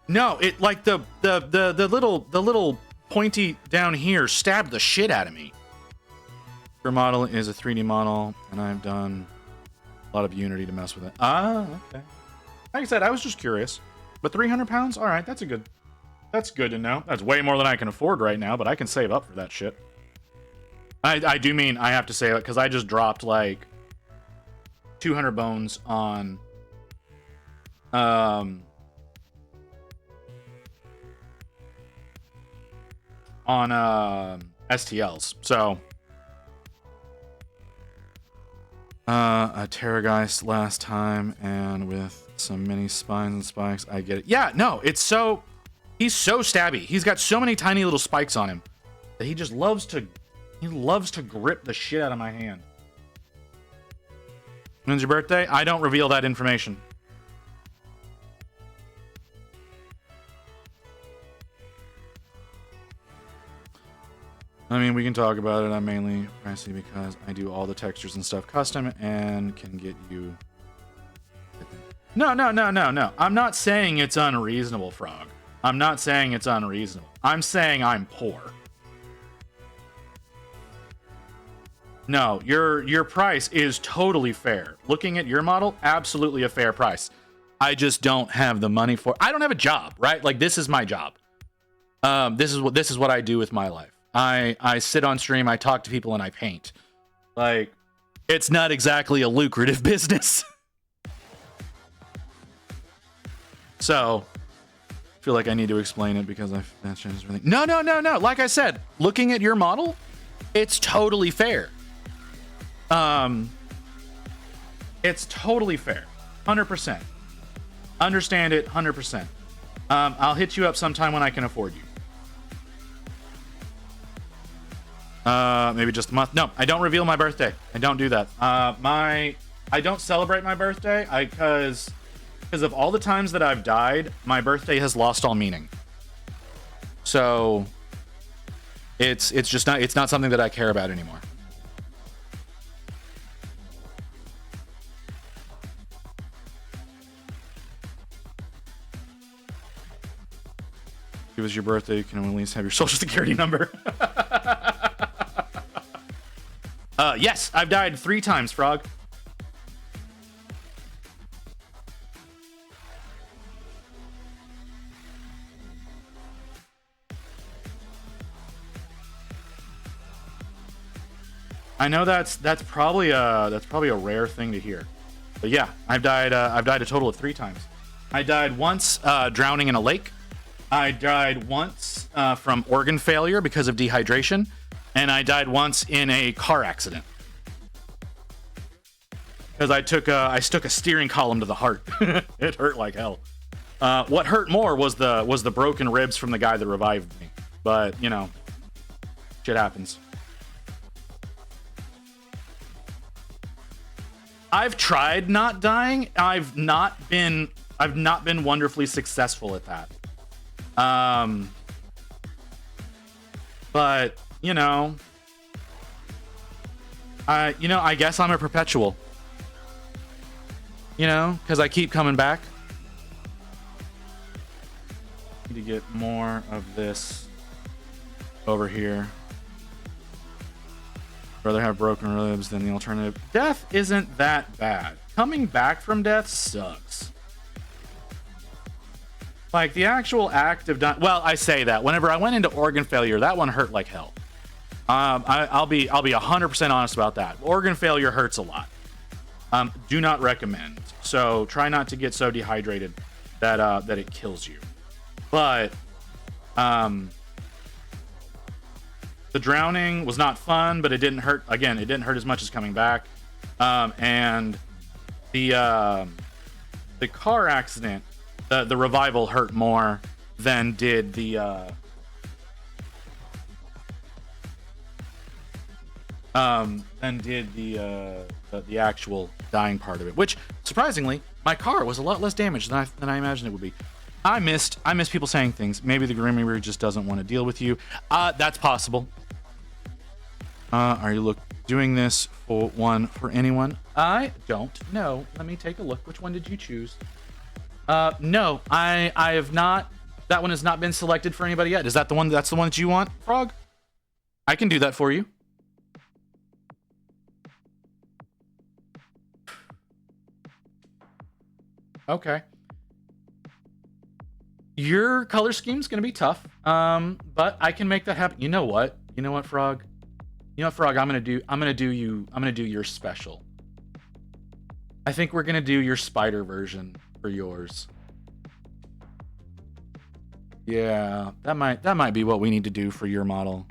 No, it like the little pointy down here stabbed the shit out of me. Your model is a 3D model, and I've done a lot of Unity to mess with it. Ah, okay. Like I said, I was just curious. But 300 pounds? All right, that's good to know. That's way more than I can afford right now, but I can save up for that shit. I do mean I have to say it because I just dropped like 200 bones on STLs. So a Terrorgeist last time, and with some mini spines and spikes, I get it. Yeah, no, he's so stabby. He's got so many tiny little spikes on him that he just loves to grip the shit out of my hand. When's your birthday? I don't reveal that information. I mean, we can talk about it. I'm mainly pricey because I do all the textures and stuff custom and can get you... No. I'm not saying it's unreasonable, Frog. I'm not saying it's unreasonable. I'm saying I'm poor. No, your price is totally fair. Looking at your model, absolutely a fair price. I just don't have the money for... I don't have a job, right? Like, this is my job. This is what I do with my life. I sit on stream, I talk to people, and I paint. Like, it's not exactly a lucrative business. So, I feel like I need to explain it because I've mentioned everything. No. Like I said, looking at your model, it's totally fair. It's totally fair. 100%. Understand it 100%. I'll hit you up sometime when I can afford you. Maybe just a month. No, I don't reveal my birthday. I don't do that. I don't celebrate my birthday because of all the times that I've died, my birthday has lost all meaning. So it's not something that I care about anymore. If it was your birthday, you can at least have your social security number. Yes, I've died 3 times, Frog. I know that's probably a rare thing to hear, but yeah, I've died a total of 3 times. I died once drowning in a lake. I died once from organ failure because of dehydration, and I died once in a car accident because I stuck a steering column to the heart. It hurt like hell. What hurt more was the broken ribs from the guy that revived me, but you know, shit happens. I've tried not dying. I've not been wonderfully successful at that. But you know, I guess I'm a perpetual. You know, because I keep coming back. Need to get more of this over here. Rather have broken ribs than the alternative. Death isn't that bad. Coming back from death sucks. Like the actual act of dying. Well, I say that whenever I went into organ failure, that one hurt like hell. I'll be 100% honest about that. Organ failure hurts a lot. Do not recommend. So try not to get so dehydrated that it kills you. But the drowning was not fun, but it didn't hurt. Again, it didn't hurt as much as coming back. And the car accident, the revival hurt more than did the actual dying part of it. Which surprisingly, my car was a lot less damaged than I imagined it would be. I missed people saying things. Maybe the Grim Reaper just doesn't want to deal with you. That's possible. Are you doing this for anyone? I don't know. Let me take a look. Which one did you choose? No, I have not. That one has not been selected for anybody yet. Is that the one? That's the one that you want, Frog? I can do that for you. Okay. Your color scheme's gonna be tough, but I can make that happen. You know what, Frog? You know what, Frog? I'm gonna do your special. I think we're gonna do your spider version for yours. Yeah, that might be what we need to do for your model.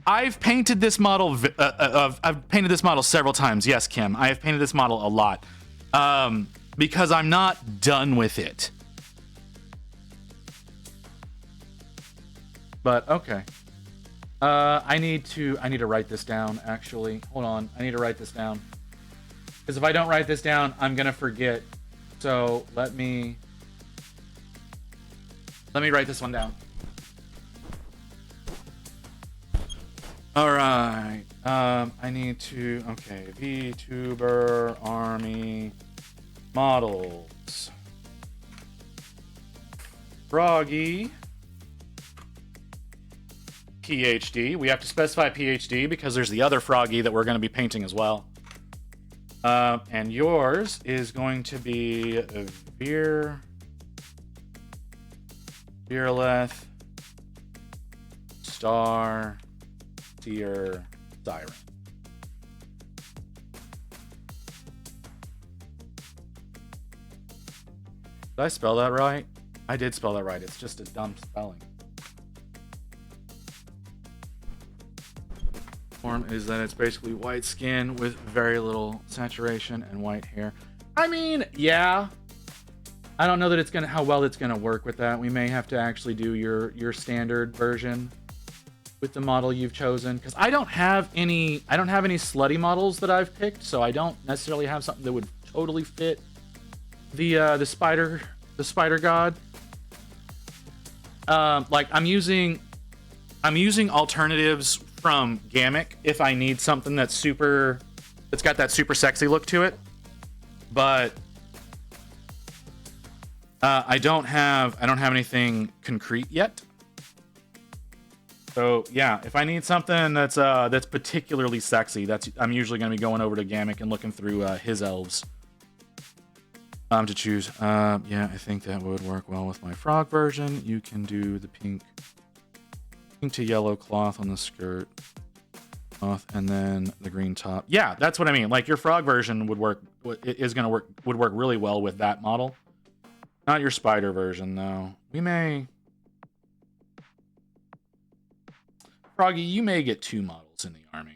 I've painted this model. I've painted this model several times. Yes, Kim, I have painted this model a lot. Because I'm not done with it. But okay. I need to write this down, actually. Hold on. I need to write this down. Because if I don't write this down, I'm gonna forget. So let me write this one down. All right. I need to. Okay. VTuber Army models. Froggy. PhD. We have to specify PhD because there's the other Froggy that we're going to be painting as well. And yours is going to be Virleth Star Seer Siren. Did I spell that right? I did spell that right. It's just a dumb spelling. Form is that it's basically white skin with very little saturation and white hair. I mean, yeah. I don't know that it's gonna how well it's gonna work with that. We may have to actually do your standard version with the model you've chosen, because I don't have any slutty models that I've picked, so I don't necessarily have something that would totally fit the spider god. Like I'm using alternatives from Gamic if I need something that's got that super sexy look to it, but I don't have anything concrete yet. So yeah, if I need something that's particularly sexy, I'm usually going to be going over to Gamic and looking through his elves to choose. Yeah, I think that would work well with my frog version. You can do the pink to yellow cloth on the skirt, and then the green top. Yeah, that's what I mean. Like your frog version would work. Would work really well with that model. Not your spider version though. We may. Froggy, you may get 2 models in the army.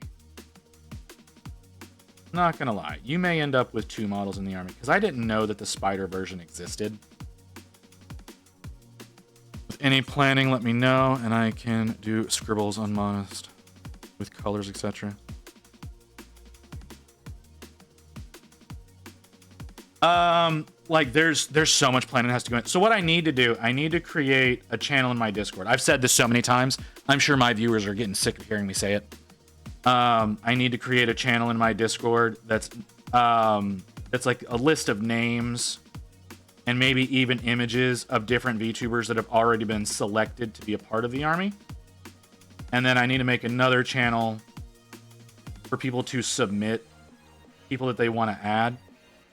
Not gonna lie, you may end up with 2 models in the army, because I didn't know that the spider version existed. With any planning, let me know, and I can do scribbles on Modest with colors, etc. Like there's so much planning that has to go in. So what I need to do, I need to create a channel in my Discord. I've said this so many times. I'm sure my viewers are getting sick of hearing me say it. I need to create a channel in my Discord that's like a list of names and maybe even images of different VTubers that have already been selected to be a part of the army. And then I need to make another channel for people to submit people that they want to add.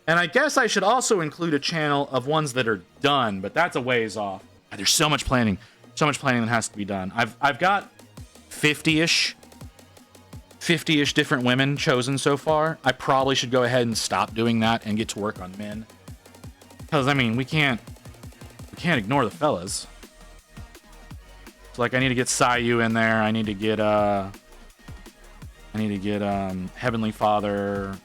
And I guess I should also include a channel of ones that are done, but that's a ways off. There's so much planning that has to be done. I've got 50-ish different women chosen so far. I probably should go ahead and stop doing that and get to work on men. Because I mean, we can't ignore the fellas. So like I need to get Sayu in there. I need to get Heavenly Father,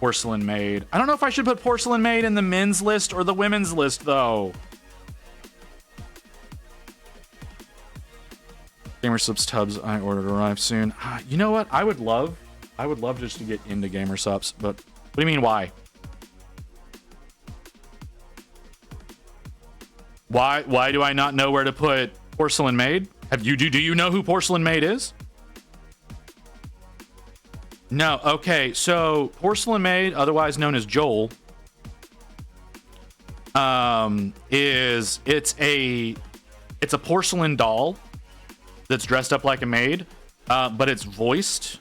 Porcelain Maid. I don't know if I should put Porcelain Maid in the men's list or the women's list though. Gamer Subs tubs I ordered arrive soon. You know what? I would love just to get into Gamer Subs, but what do you mean why? Why do I not know where to put Porcelain Maid? Do you know who Porcelain Maid is? No. Okay, so Porcelain Maid, otherwise known as Joel, it's a porcelain doll that's dressed up like a maid, but it's voiced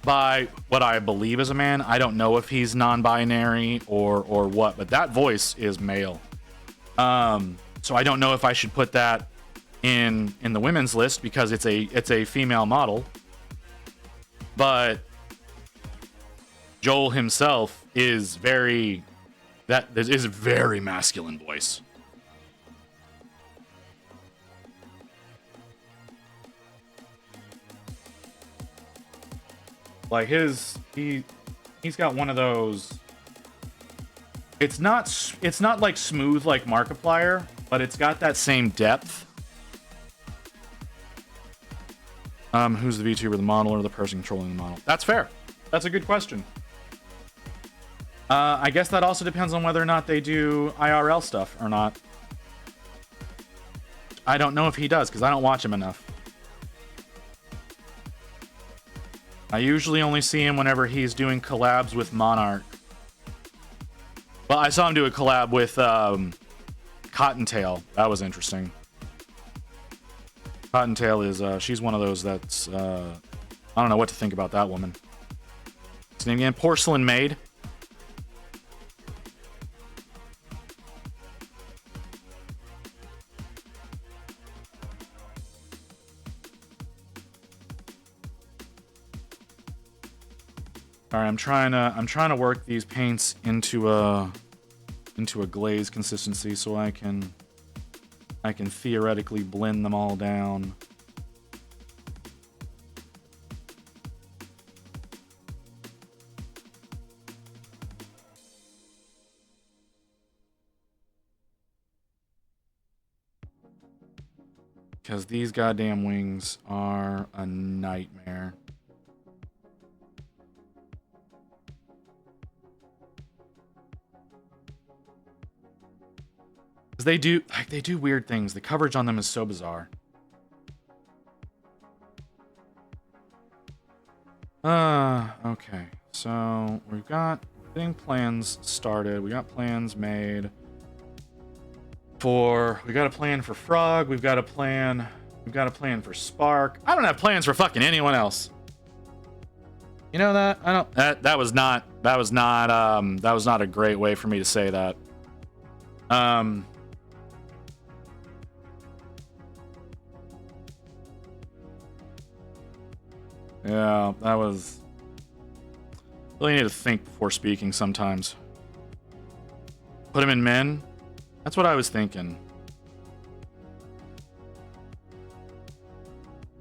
by what I believe is a man. I don't know if he's non-binary or what, but that voice is male. So I don't know if I should put that in the women's list because it's a female model. But Joel himself is a very masculine voice. Like he's got one of those. It's not like smooth like Markiplier, but it's got that same depth. Who's the VTuber, the model or the person controlling the model? That's fair. That's a good question. I guess that also depends on whether or not they do IRL stuff or not. I don't know if he does because I don't watch him enough. I usually only see him whenever he's doing collabs with Monarch. Well, I saw him do a collab with Cottontail. That was interesting. Cottontail is, she's one of those that's, I don't know what to think about that woman. What's her name again? Porcelain Maid. All right, I'm trying to work these paints into a glaze consistency so I can theoretically blend them all down. Because these goddamn wings are a nightmare. Because they do weird things. The coverage on them is so bizarre. Okay. So we've got getting plans started. We got plans made for, we got a plan for Frog. We've got a plan for Spark. I don't have plans for fucking anyone else. You know that? I don't, that was not a great way for me to say that. Yeah, that was... Really need to think before speaking sometimes. Put him in men? That's what I was thinking.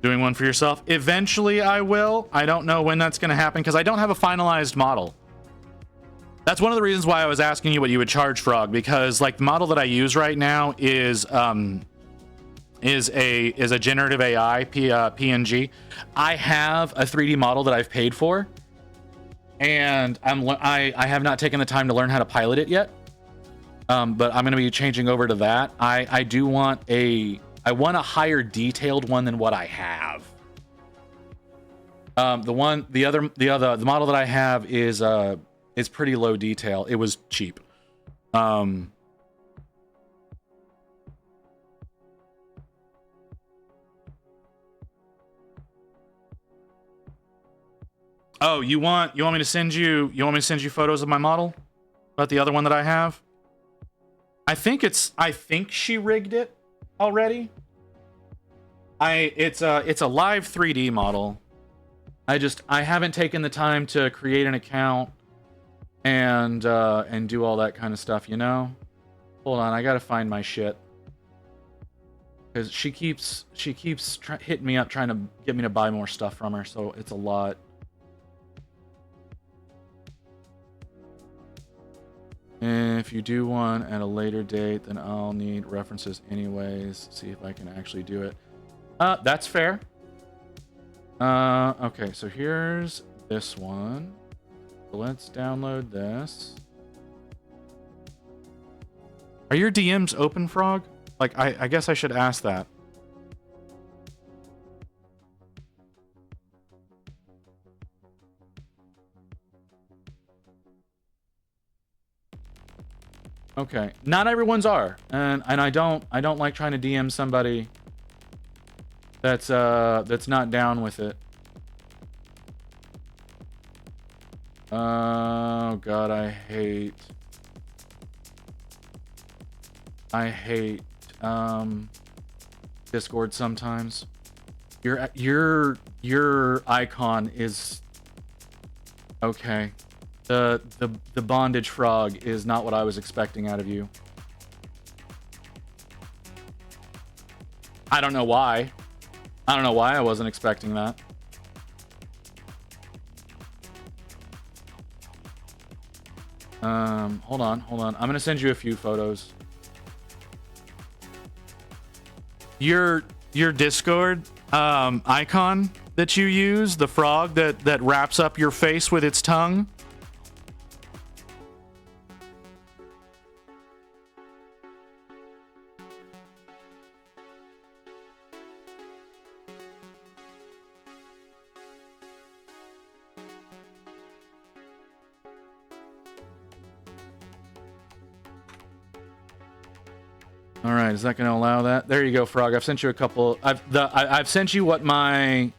Doing one for yourself? Eventually I will. I don't know when that's going to happen because I don't have a finalized model. That's one of the reasons why I was asking you what you would charge, Frog, because like the model that I use right now is a generative AI PNG. I have a 3D model that I've paid for, and I have not taken the time to learn how to pilot it yet. But I'm going to be changing over to that. I want a higher detailed one than what I have. The model that I have is pretty low detail. It was cheap. Oh, you want me to send you photos of my model? About the other one that I have? I think she rigged it already. It's a live 3D model. I haven't taken the time to create an account and do all that kind of stuff, you know? Hold on, I gotta find my shit. Because she keeps hitting me up trying to get me to buy more stuff from her, so it's a lot. If you do one at a later date, then I'll need references anyways. See if I can actually do it. That's fair. Okay, so here's this one. So let's download this. Are your DMs open, Frog? Like, I guess I should ask that. Okay, not everyone's are, and I don't like trying to DM somebody that's not down with it. Oh god, I hate Discord sometimes. Your icon is okay. The bondage frog is not what I was expecting out of you. I don't know why. I don't know why I wasn't expecting that. Hold on. I'm gonna send you a few photos. Your Discord icon that you use, the frog that wraps up your face with its tongue. All right, is that going to allow that? There you go, Frog. I've sent you a couple. I've sent you what my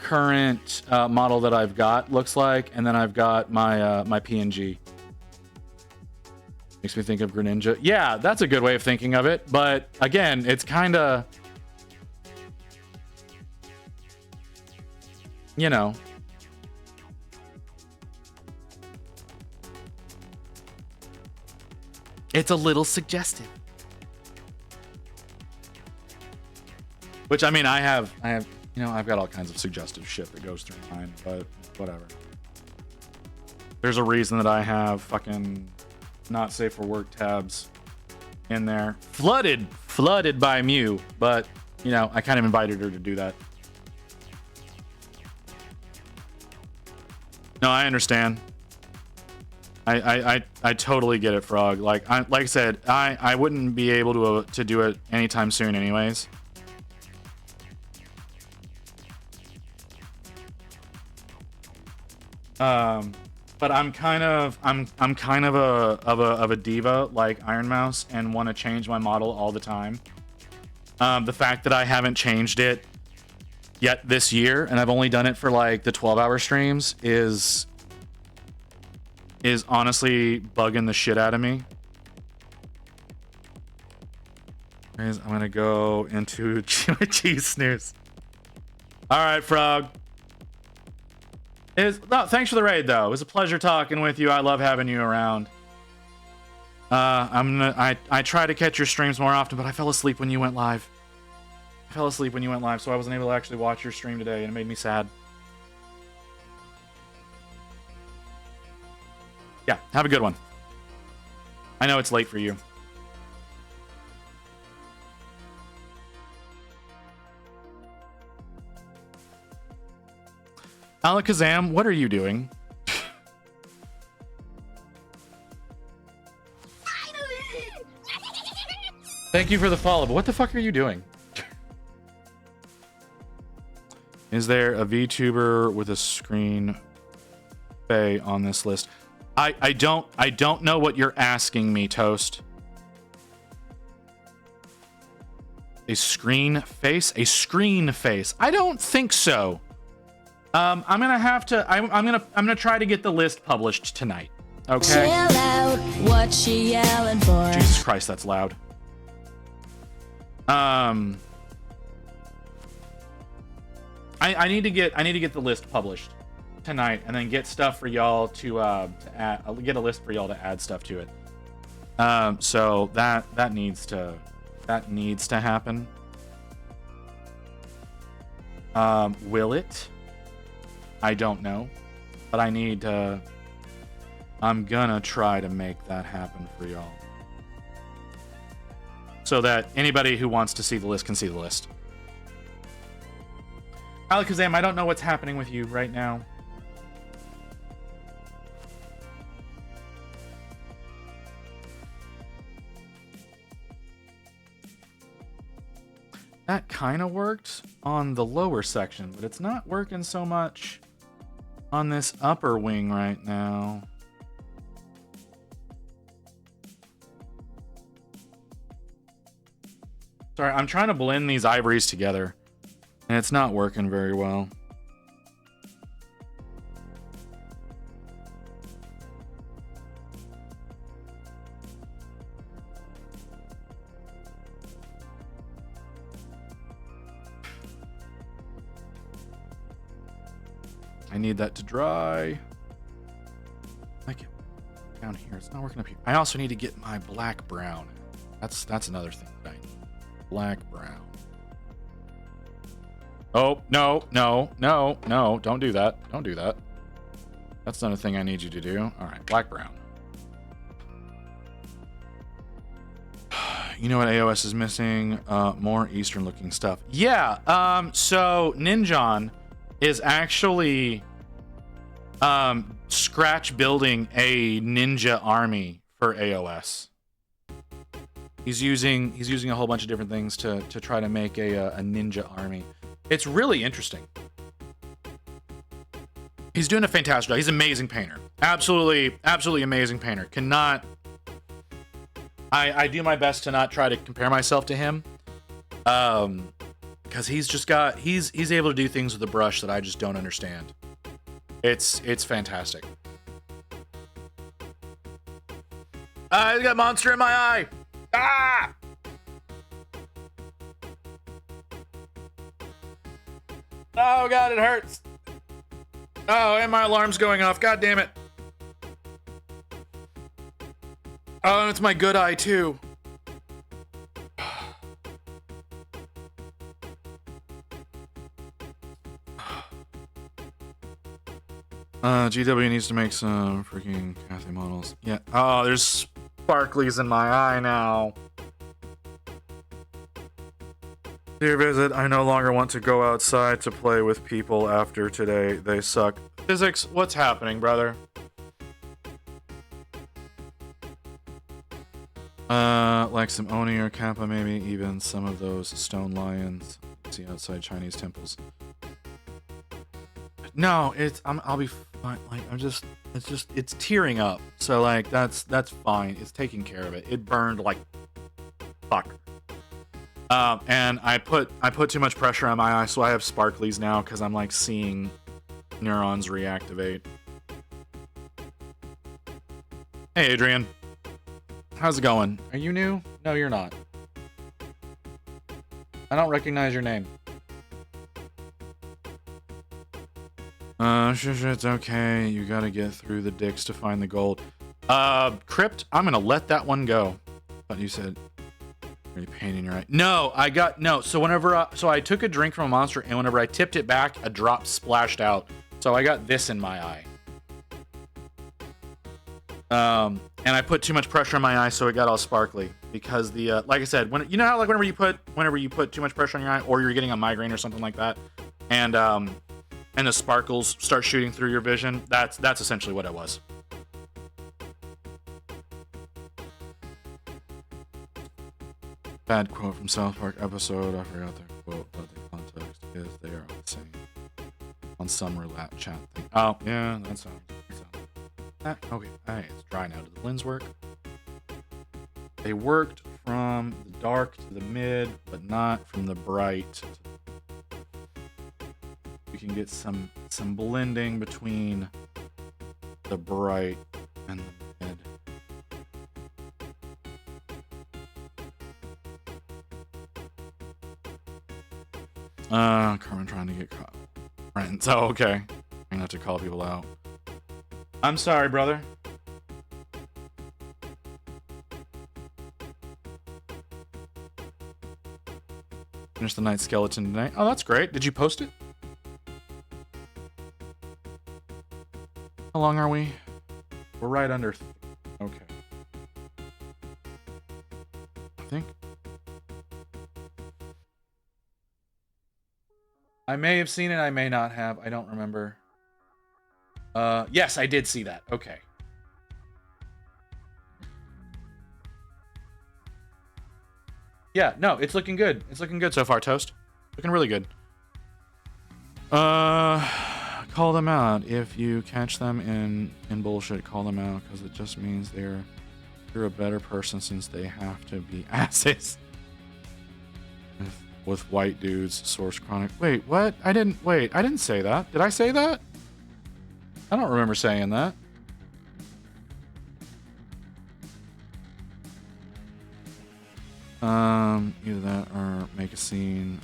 current model that I've got looks like, and then I've got my my PNG. Makes me think of Greninja. Yeah, that's a good way of thinking of it. But again, it's kind of, you know. It's a little suggestive. Which, I mean, I have, you know, I've got all kinds of suggestive shit that goes through mine, but whatever. There's a reason that I have fucking not safe for work tabs in there. Flooded by Mew, but you know, I kind of invited her to do that. No, I understand. I totally get it, Frog. Like I said, I wouldn't be able to do it anytime soon, anyways. But I'm kind of a diva like Iron Mouse and want to change my model all the time. The fact that I haven't changed it yet this year, and I've only done it for like the 12-hour streams, is honestly bugging the shit out of me. Anyways, I'm gonna go into cheese snooze. All right, Frog. No, thanks for the raid, though. It was a pleasure talking with you. I love having you around. I try to catch your streams more often, but I fell asleep when you went live. So I wasn't able to actually watch your stream today, and it made me sad. Yeah, have a good one. I know it's late for you. Alakazam, what are you doing? Thank you for the follow, but what the fuck are you doing? Is there a VTuber with a screen bay on this list? I don't know what you're asking me, Toast. A screen face? A screen face. I don't think so. I'm gonna try to get the list published tonight. Okay. Chill out, what she yelling for? Jesus Christ, that's loud. I need to get the list published tonight, and then get stuff for y'all to add. I'll get a list for y'all to add stuff to it. So that needs to happen. Will it? I don't know, but I'm gonna try to make that happen for y'all, so that anybody who wants to see the list can see the list. Alakazam, I don't know what's happening with you right now. That kind of worked on the lower section, but it's not working so much on this upper wing right now. Sorry, I'm trying to blend these ivories together, and it's not working very well. I need that to dry. Like it down here. It's not working up here. I also need to get my black brown. That's another thing that I need. Black brown. Oh, no. Don't do that. Don't do that. That's not a thing I need you to do. All right, black brown. You know what AOS is missing? More Eastern looking stuff. Yeah, so Ninjon is actually scratch building a ninja army for AOS. He's using a whole bunch of different things to try to make a ninja army. It's really interesting. He's doing a fantastic job. He's an amazing painter. Absolutely amazing painter. I do my best to not try to compare myself to him. Because he's able to do things with a brush that I just don't understand. It's fantastic. I got monster in my eye. Ah! Oh god, it hurts. Oh, and my alarm's going off. God damn it. Oh, and it's my good eye too. GW needs to make some freaking Cathay models. Yeah. Oh, there's sparklies in my eye now. Dear Visit, I no longer want to go outside to play with people after today. They suck. Physics, what's happening, brother? Like some Oni or Kappa, maybe even some of those stone lions you see outside Chinese temples. No, I'll be fine. Like, it's tearing up. So like, that's fine. It's taking care of it. It burned like fuck. And I put too much pressure on my eye, so I have sparklies now because I'm like seeing neurons reactivate. Hey, Adrian. How's it going? Are you new? No, you're not. I don't recognize your name. Sure, it's okay. You gotta get through the dicks to find the gold. Crypt, I'm gonna let that one go. But you said, really pain in your eye. No, so so I took a drink from a monster, and whenever I tipped it back, a drop splashed out. So I got this in my eye. And I put too much pressure on my eye, so it got all sparkly. Because the like I said, when you know how like whenever you put too much pressure on your eye, or you're getting a migraine or something like that, and the sparkles start shooting through your vision, that's essentially what it was. Bad quote from South Park episode. I forgot the quote, but the context is they are all the same. On some roulette chat thing. Oh, yeah, that sounds. Okay, hey, it's dry now. Did the lens work? They worked from the dark to the mid, but not from the bright. We can get some blending between the bright and the mid. Carmen trying to get caught. Friends. Oh, okay. I'm gonna have to call people out. I'm sorry, brother. Finish the night skeleton tonight. Oh, that's great. Did you post it? How long are we? We're right under. Okay. I think. I may have seen it. I may not have. I don't remember. Yes, I did see that. Okay. Yeah, no, it's looking good. It's looking good so far, Toast. Looking really good. Call them out. If you catch them in bullshit, call them out, because it just means you're a better person since they have to be asses. With white dudes, source chronic. Wait, what? I didn't say that. Did I say that? I don't remember saying that. Either that or make a scene.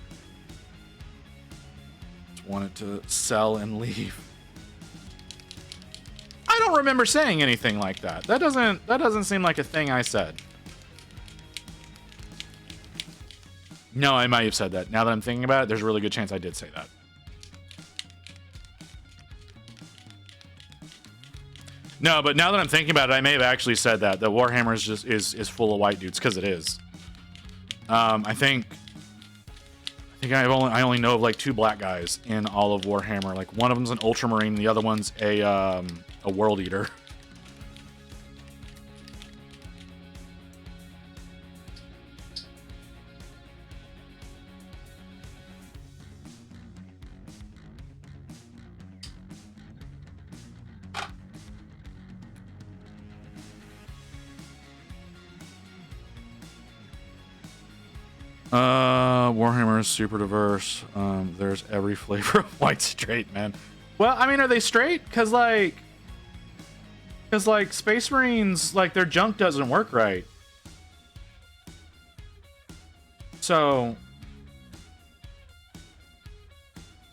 Just wanted to sell and leave. I don't remember saying anything like that. That doesn't seem like a thing I said. No, I might have said that. Now that I'm thinking about it, there's a really good chance I did say that. No, but now that I'm thinking about it, I may have actually said that Warhammer is just is full of white dudes, because it is. I think I only know of like 2 black guys in all of Warhammer. Like one of them's an Ultramarine, the other one's a World Eater. Warhammer is super diverse. There's every flavor of white straight, man. Well, I mean, are they straight? Cause like Space Marines, like their junk doesn't work right. So,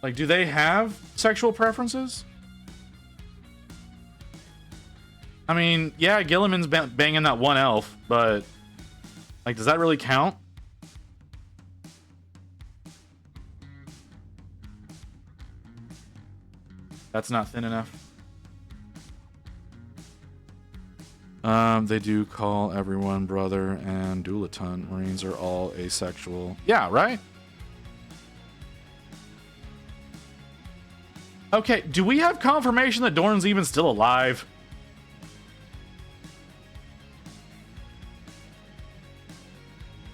like, do they have sexual preferences? I mean, yeah, Gilliman's banging that one elf, but like, does that really count? That's not thin enough. They do call everyone brother and dualiton. Marines are all asexual. Yeah, right? Okay, do we have confirmation that Dorn's even still alive?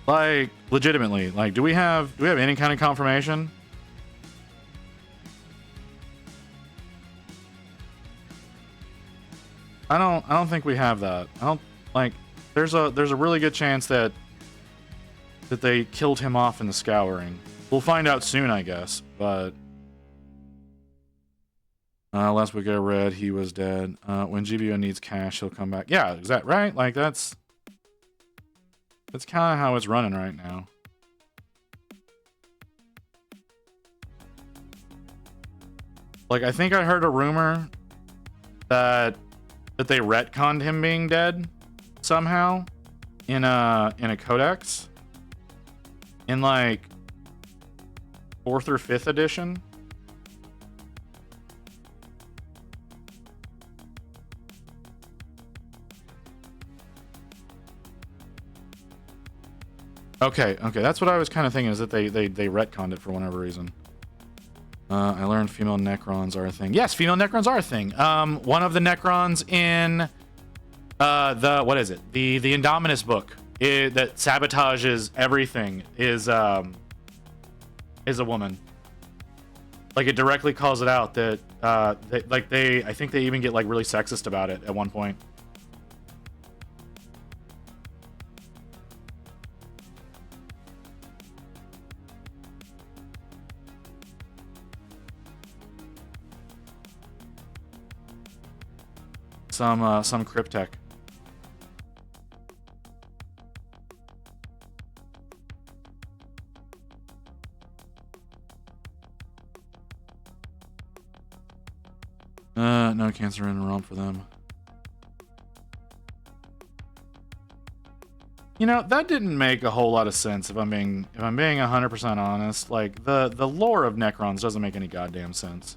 Like, legitimately, like, do we have any kind of confirmation? I don't think we have that. I don't like. There's a really good chance that they killed him off in the scouring. We'll find out soon, I guess. But last week I read he was dead. When GBO needs cash, he'll come back. Yeah, is that right? Like that's kind of how it's running right now. Like, I think I heard a rumor that they retconned him being dead somehow in a codex in like 4th or 5th edition. Okay, that's what I was kind of thinking, is that they retconned it for whatever reason. I learned female Necrons are a thing. Yes, female Necrons are a thing. One of the Necrons in what is it? The Indominus book that sabotages everything is a woman. Like, it directly calls it out that I think they even get like really sexist about it at one point. Some cryptech. No cancer in the realm for them. You know, that didn't make a whole lot of sense if I'm being 100% honest. Like, the lore of Necrons doesn't make any goddamn sense.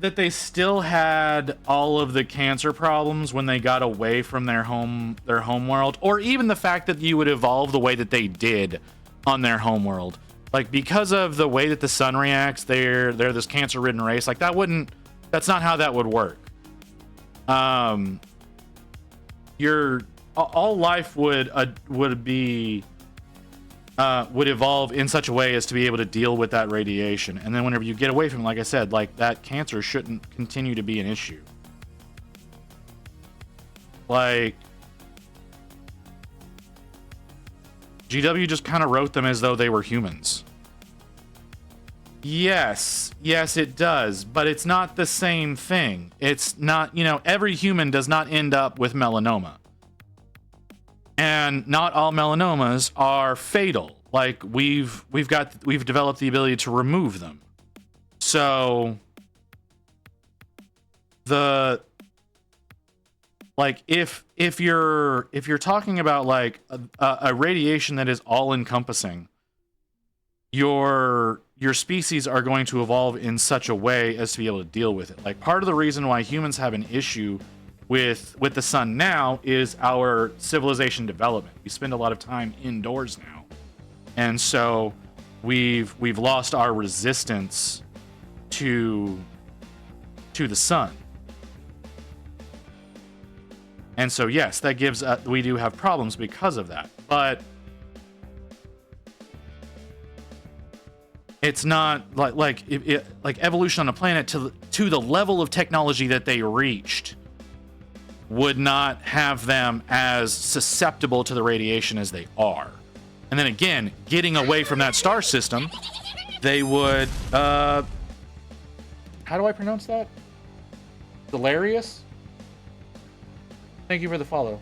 That they still had all of the cancer problems when they got away from their home world, or even the fact that you would evolve the way that they did on their home world. Like, because of the way that the sun reacts, they're this cancer-ridden race. Like, that's not how that would work. All life would evolve in such a way as to be able to deal with that radiation. And then whenever you get away from it, like I said, like, that cancer shouldn't continue to be an issue. Like, GW just kind of wrote them as though they were humans. Yes, it does, but it's not the same thing. It's not, every human does not end up with melanoma. And not all melanomas are fatal. Like, we've developed the ability to remove them. So if you're talking about like a radiation that is all encompassing, your species are going to evolve in such a way as to be able to deal with it. Like, part of the reason why humans have an issue with the sun now is our civilization development. We spend a lot of time indoors now, and so we've lost our resistance to the sun. And so yes, that gives we do have problems because of that, but it's not like evolution on a planet to the level of technology that they reached would not have them as susceptible to the radiation as they are. And then again, getting away from that star system, they would how do I pronounce that? Delirious? Thank you for the follow.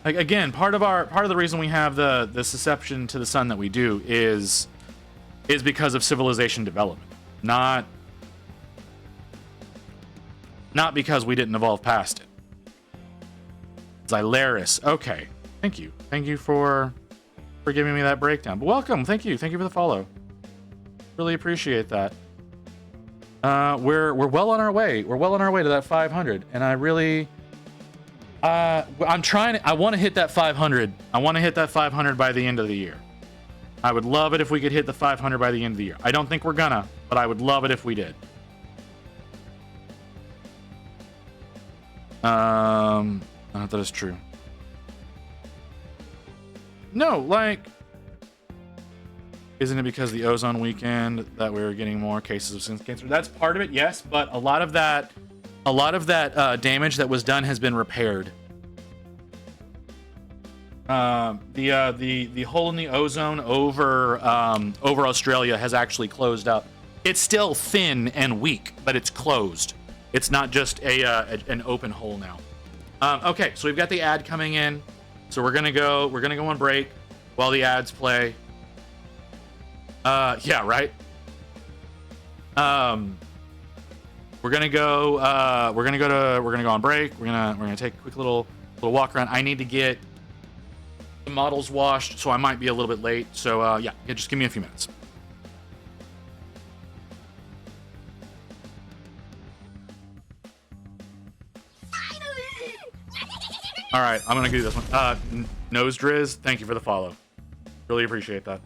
Like, again, part of the reason we have the susception to the sun that we do is because of civilization development, not not because we didn't evolve past it. Xylaris. Okay. Thank you. Thank you for giving me that breakdown. But welcome. Thank you. Thank you for the follow. Really appreciate that. We're well on our way. We're well on our way to that 500, and I really I'm trying. I want to hit that 500. I want to hit that 500 by the end of the year. I would love it if we could hit the 500 by the end of the year. I don't think we're gonna, but I would love it if we did. That is true. No, like, isn't it because the ozone weekend that we're getting more cases of skin cancer? That's part of it, yes, but a lot of that damage that was done has been repaired. The hole in the ozone over Australia has actually closed up. It's still thin and weak, but it's closed. It's not just an open hole now. Okay, so we've got the ad coming in. So we're gonna go on break while the ads play. Yeah, right. We're gonna go on break. We're gonna take a quick little walk around. I need to get the models washed, so I might be a little bit late. So yeah, just give me a few minutes. All right, I'm gonna do this one. Nose Driz, thank you for the follow. Really appreciate that.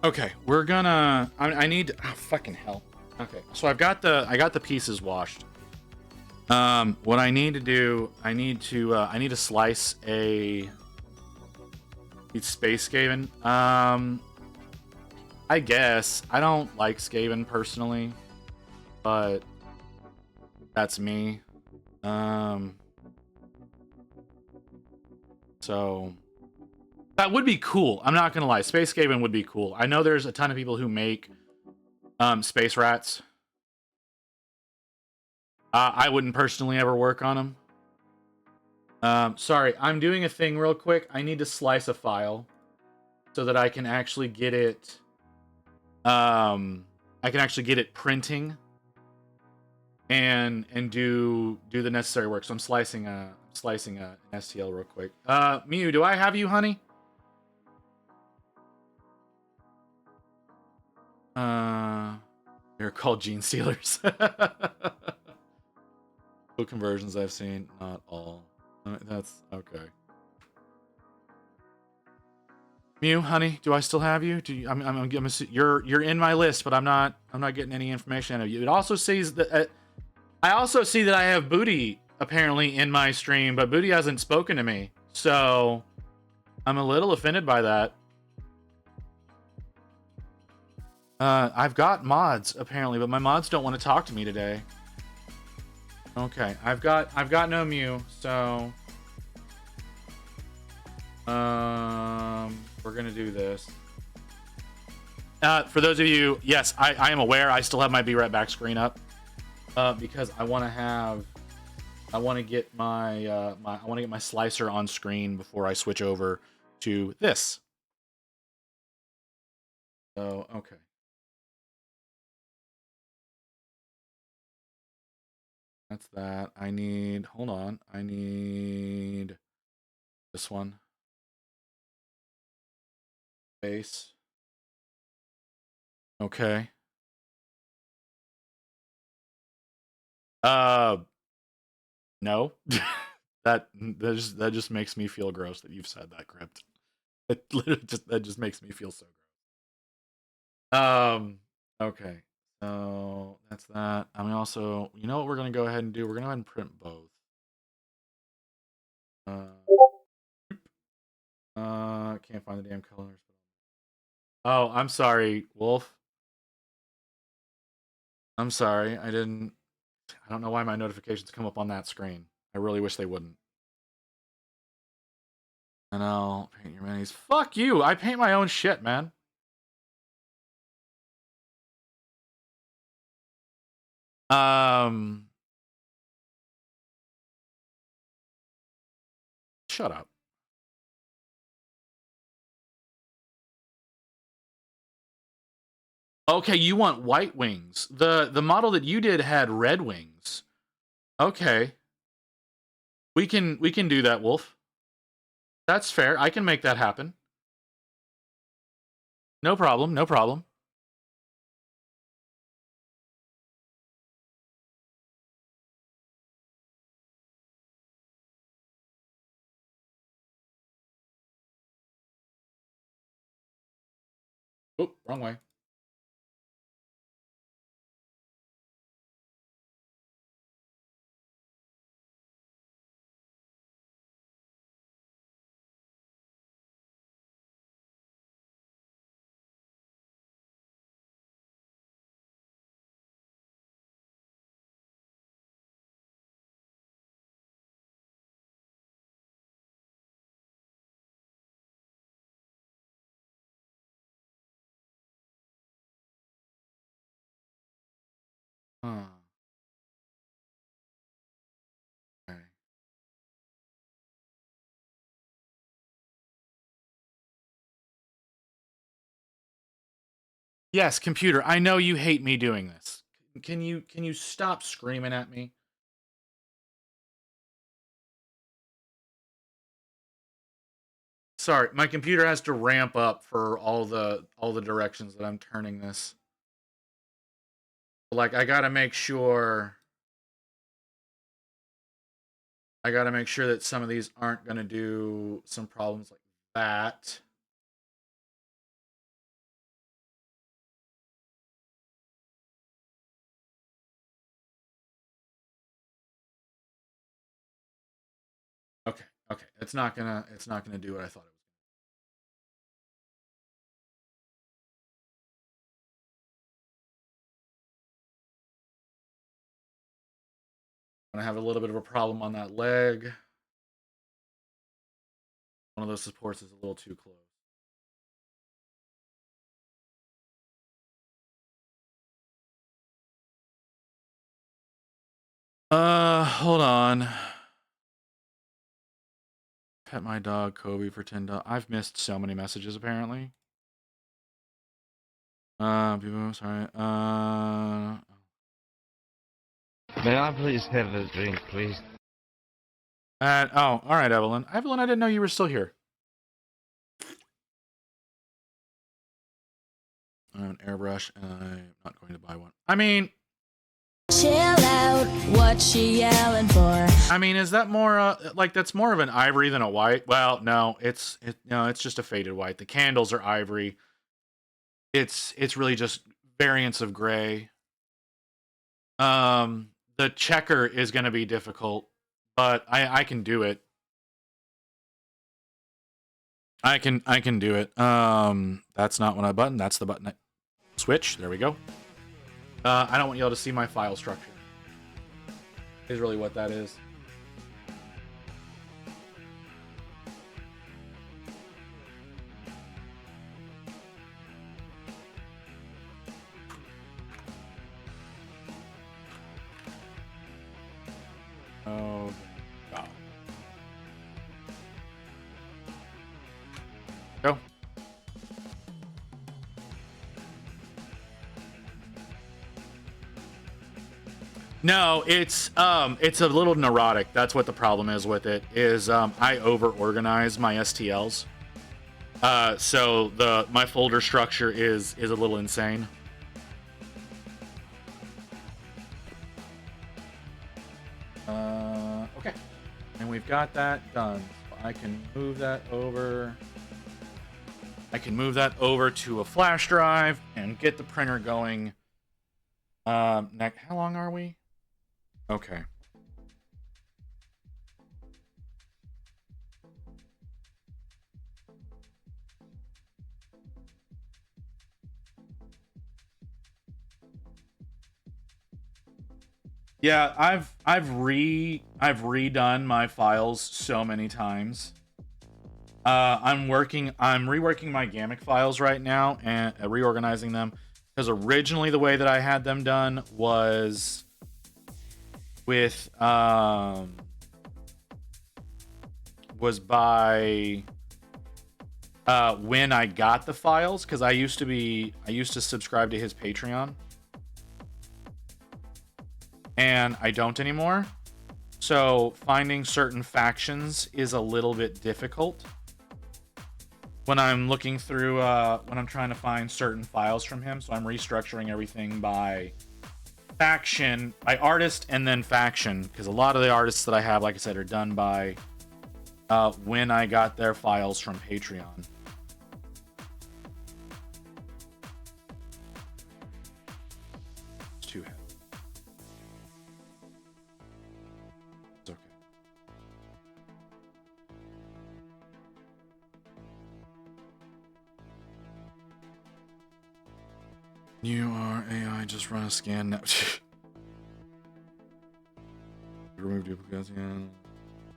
Okay, we're gonna. I need. Oh, fucking hell. Okay, so I got the pieces washed. What I need to do, I need to slice a Space Skaven. I guess I don't like Skaven personally, but That's me. So that would be cool. I'm not gonna lie. Space Skaven would be cool. I know there's a ton of people who make space rats. I wouldn't personally ever work on them. Sorry, I'm doing a thing real quick. I need to slice a file so that I can actually get it. I can actually get it printing and do the necessary work. So I'm slicing an STL real quick. Mew, do I have you, honey? They're called gene stealers. What conversions I've seen, not all. That's okay. Mew, honey, do I still have you? Do you, I'm you're in my list, but I'm not getting any information out of you. It also says that I also see that I have Booty apparently in my stream, but Booty hasn't spoken to me, so I'm a little offended by that. I've got mods apparently, but my mods don't want to talk to me today. Okay, I've got no Mew, so we're gonna do this. For those of you, yes, I am aware. I still have my Be Right Back screen up because I want to get my slicer on screen before I switch over to this. So okay. That's that. Hold on. I need this one. Base. Okay. No. that just makes me feel gross that you've said that, Crypt. That just makes me feel so gross. Okay. So that's that. I mean, also, you know what we're gonna go ahead and do? We're gonna go ahead and print both. Can't find the damn colors. Oh, I'm sorry, Wolf. I'm sorry. I don't know why my notifications come up on that screen. I really wish they wouldn't. And I'll paint your minis. Fuck you! I paint my own shit, man. Shut up. Okay, you want white wings. The model that you did had red wings. Okay. We can do that, Wolf. That's fair. I can make that happen. No problem. No problem. Oh, wrong way. Huh. Okay. Yes, computer. I know you hate me doing this. Can you stop screaming at me? Sorry, my computer has to ramp up for all the directions that I'm turning this. Like I got to make sure that some of these aren't going to do some problems like that. Okay. Okay. It's not going to do what I thought it was. I have a little bit of a problem on that leg. One of those supports is a little too close. Hold on. Pet my dog Kobe for $10. I've missed so many messages apparently. People, sorry. May I please have a drink, please? Oh, all right, Evelyn. Evelyn, I didn't know you were still here. I have an airbrush, and I'm not going to buy one. I mean, Chill out, what she yelling for? I mean, is that more like that's more of an ivory than a white? Well, no, it's just a faded white. The candles are ivory. It's really just variants of gray. The checker is going to be difficult, but I can do it. I can do it. That's not what I button. That's the button. Switch. There we go. I don't want y'all to see my file structure. Is really what that is. Oh, God. Go. No, it's a little neurotic. That's what the problem is with it. Is I over organize my STLs. So my folder structure is a little insane. Okay, and we've got that done. So I can move that over. I can move that over to a flash drive and get the printer going. How long are we? Okay. Yeah, I've redone my files so many times. I'm reworking my Gamic files right now and reorganizing them, because originally the way that I had them done was with was by when I got the files, because I used to subscribe to his Patreon, and I don't anymore. So finding certain factions is a little bit difficult when I'm looking through when I'm trying to find certain files from him. So I'm restructuring everything by faction, by artist, and then faction, because a lot of the artists that I have, like I said, are done by when I got their files from Patreon. It's too heavy. It's okay. You are AI, just run a scan now. Remove duplicates. Yeah.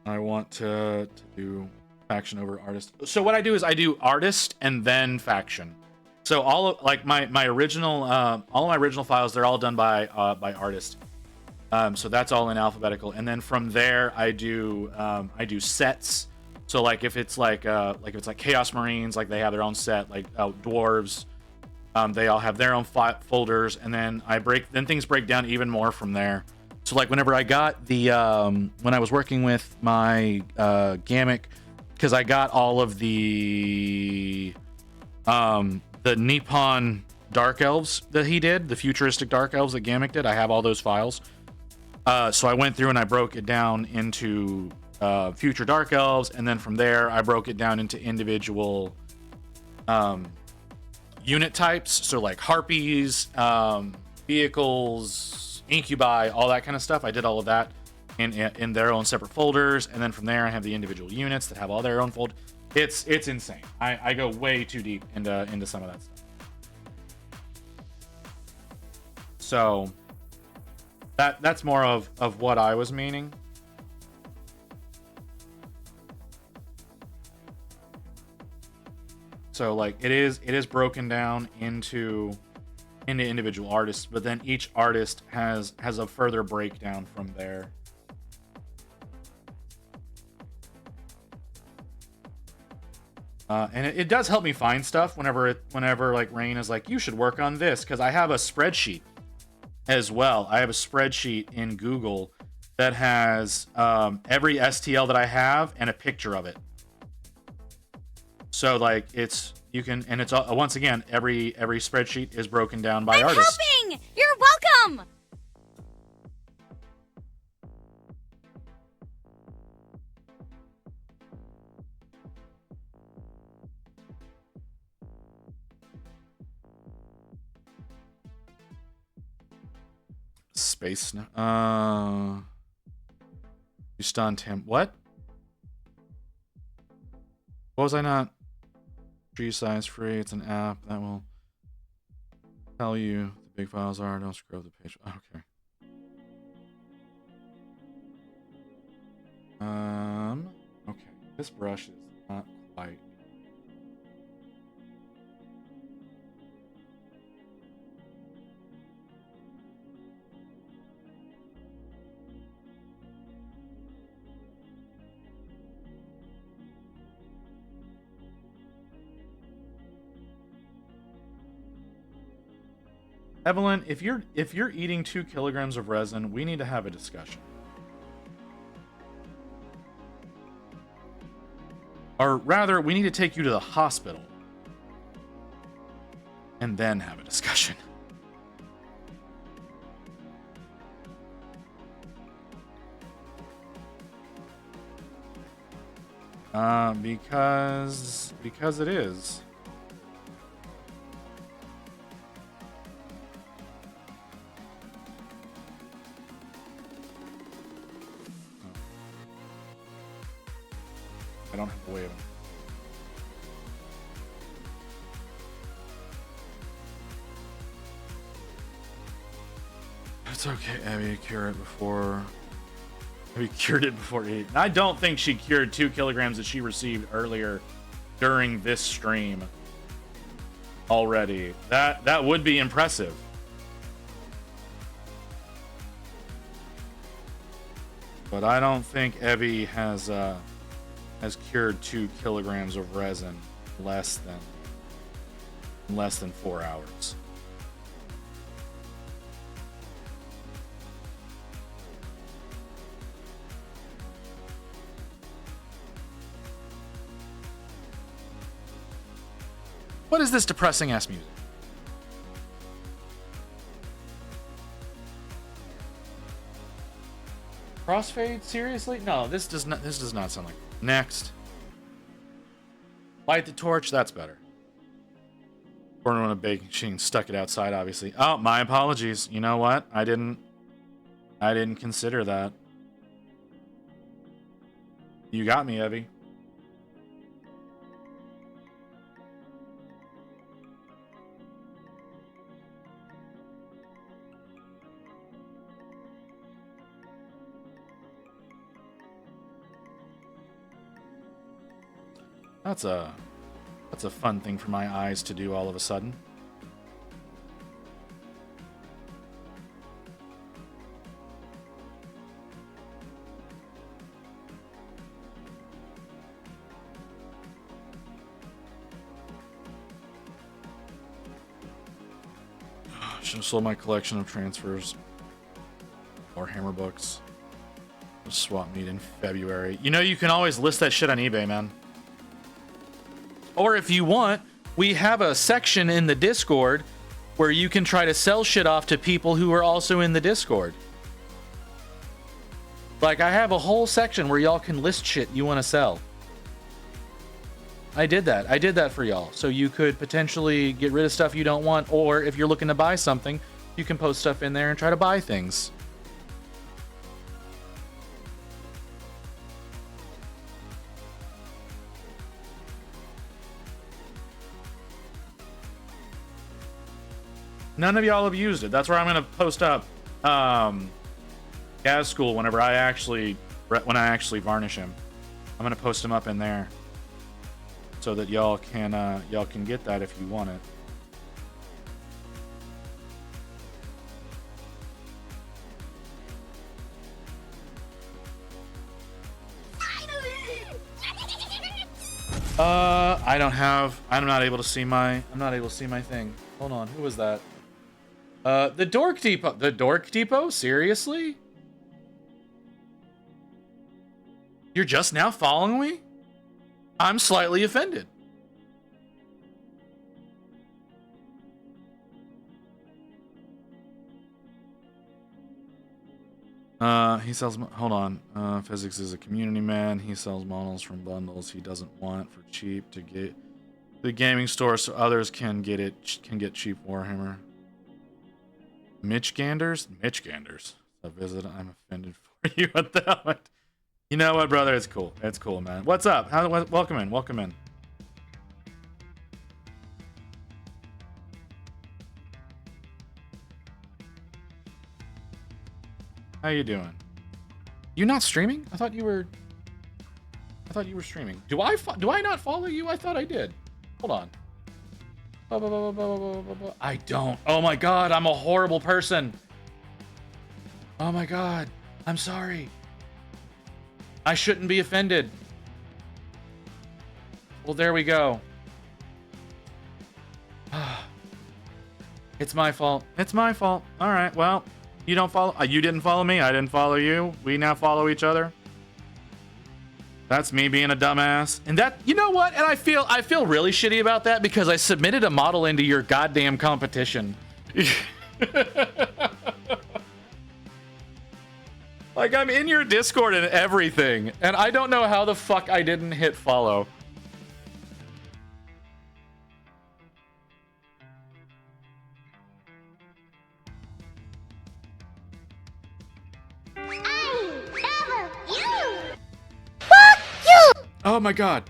I want to do faction over artist. So what I do is I do artist and then faction. So all of like my original all of my original files, they're all done by artist. So that's all in alphabetical, and then from there I do sets. So like if it's like Chaos Marines, like they have their own set, like dwarves. They all have their own folders, and then things break down even more from there. So like whenever I got the when I was working with my Gamic, because I got all of the Nippon Dark Elves that he did, the futuristic Dark Elves that Gamic did. I have all those files. So I went through and I broke it down into future Dark Elves, and then from there I broke it down into individual unit types. So like harpies, vehicles, incubi, all that kind of stuff. I did all of that in their own separate folders, and then from there I have the individual units that have all their own fold. It's insane. I go way too deep into some of that stuff. So That's more of what I was meaning. So like it is broken down into individual artists, but then each artist has a further breakdown from there. And it does help me find stuff whenever like Rain is like, you should work on this, because I have a spreadsheet as well. I have a spreadsheet in Google that has every STL that I have and a picture of it. So like it's once again every spreadsheet is broken down by artist. I'm helping! You're welcome! Space. You stunned him. What? What was I not? Tree size free. It's an app that will tell you the big files are. Don't scroll the page. Okay. Okay. This brush is not quite. Evelyn, if you're eating 2 kilograms of resin, we need to have a discussion. Or rather, we need to take you to the hospital. And then have a discussion. Because it is. I don't have a way of. It's okay, Abby. Cure it before. Abby cured it before eating. I don't think she cured 2 kilograms that she received earlier during this stream. Already, that would be impressive. But I don't think Evie has cured 2 kilograms of resin less than 4 hours. What is this depressing ass music? Crossfade? Seriously? No, this does not sound like. Next. Light the torch, that's better. Born on a baking machine, stuck it outside, obviously. Oh, my apologies. You know what? I didn't consider that. You got me, Evie. That's a fun thing for my eyes to do all of a sudden. Should have sold my collection of transfers or hammer books. Swap meet in February. You know, you can always list that shit on eBay, man. Or if you want, we have a section in the Discord where you can try to sell shit off to people who are also in the Discord. Like, I have a whole section where y'all can list shit you want to sell. I did that for y'all. So you could potentially get rid of stuff you don't want, or if you're looking to buy something, you can post stuff in there and try to buy things. None of y'all have used it. That's where I'm going to post up Gaz School whenever I actually varnish him. I'm gonna post him up in there so that y'all can get that if you want it. I'm not able to see my thing. Hold on, who was that? The Dork Depot. The Dork Depot? Seriously? You're just now following me? I'm slightly offended. He sells, hold on. Physics is a community man. He sells models from bundles he doesn't want for cheap to get the gaming store so others can get cheap Warhammer. Mitch Ganders? Mitch Ganders. A visit. I'm offended for you at that one. You know what, brother? It's cool. It's cool, man. What's up? Welcome in. Welcome in. How you doing? You not streaming? I thought you were streaming. Do I not follow you? I thought I did. Hold on. I don't. Oh my god, I'm a horrible person. Oh my god. I'm sorry. I shouldn't be offended. Well, there we go. It's my fault. It's my fault. All right. Well, you didn't follow me. I didn't follow you. We now follow each other. That's me being a dumbass. And that, you know what? And I feel really shitty about that because I submitted a model into your goddamn competition. Like, I'm in your Discord and everything, and I don't know how the fuck I didn't hit follow. Oh my god.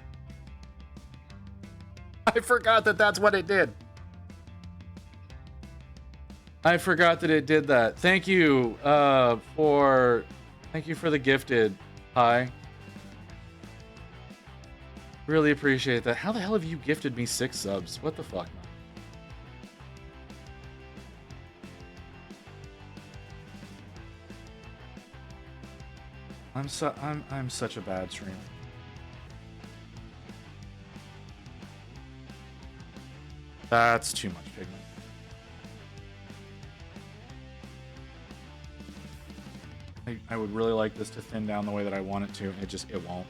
I forgot that that's what it did. I forgot that it did that. Thank you for the gifted. Hi. Really appreciate that. How the hell have you gifted me 6 subs? What the fuck, man? I'm such a bad streamer. That's too much pigment. I would really like this to thin down the way that I want it to, and it won't.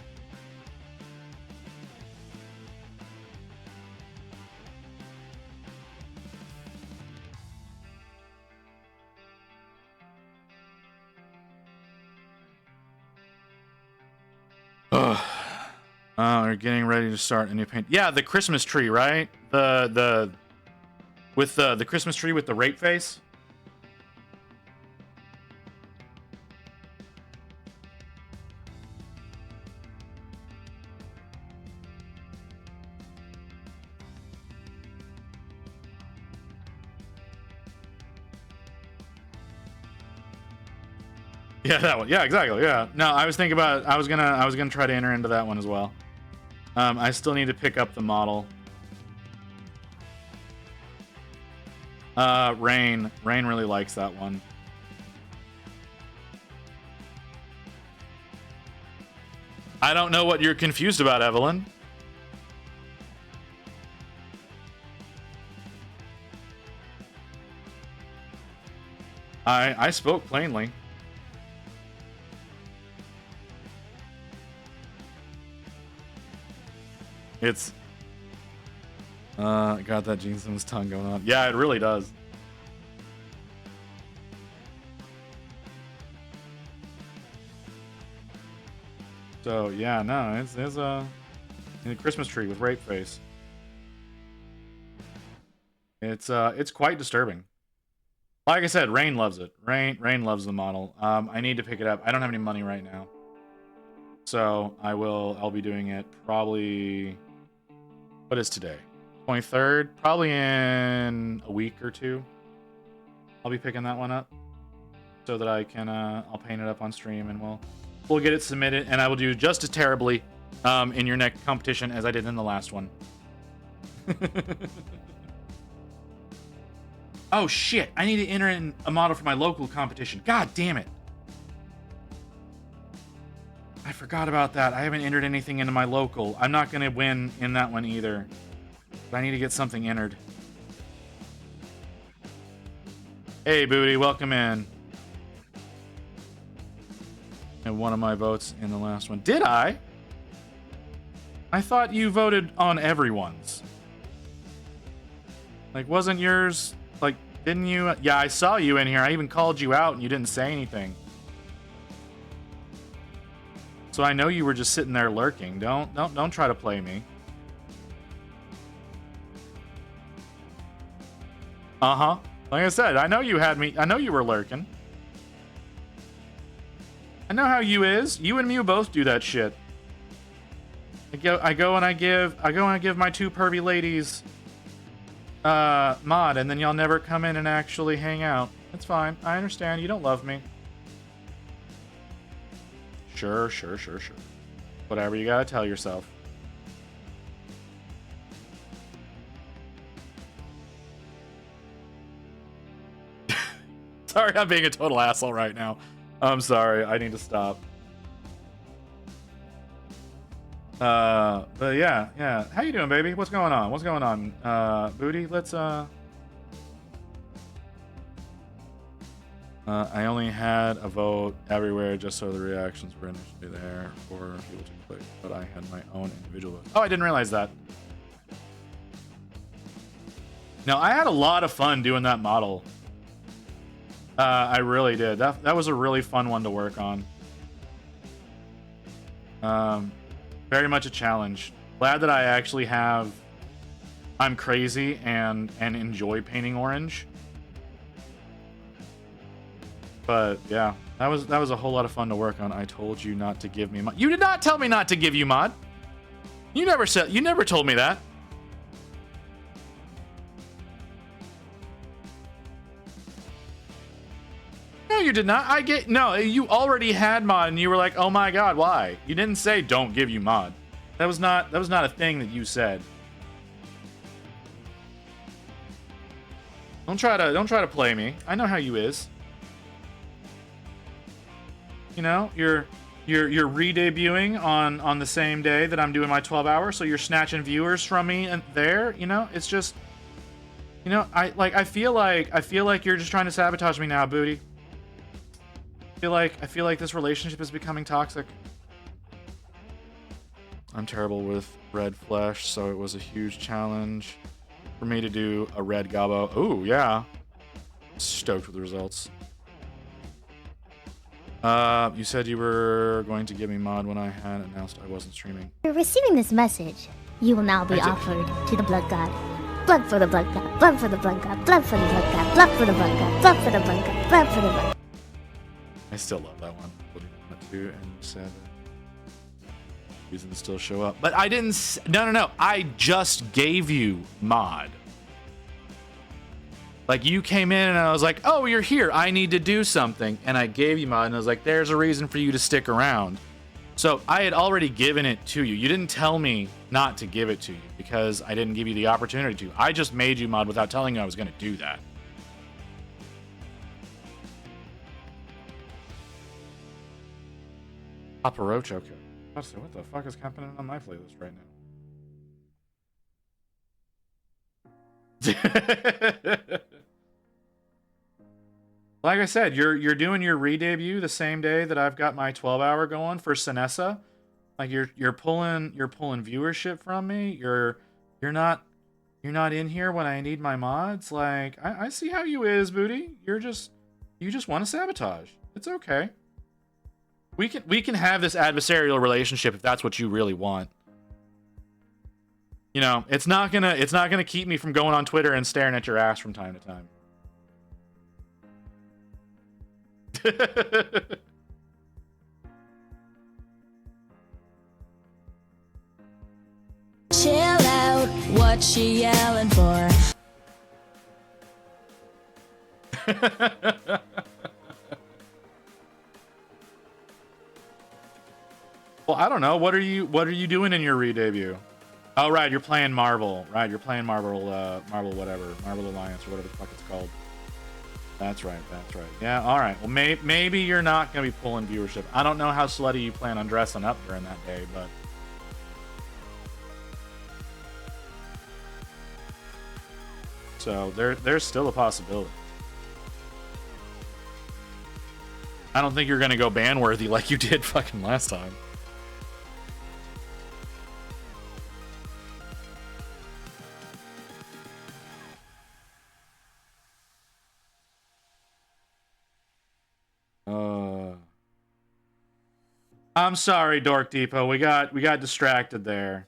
Ugh. We're getting ready to start a new paint. Yeah, the Christmas tree, right? The Christmas tree with the rape face. Yeah, that one. Yeah, exactly. Yeah. No, I was thinking about. I was gonna try to enter into that one as well. I still need to pick up the model. Rain really likes that one. I don't know what you're confused about, Evelyn. I spoke plainly. It's got that Gene Simmons tongue going on. Yeah, it really does. So yeah, no, it's a Christmas tree with rape face. It's quite disturbing. Like I said, Rain loves it. Rain loves the model. I need to pick it up. I don't have any money right now, so I'll be doing it probably. What is today? 23rd? Probably in a week or two. I'll be picking that one up. so that I can I'll paint it up on stream and we'll get it submitted, and I will do just as terribly in your next competition as I did in the last one. Oh shit, I need to enter in a model for my local competition. God damn it. I forgot about that. I haven't entered anything into my local. I'm not going to win in that one either. But I need to get something entered. Hey, Booty, welcome in. And one of my votes in the last one. Did I? I thought you voted on everyone's. Like, wasn't yours... Like, didn't you... Yeah, I saw you in here. I even called you out and you didn't say anything. So I know you were just sitting there lurking. Don't try to play me. Uh-huh. Like I said, I know you had me. I know you were lurking. I know how you is. You and Mew both do that shit. I go and I give my two pervy ladies mod, and then y'all never come in and actually hang out. It's fine. I understand. You don't love me. Sure. Whatever you gotta tell yourself. Sorry, I'm being a total asshole right now. I'm sorry. I need to stop. But yeah. How you doing, baby? What's going on? Booty, let's I only had a vote everywhere just so the reactions were initially there for people to click, but I had my own individual vote. Oh, I didn't realize that. No, I had a lot of fun doing that model. I really did. That was a really fun one to work on. Very much a challenge. Glad that I actually have... I'm crazy and enjoy painting orange. But yeah, that was a whole lot of fun to work on. I told you not to give me mod. You did not tell me not to give you mod. You never told me that. No, you did not. No, you already had mod and you were like, "Oh my god, why?" You didn't say don't give you mod. That was not a thing that you said. Don't try to play me. I know how you is. You know, you're re-debuting on the same day that I'm doing my 12 hours, so you're snatching viewers from me and there, you know? It's just, you know, I feel like you're just trying to sabotage me now, Booty. I feel like this relationship is becoming toxic. I'm terrible with red flesh, so it was a huge challenge for me to do a red gobbo. Ooh, yeah. Stoked with the results. You said you were going to give me mod when I had announced I wasn't streaming. You're receiving this message. You will now be offered to the blood god. Blood for the blood god. Blood for the blood god. Blood for the blood god. Blood for the blood god. Blood for the blood god. Blood for the blood. I still love that one. Two and 7. Reason to still show up, but I didn't. No. I just gave you mod. Like, you came in and I was like, "Oh, you're here. I need to do something," and I gave you mod, and I was like, "There's a reason for you to stick around." So I had already given it to you. You didn't tell me not to give it to you because I didn't give you the opportunity to. I just made you mod without telling you I was going to do that. Paparocho. Okay. What the fuck is happening on my playlist right now? Like I said, you're doing your re-debut the same day that I've got my 12-hour going for Sinessa. Like you're pulling viewership from me. You're not in here when I need my mods. Like I see how you is, Booty. You just want to sabotage. It's okay. We can have this adversarial relationship if that's what you really want. You know, it's not gonna keep me from going on Twitter and staring at your ass from time to time. Chill out, what she yelling for? Well, I don't know. What are you doing in your re-debut? Oh, right, you're playing Marvel. Right, you're playing Marvel, Marvel whatever, Marvel Alliance or whatever the fuck it's called. That's right, that's right. Yeah, all right. Well, maybe you're not gonna be pulling viewership. I don't know how slutty you plan on dressing up during that day, but so there's still a possibility. I don't think you're gonna go ban-worthy like you did fucking last time. I'm sorry, Dork Depot. We got distracted there.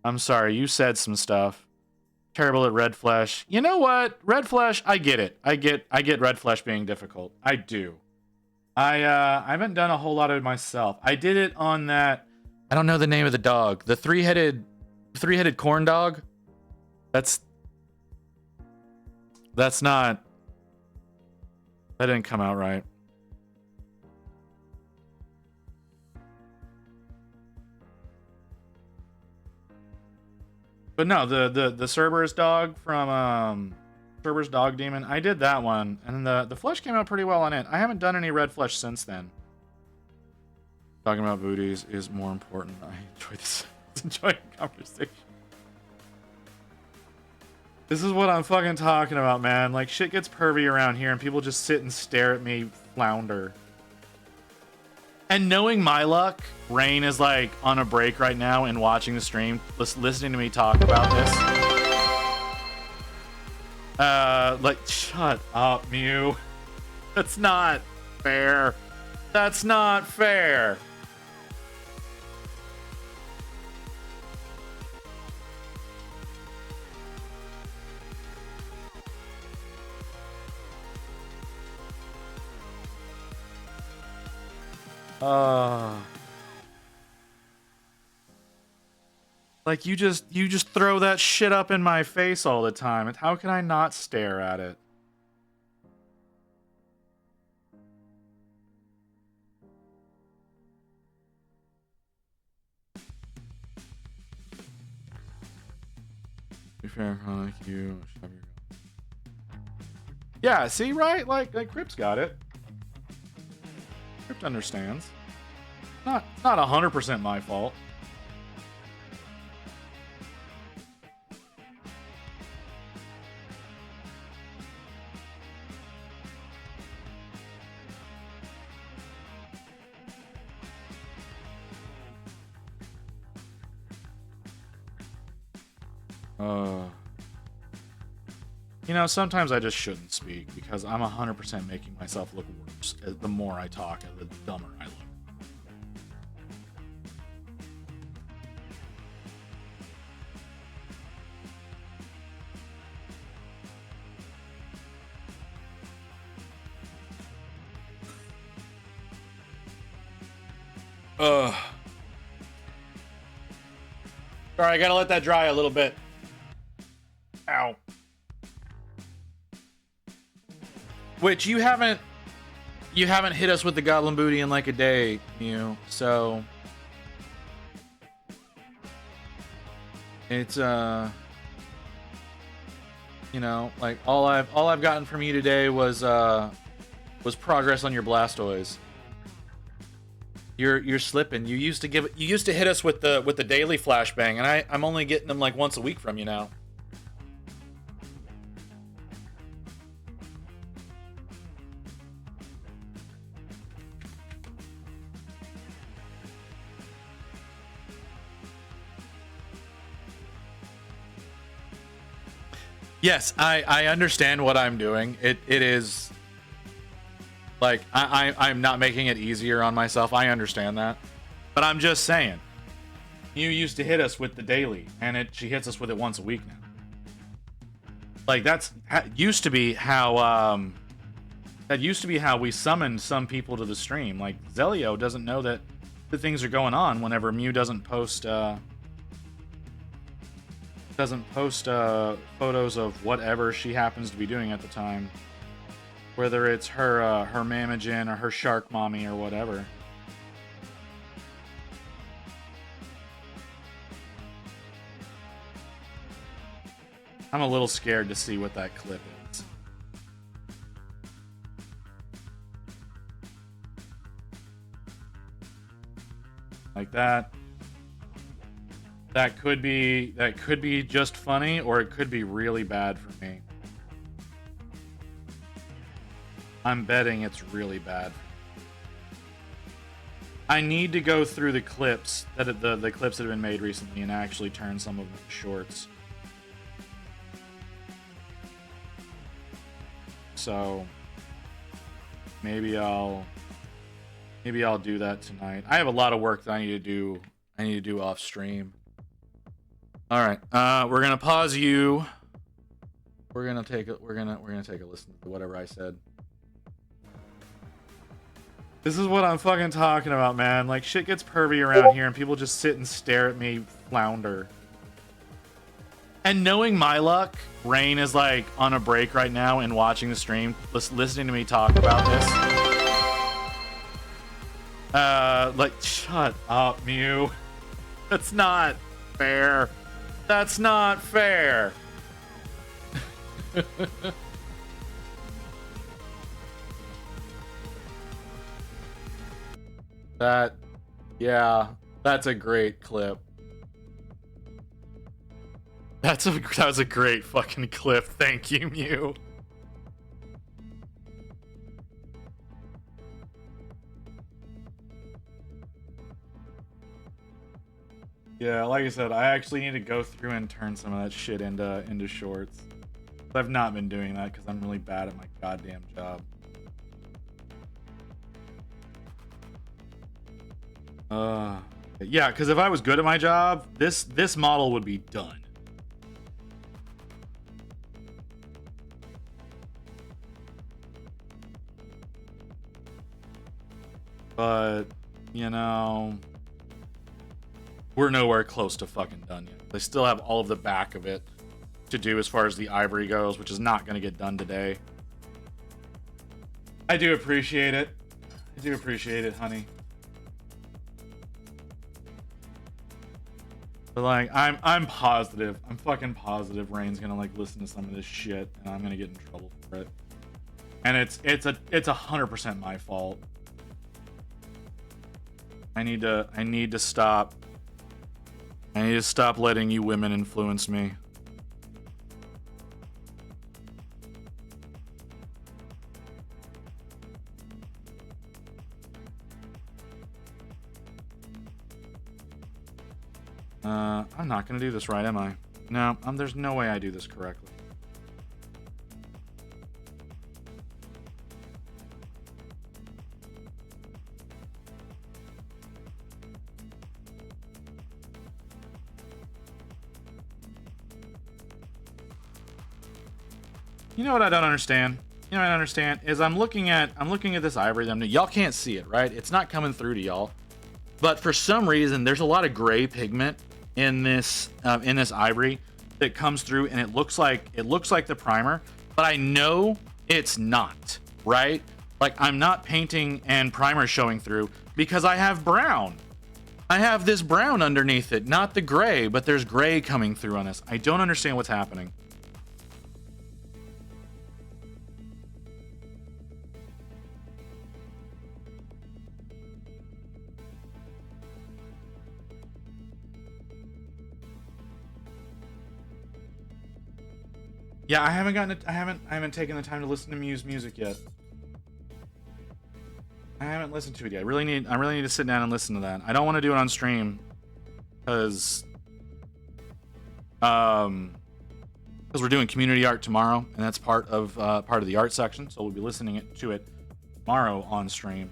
I'm sorry. You said some stuff. Terrible at Red Flesh. You know what? Red Flesh, I get it. I get Red Flesh being difficult. I do. I haven't done a whole lot of it myself. I did it on that. I don't know the name of the dog. The three-headed corn dog. That's not. That didn't come out right. But no, the Cerberus dog from Cerberus Dog Demon, I did that one, and the flesh came out pretty well on it. I haven't done any red flesh since then. Talking about booties is more important. I enjoy this. Enjoying conversation. This is what I'm fucking talking about, man. Like, shit gets pervy around here, and people just sit and stare at me flounder. And knowing my luck, Rain is like on a break right now and watching the stream, listening to me talk about this. Like, shut up, Mew. That's not fair. That's not fair. Like you just throw that shit up in my face all the time. And how can I not stare at it? Be fair, like you. Yeah, see, right? Like Crip's got it. Crypt understands. Not 100% my fault. You know, sometimes I just shouldn't speak because I'm 100% making myself look worse. The more I talk, the dumber I look. Sorry, I gotta let that dry a little bit. Ow. Which you haven't hit us with the goblin booty in like a day, Mew. So it's you know, like all I've gotten from you today was progress on your Blastoise. You're slipping. You used to hit us with the daily flashbang, and I'm only getting them like once a week from you now. Yes, I understand what I'm doing. It is like I'm not making it easier on myself. I understand that, but I'm just saying. You used to hit us with the daily, and she hits us with it once a week now. Like that used to be how we summoned some people to the stream. Like Zelio doesn't know that the things are going on whenever Mew doesn't post photos of whatever she happens to be doing at the time, whether it's her Mammogen or her Shark Mommy or whatever. I'm a little scared to see what that clip is. Like that. That could be just funny, or it could be really bad for me. I'm betting it's really bad. I need to go through the clips the clips that have been made recently and actually turn some of them into shorts. So maybe I'll do that tonight. I have a lot of work that I need to do off stream. All right, we're gonna pause you. We're gonna take a listen to whatever I said. This is what I'm fucking talking about, man. Like, shit gets pervy around here and people just sit and stare at me flounder. And knowing my luck, Rain is like on a break right now and watching the stream, listening to me talk about this. Like, shut up, Mew. That's not fair. That's not fair. Yeah, that's a great clip. That was a great fucking clip. Thank you, Mew. Yeah, like I said, I actually need to go through and turn some of that shit into shorts. I've not been doing that because I'm really bad at my goddamn job. Yeah, because if I was good at my job, this model would be done. But, you know, we're nowhere close to fucking done yet. They still have all of the back of it to do as far as the ivory goes, which is not going to get done today. I do appreciate it. I do appreciate it, honey. But like, I'm positive. I'm fucking positive Rain's gonna like listen to some of this shit, and I'm gonna get in trouble for it. And it's 100% my fault. I need to stop. I need to stop letting you women influence me. I'm not gonna do this right, am I? No, there's no way I do this correctly. You know what I don't understand? You know what I don't understand is I'm looking at this ivory. Y'all can't see it, right? It's not coming through to y'all. But for some reason, there's a lot of gray pigment in this ivory that comes through, and it looks like the primer, but I know it's not, right? Like, I'm not painting and primer showing through because I have brown. I have this brown underneath it, not the gray, but there's gray coming through on this. I don't understand what's happening. Yeah, I haven't taken the time to listen to Mew's music yet. I haven't listened to it yet. I really need to sit down and listen to that. I don't want to do it on stream because we're doing community art tomorrow, and that's part of the art section. So we'll be listening to it tomorrow on stream.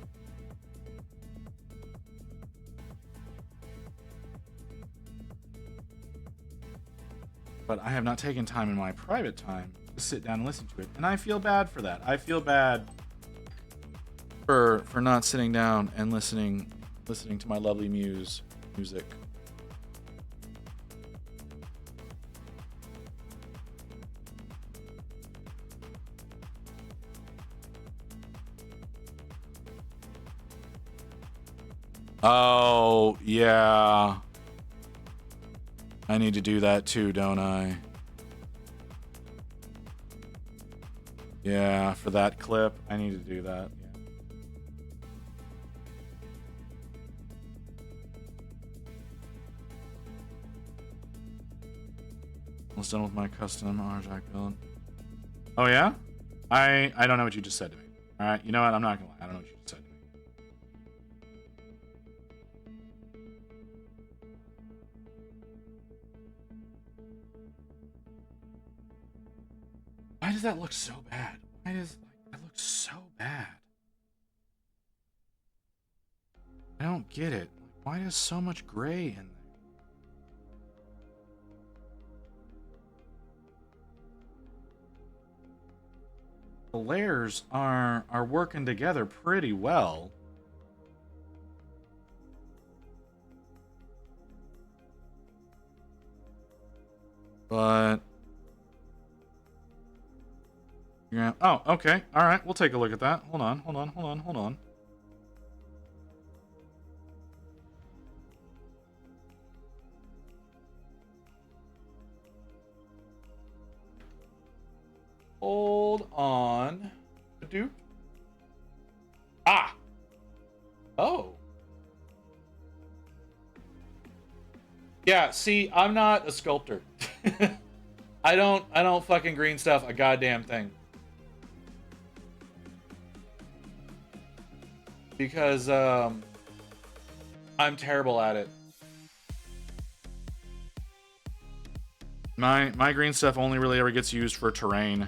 But I have not taken time in my private time to sit down and listen to it, and I feel bad for that. I feel bad for not sitting down and listening to my lovely Mew's music. Oh, yeah. I need to do that too, don't I? Yeah, for that clip, I need to do that. Yeah. Almost done with my custom RJack build. Oh yeah? I don't know what you just said to me. All right, you know what? I'm not gonna lie. I don't know what you just said to me. Why does that look so bad? Why does that look so bad? I don't get it. Why is so much gray in there? The layers are working together pretty well. But yeah. Oh, okay. All right. We'll take a look at that. Hold on. Hold on. Hold on. Hold on. Hold on. Dude. Ah. Oh. Yeah, see, I'm not a sculptor. I don't fucking green stuff a goddamn thing. Because I'm terrible at it. My green stuff only really ever gets used for terrain.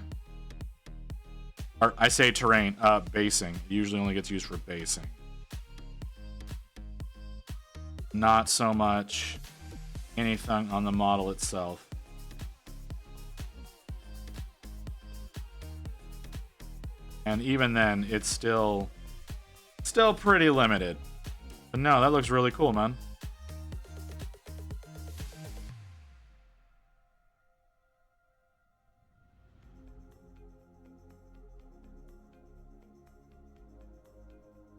Or I say terrain, basing. It usually only gets used for basing. Not so much anything on the model itself. And even then, it's still pretty limited. But no, that looks really cool, man.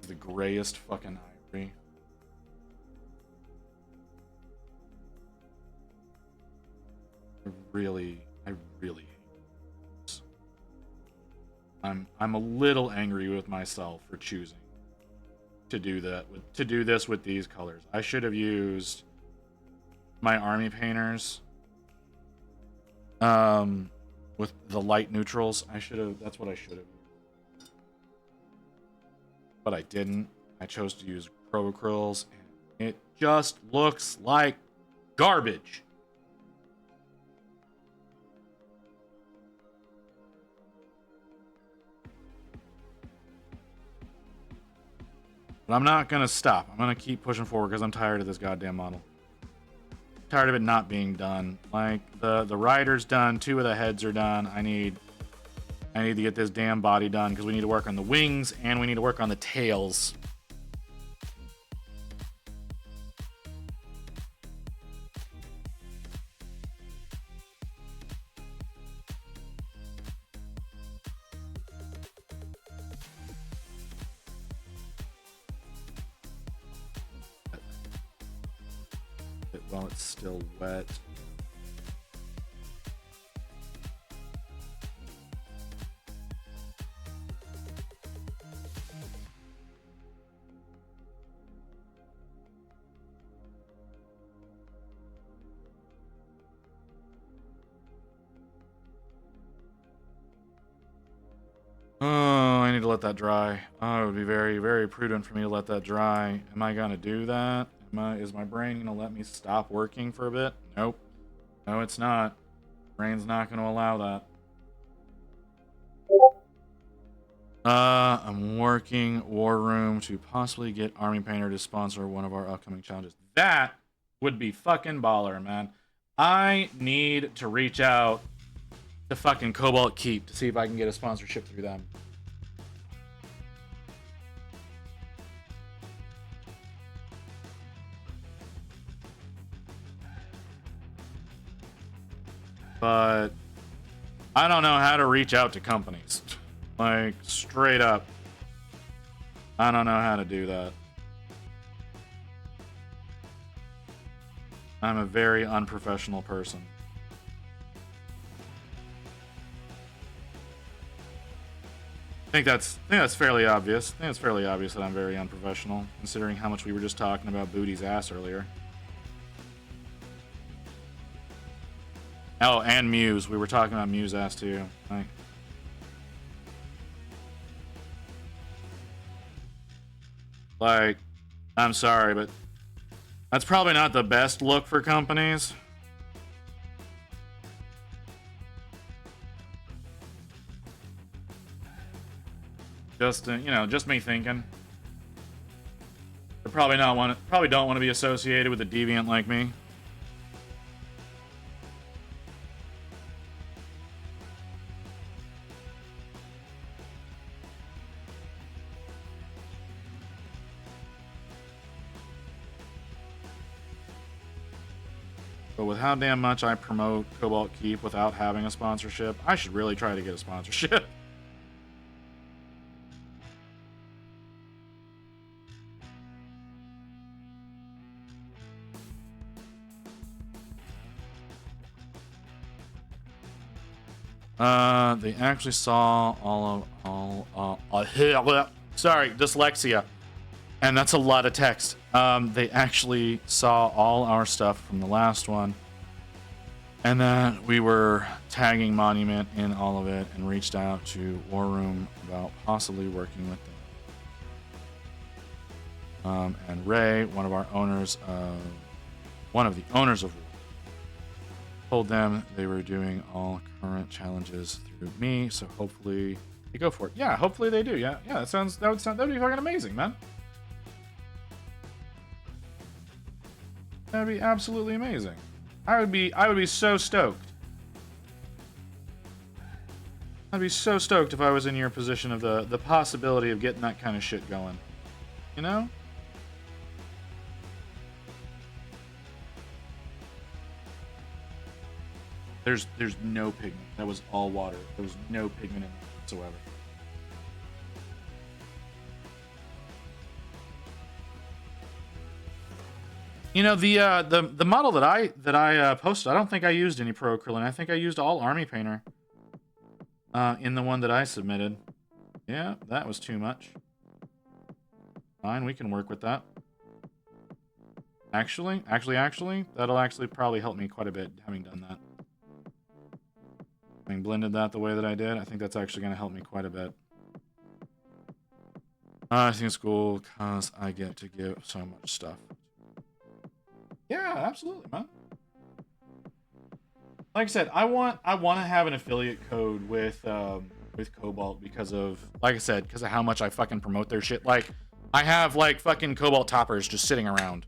The grayest fucking ivory. I really hate this. I'm a little angry with myself for choosing to do this with these colors. I should have used my army painters with the light neutrals. That's what I should have. But I didn't. I chose to use Pro Acryls, and it just looks like garbage. But I'm not gonna stop. I'm gonna keep pushing forward because I'm tired of this goddamn model. Tired of it not being done. Like the rider's done, 2 of the heads are done. I need to get this damn body done because we need to work on the wings and we need to work on the tails. While it's still wet. Oh, I need to let that dry. Oh, it would be very, very prudent for me to let that dry. Am I gonna do that? Is my brain gonna let me stop working for a bit? Nope. No, it's not. Brain's not gonna allow that. I'm working War Room to possibly get Army Painter to sponsor one of our upcoming challenges. That would be fucking baller, man. I need to reach out to fucking Cobalt Keep to see if I can get a sponsorship through them. But I don't know how to reach out to companies. Like, straight up. I don't know how to do that. I'm a very unprofessional person. think that's fairly obvious. I think it's fairly obvious that I'm very unprofessional, considering how much we were just talking about Booty's ass earlier. Oh, and Muse. We were talking about Muse ass too. Like, I'm sorry, but that's probably not the best look for companies. Just just me thinking. They probably don't want to be associated with a deviant like me. But with how damn much I promote Cobalt Keep without having a sponsorship, I should really try to get a sponsorship. They actually saw sorry, dyslexia. And that's a lot of text. They actually saw all our stuff from the last one. And then we were tagging Monument in all of it and reached out to War Room about possibly working with them. And Ray, one of the owners of War, told them they were doing all current challenges through me, so hopefully they go for it. Yeah, hopefully they do. Yeah, that would be fucking amazing, man. That'd be absolutely amazing. I would be so stoked. I'd be so stoked if I was in your position of the possibility of getting that kind of shit going. You know? There's no pigment. That was all water. There was no pigment in it whatsoever. You know, the model that I posted, I don't think I used any Pro Acrylic. I think I used all Army Painter in the one that I submitted. Yeah, that was too much. Fine, we can work with that. Actually, that'll actually probably help me quite a bit having done that. Having blended that the way that I did, I think that's actually going to help me quite a bit. I think it's cool because I get to give so much stuff. Yeah, absolutely, man. Like I said, I want to have an affiliate code with Cobalt because of, like I said, because of how much I fucking promote their shit. Like, I have like fucking Cobalt toppers just sitting around.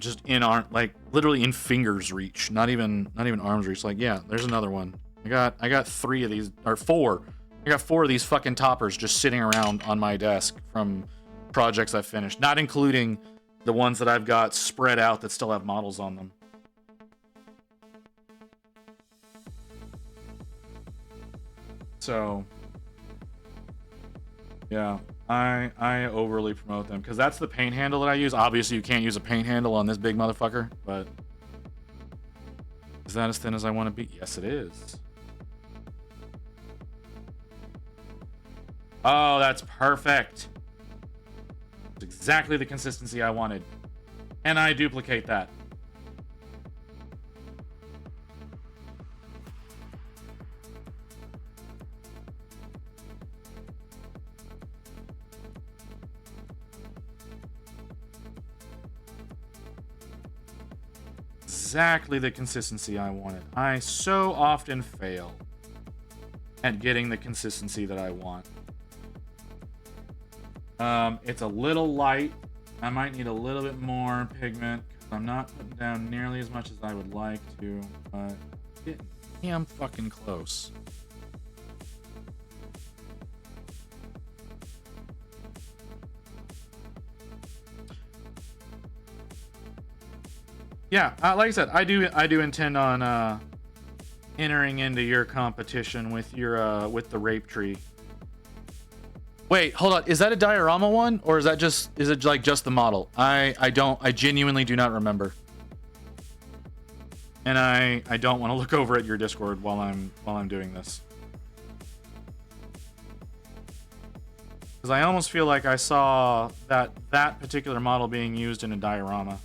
Just in arm, like literally in fingers reach, not even arms reach. Like, yeah, there's another one. I got 3 of these, or 4. I got 4 of these fucking toppers just sitting around on my desk from projects I've finished, not including the ones that I've got spread out that still have models on them. So, yeah, I overly promote them because that's the paint handle that I use. Obviously, you can't use a paint handle on this big motherfucker, but is that as thin as I want to be? Yes, it is. Oh, that's perfect. It's exactly the consistency I wanted. And I duplicate that. Exactly the consistency I wanted. I so often fail at getting the consistency that I want. It's a little light. I might need a little bit more pigment because I'm not putting down nearly as much as I would like to, but getting damn fucking close. Yeah, like I said, I do intend on entering into your competition with your with the rape tree. Wait, hold on. Is that a diorama one, or is it like just the model? I genuinely do not remember. And I don't want to look over at your Discord while I'm doing this. Because I almost feel like I saw that particular model being used in a diorama.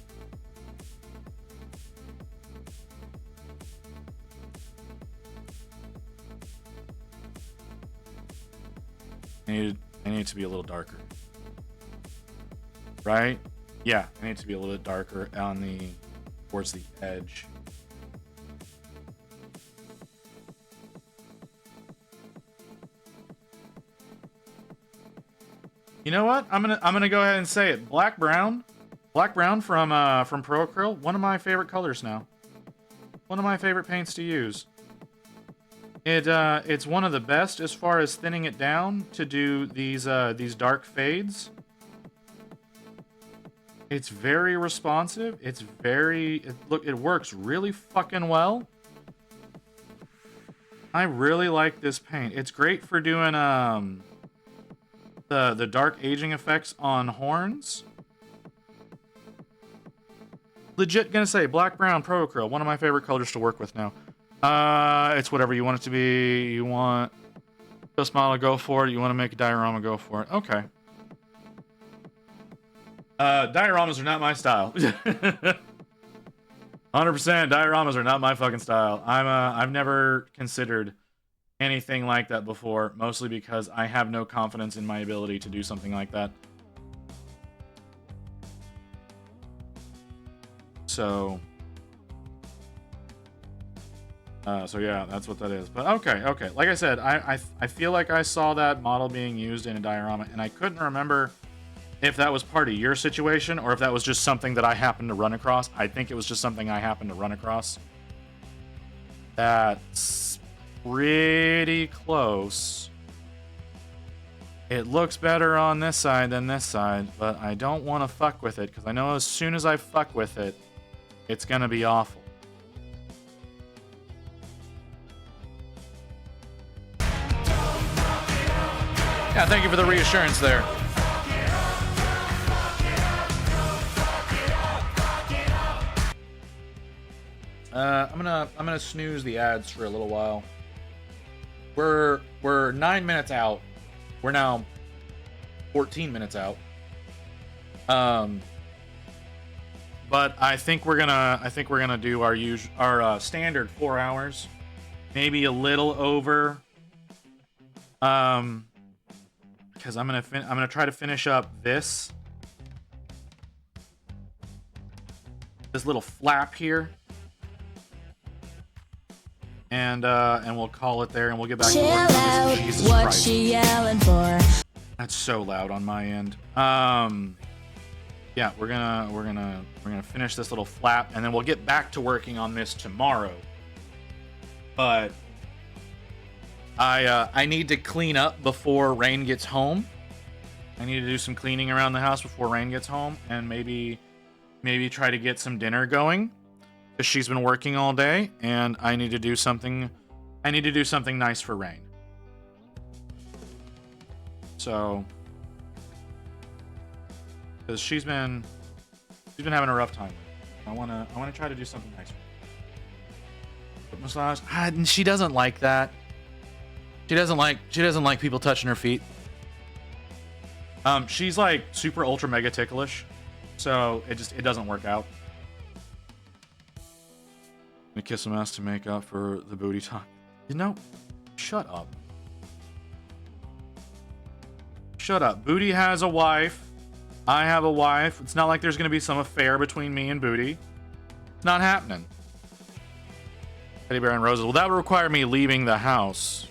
I need it to be a little darker. Right? Yeah, I need it to be a little bit darker on the towards the edge. You know what? I'm gonna go ahead and say it. Black brown from Pro Acryl, one of my favorite colors now. One of my favorite paints to use. It's one of the best as far as thinning it down to do these dark fades. It's very responsive. It's very it works really fucking well. I really like this paint. It's great for doing the dark aging effects on horns. Legit gonna say black brown Pro Acryl, one of my favorite colors to work with now. It's whatever you want it to be. You want Ghost Model, go for it. You want to make a diorama, go for it. Okay. Dioramas are not my style. 100% dioramas are not my fucking style. I've never considered anything like that before, mostly because I have no confidence in my ability to do something like that. So yeah, that's what that is. But okay. Like I said, I feel like I saw that model being used in a diorama, and I couldn't remember if that was part of your situation or if that was just something that I happened to run across. I think it was just something I happened to run across. That's pretty close. It looks better on this side than this side, but I don't want to fuck with it because I know as soon as I fuck with it, it's gonna be awful. Yeah, thank you for the reassurance there. I'm gonna snooze the ads for a little while. We're 9 minutes out. We're now 14 minutes out. But I think we're gonna do our standard 4 hours, maybe a little over. Because I'm gonna try to finish up this little flap here. And we'll call it there, and we'll get back to work on this. Jesus What Christ. she yelling for? That's so loud on my end. Yeah, we're gonna finish this little flap, and then we'll get back to working on this tomorrow. But I need to clean up before Rain gets home. I need to do some cleaning around the house before Rain gets home, and maybe try to get some dinner going. Because she's been working all day, and I need to do something nice for Rain. So, because she's been having a rough time. I wanna try to do something nice for her. Massage. She doesn't like that. She doesn't like people touching her feet. She's like super ultra mega ticklish, so it doesn't work out. To kiss some ass to make up for the booty time. You know, shut up. Shut up. Booty has a wife. I have a wife. It's not like there's going to be some affair between me and Booty. It's not happening. Teddy Bear and Roses. Well, that would require me leaving the house.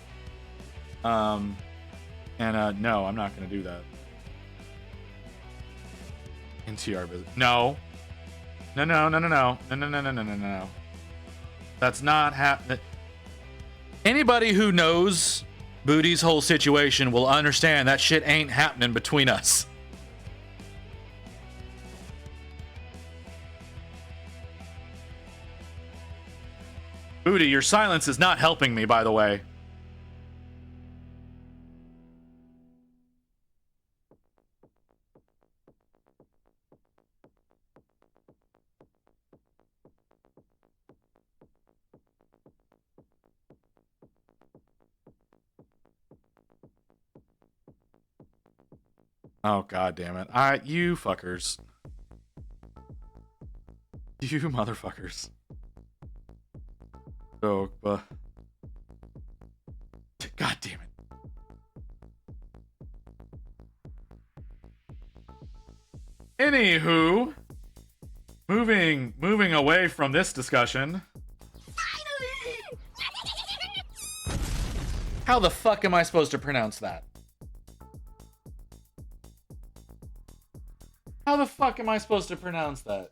No, I'm not going to do that. NTR visit. No. No. That's not happening. Anybody who knows Booty's whole situation will understand that shit ain't happening between us. Booty, your silence is not helping me, by the way. Oh, god damn it. You fuckers. You motherfuckers. Oh, but... God damn it. Anywho, moving away from this discussion. How the fuck am I supposed to pronounce that? How the fuck am I supposed to pronounce that?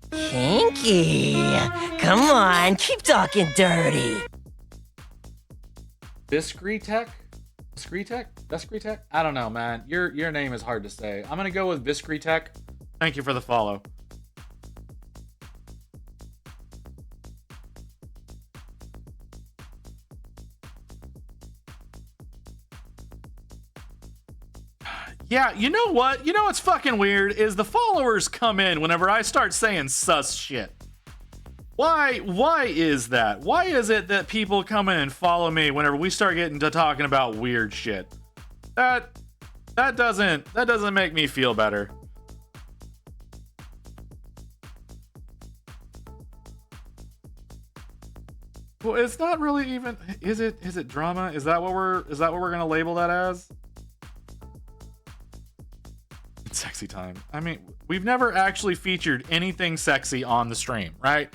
Kinky. Come on, keep talking dirty. Viscretech? Viscretech? Viscretech? I don't know, man. Your name is hard to say. I'm gonna go with Viscretech. Thank you for the follow. Yeah, you know what? You know what's fucking weird is the followers come in whenever I start saying sus shit. Why is that? Why is it that people come in and follow me whenever we start getting to talking about weird shit? That doesn't make me feel better. Well, it's not really even, is it drama? Is that what we're going to label that as? It's sexy time. I mean, we've never actually featured anything sexy on the stream, right?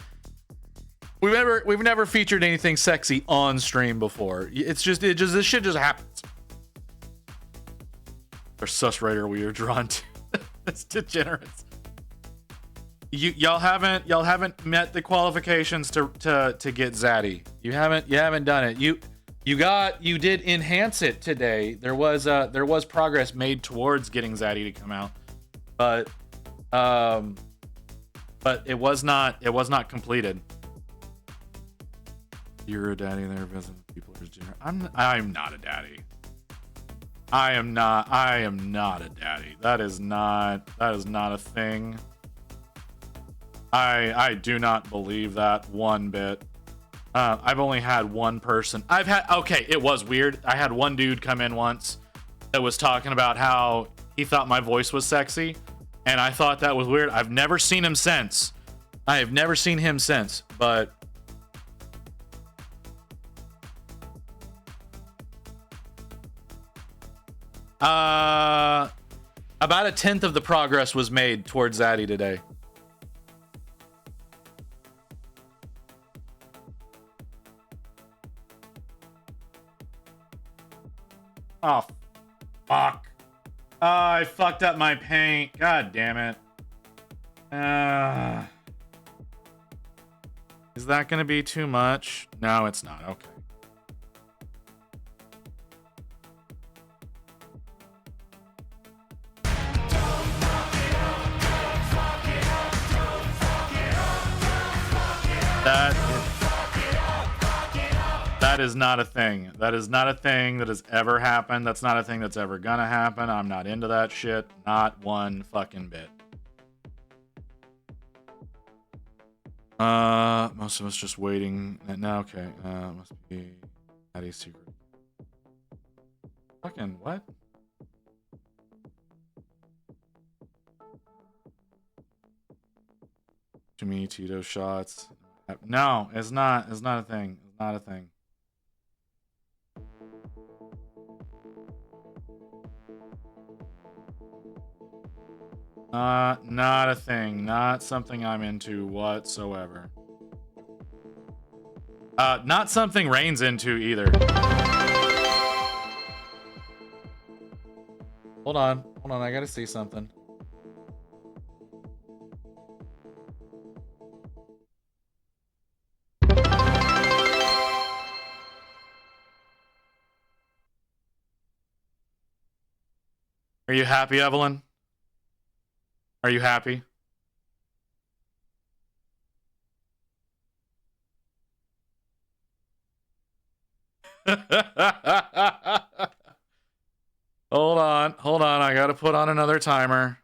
We've never featured anything sexy on stream before. This shit just happens. Or sus writer we are drawn to. It's degenerates. Y'all haven't met the qualifications to get Zaddy. You haven't done it. You did enhance it today. There was progress made towards getting Zaddy to come out, but it was not completed. You're a daddy there visiting people as Junior. I'm not a daddy. I am not a daddy. That is not a thing. I do not believe that one bit. I've only had one person. Okay, it was weird. I had one dude come in once that was talking about how he thought my voice was sexy, and I thought that was weird. I've never seen him since. I have never seen him since, but about 1/10 of the progress was made towards Zaddy today. Oh, fuck. Oh, I fucked up my paint. God damn it. Is that gonna be too much? No, it's not. Okay. That is not a thing. That is not a thing that has ever happened. That's not a thing that's ever gonna happen. I'm not into that shit. Not one fucking bit. Most of us just waiting. No, okay. Must be Daddy's secret. Fucking what? To me, Tito shots. No, it's not. It's not a thing. It's not a thing. Not a thing. Not something I'm into whatsoever. Not something Rain's into either. Hold on. I gotta see something. Are you happy, Evelyn? Are you happy? Hold on. I gotta put on another timer.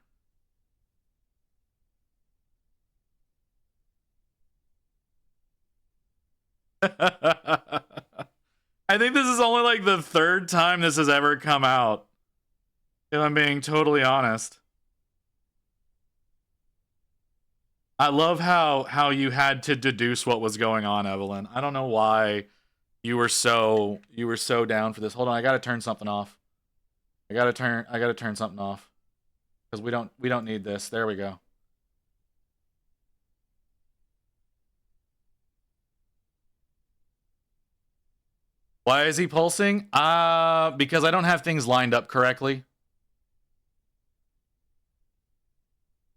I think this is only like the third time this has ever come out. If I'm being totally honest. I love how you had to deduce what was going on, Evelyn. I don't know why you were so down for this. Hold on, I gotta turn something off. I gotta turn something off. Because we don't need this. There we go. Why is he pulsing? Because I don't have things lined up correctly.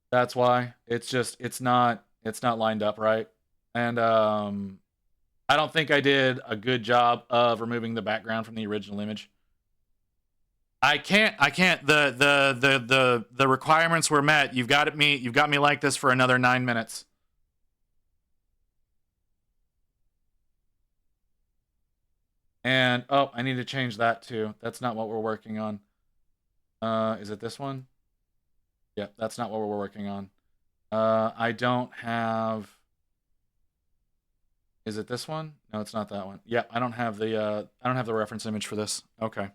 That's why. It's not lined up right. And I don't think I did a good job of removing the background from the original image. I can't the requirements were met. You've got me like this for another 9 minutes. And oh, I need to change that too. That's not what we're working on. Is it this one? Yep, that's not what we're working on. I don't have. Is it this one? No, it's not that one. Yep, I don't have the reference image for this. Okay.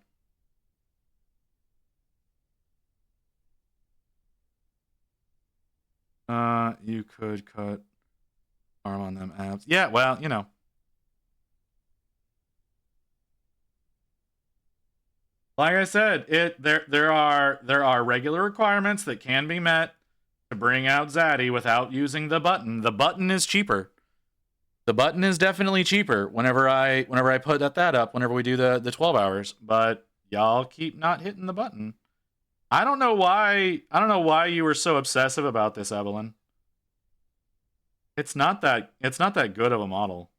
You could cut arm on them abs. Yeah, well, you know. Like I said, there are regular requirements that can be met to bring out Zaddy without using the button. The button is cheaper. The button is definitely cheaper whenever I put that up, whenever we do the 12 hours, but y'all keep not hitting the button. I don't know why you were so obsessive about this, Evelyn. It's not that good of a model.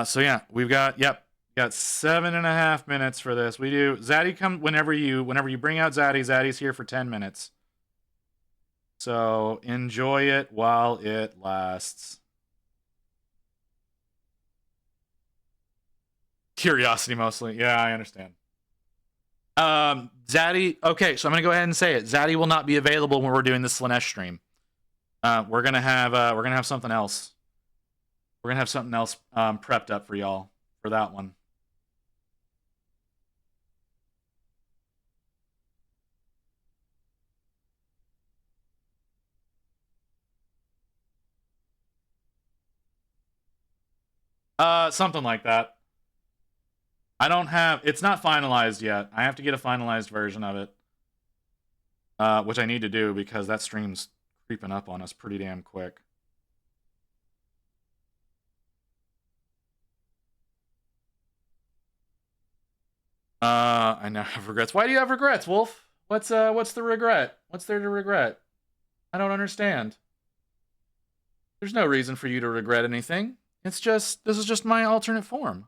So yeah, we've got 7.5 minutes for this. We do Zaddy come whenever you bring out Zaddy. Zaddy's here for 10 minutes. So enjoy it while it lasts. Curiosity mostly. Yeah, I understand. Zaddy. Okay, so I'm gonna go ahead and say it. Zaddy will not be available when we're doing the Slanesh stream. We're gonna have something else. We're gonna have something else prepped up for y'all for that one. Something like that. I don't have. It's not finalized yet. I have to get a finalized version of it, which I need to do because that stream's creeping up on us pretty damn quick. I now have regrets. Why do you have regrets, Wolf? What's the regret? What's there to regret? I don't understand. There's no reason for you to regret anything. It's just, this is just my alternate form.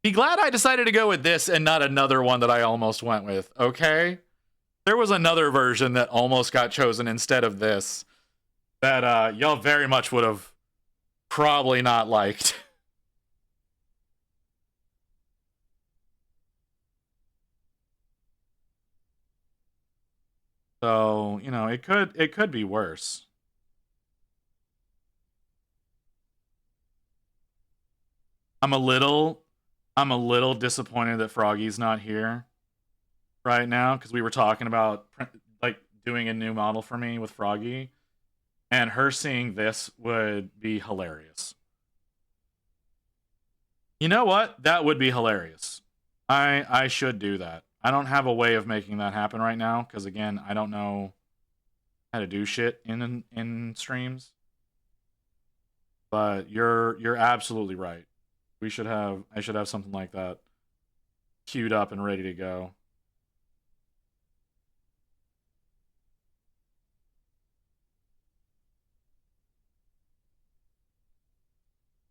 Be glad I decided to go with this and not another one that I almost went with, okay? There was another version that almost got chosen instead of this that y'all very much would have probably not liked. So, you know, it could be worse. I'm a little disappointed that Froggy's not here right now because we were talking about like doing a new model for me with Froggy, and her seeing this would be hilarious. You know what? That would be hilarious. I should do that. I don't have a way of making that happen right now because again, I don't know how to do shit in streams. But you're absolutely right. I should have something like that queued up and ready to go.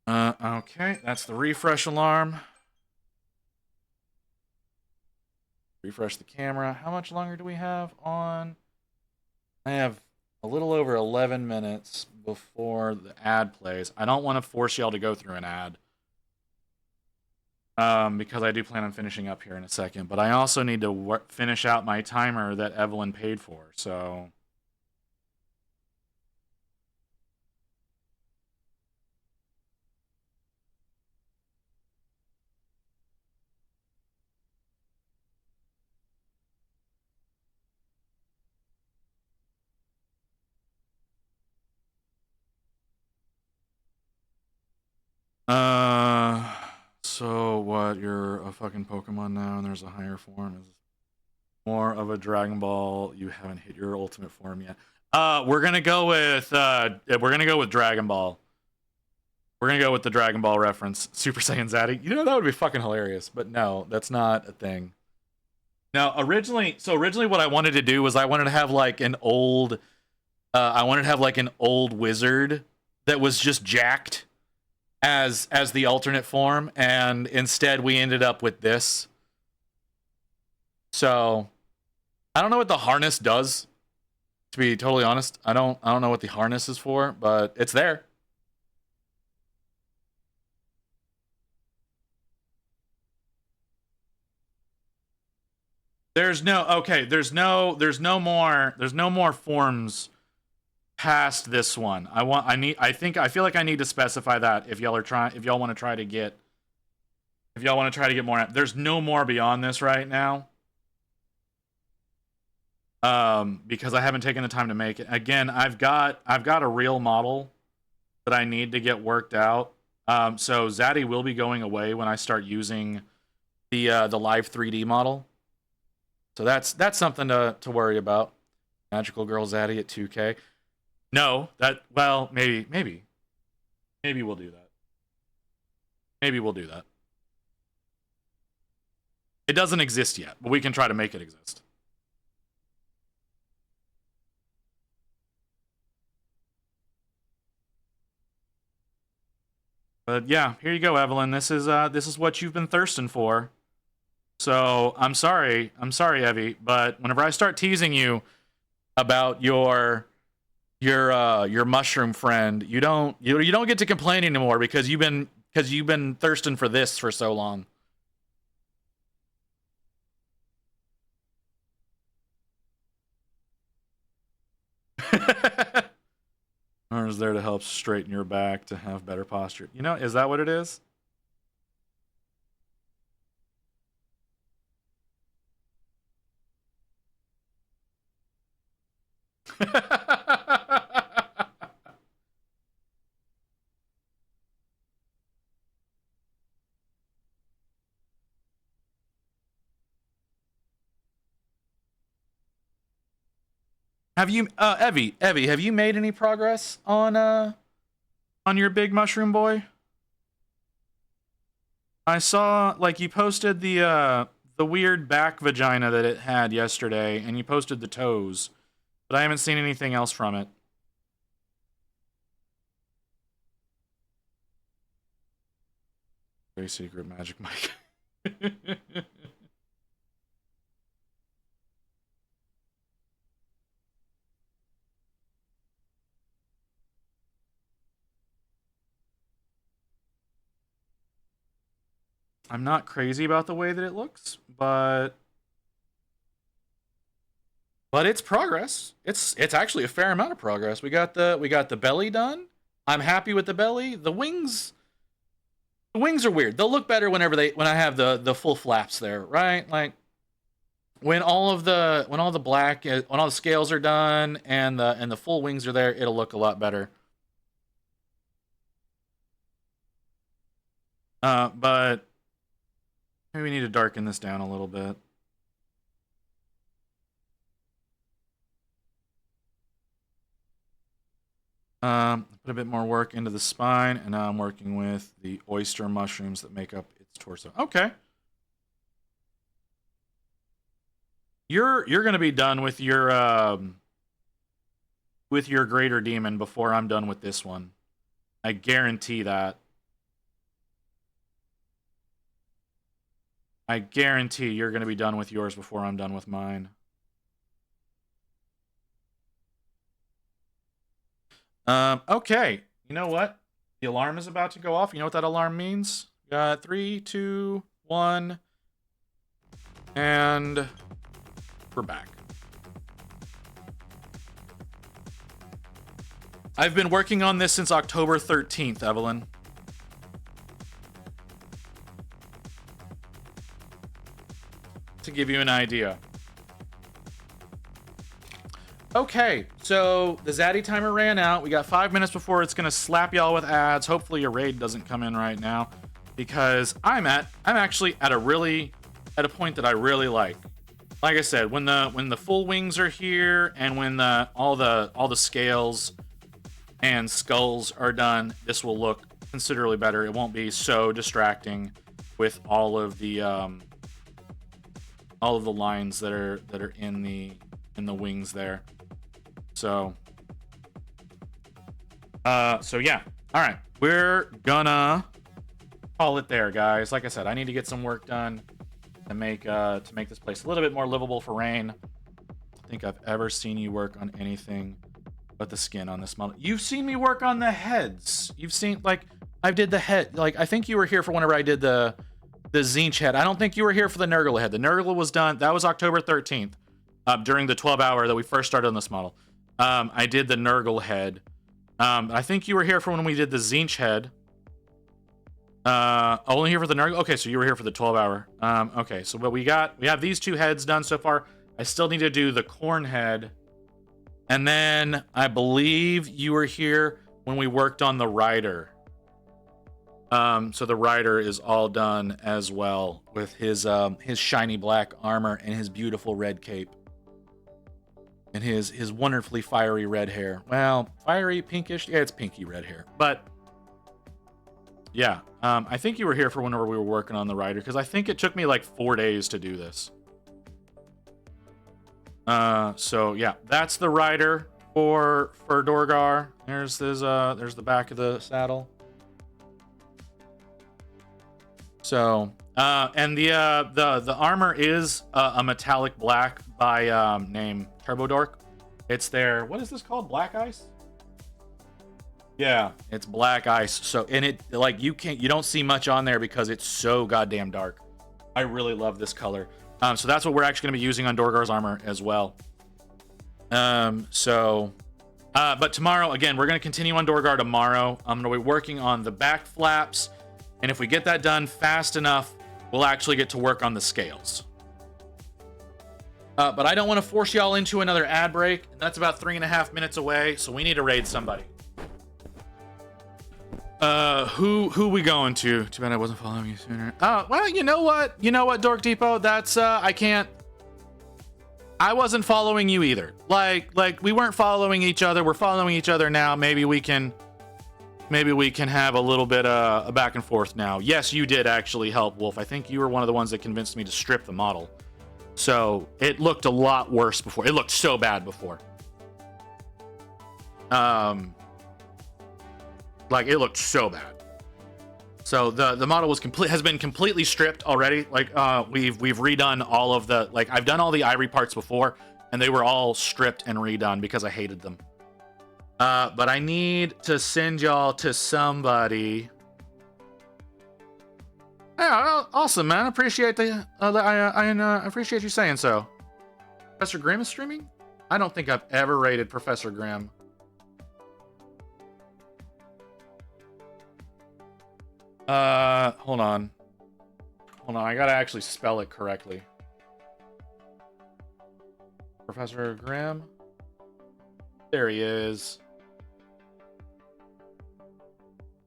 Okay, that's the refresh alarm. Refresh the camera. How much longer do we have on? I have a little over 11 minutes before the ad plays. I don't want to force y'all to go through an ad. Because I do plan on finishing up here in a second. But I also need to finish out my timer that Evelyn paid for. So what? You're a fucking Pokemon now, and there's a higher form. Is more of a Dragon Ball. You haven't hit your ultimate form yet. We're gonna go with Dragon Ball. We're gonna go with the Dragon Ball reference. Super Saiyan Zaddy. You know, that would be fucking hilarious, but no, that's not a thing. Now, originally what I wanted to do was I wanted to have like an old wizard that was just jacked as the alternate form, and instead we ended up with this. So I don't know what the harness does, to be totally honest. I don't know what the harness is for, but it's there. There's no more forms past this one. I feel like I need to specify that if y'all want to try to get more. There's no more beyond this right now. Because I haven't taken the time to make it. Again, I've got a real model that I need to get worked out. So Zaddy will be going away when I start using the live 3D model. So that's something to worry about. Magical Girl Zaddy at 2K. No, maybe we'll do that. Maybe we'll do that. It doesn't exist yet, but we can try to make it exist. But yeah, here you go, Evelyn. This is what you've been thirsting for. So I'm sorry, Evie, but whenever I start teasing you about your mushroom friend, you don't get to complain anymore because you've been thirsting for this for so long. Or is there to help straighten your back to have better posture? You know, is that what it is? Have you, Evie, have you made any progress on your big mushroom boy? I saw, like, you posted the weird back vagina that it had yesterday, and you posted the toes, but I haven't seen anything else from it. Very secret magic mic. I'm not crazy about the way that it looks, but it's progress. It's actually a fair amount of progress. We got the belly done. I'm happy with the belly. The wings are weird. They'll look better when I have the full flaps there, right? Like when all the scales are done and the full wings are there, it'll look a lot better. But maybe we need to darken this down a little bit. Put a bit more work into the spine, and now I'm working with the oyster mushrooms that make up its torso. Okay. You're gonna be done with your greater demon before I'm done with this one. I guarantee that. I guarantee you're gonna be done with yours before I'm done with mine. Okay. You know what? The alarm is about to go off. You know what that alarm means? 3, 2, 1. And we're back. I've been working on this since October 13th, Evelyn. To give you an idea. Okay, so the Zaddy timer ran out. We got 5 minutes before it's going to slap y'all with ads. Hopefully your raid doesn't come in right now. because I'm actually at a point that I really like. Like I said, when the full wings are here and when all the scales and skulls are done, this will look considerably better. It won't be so distracting with all of the lines that are in the wings there. So yeah. All right, we're gonna call it there, guys. Like I said, I need to get some work done to make this place a little bit more livable for Rain. I don't think I've ever seen you work on anything but the skin on this model. You've seen me work on the heads. You've seen, like, I did the head. Like, I think you were here for whenever I did the Zinch head. I don't think you were here for the Nurgle head. The Nurgle was done. That was October 13th, during the 12-hour that we first started on this model. I did the Nurgle head. I think you were here for when we did the Zinch head. Only here for the Nurgle? Okay, so you were here for the 12-hour. Okay, so what we have these two heads done so far. I still need to do the corn head. And then I believe you were here when we worked on the rider. So the rider is all done as well with his shiny black armor and his beautiful red cape. And his wonderfully fiery red hair. Well, fiery, pinkish. Yeah, it's pinky red hair. But yeah, I think you were here for whenever we were working on the rider, because I think it took me like 4 days to do this. So yeah, that's the rider for Dorgar. There's the back of the saddle. So and the armor is a metallic black by name Turbo Dork. It's their, what is this called? Black Ice? Yeah, it's black ice. So, and it, like, you don't see much on there because it's so goddamn dark. I really love this color. So that's what we're actually going to be using on Dorgar's armor as well. But tomorrow, again, we're going to continue on Dorgar tomorrow. I'm going to be working on the back flaps. And if we get that done fast enough, we'll actually get to work on the scales. But I don't want to force y'all into another ad break. And that's about 3.5 minutes away. So we need to raid somebody. Who we going to? Too bad I wasn't following you sooner. Oh, well, you know what, Dork Depot? That's, I wasn't following you either. Like we weren't following each other. We're following each other now. Maybe we can have a little bit a back and forth now. Yes, you did actually help, Wolf. I think you were one of the ones that convinced me to strip the model. So it looked a lot worse before. It looked so bad before. Like, it looked so bad. So the model has been completely stripped already. Like, we've redone all of the, like, I've done all the ivory parts before, and they were all stripped and redone because I hated them. But I need to send y'all to somebody. Yeah, awesome, man. Appreciate I appreciate you saying so. Professor Grimm is streaming? I don't think I've ever rated Professor Grimm. Hold on. I gotta actually spell it correctly. Professor Grimm. There he is.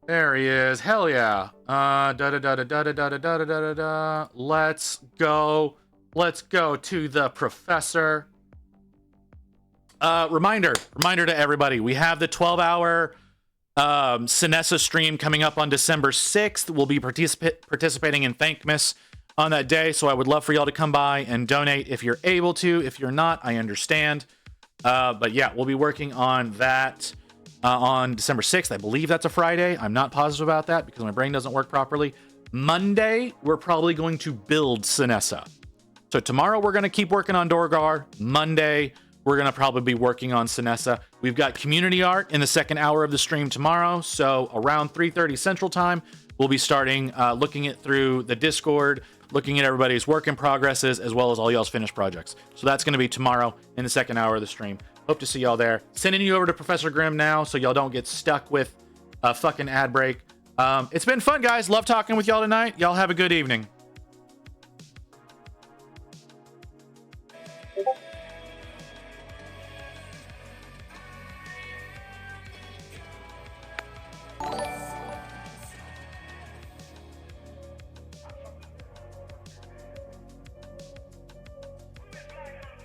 There he is. Hell yeah. Let's go. Let's go to the professor. Reminder to everybody. We have the 12-hour Sinessa stream coming up on December 6th. We'll be participating in Thankmas on that day, so I would love for y'all to come by and donate if you're able to. If you're not, I understand. But yeah, we'll be working on that on December 6th. I believe that's a Friday. I'm not positive about that because my brain doesn't work properly. Monday, we're probably going to build Sinessa. So tomorrow, we're going to keep working on Dorgar. Monday, we're going to probably be working on Sinessa. We've got community art in the second hour of the stream tomorrow. So around 3:30 Central Time, we'll be starting looking at through the Discord, looking at everybody's work in progresses, as well as all y'all's finished projects. So that's going to be tomorrow in the second hour of the stream. Hope to see y'all there. Sending you over to Professor Grimm now so y'all don't get stuck with a fucking ad break. It's been fun, guys. Love talking with y'all tonight. Y'all have a good evening.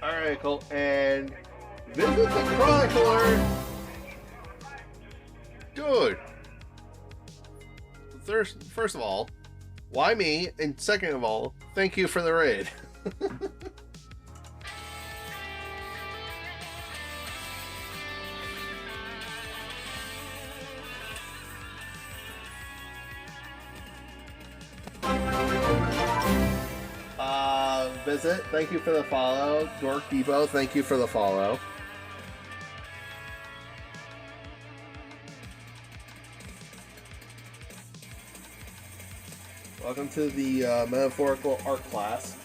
Alright, cool. And visit the Chronicler! Good. First of all, why me? And second of all, thank you for the raid. Visit, thank you for the follow. Dork Debo, thank you for the follow. Welcome to the metaphorical art class.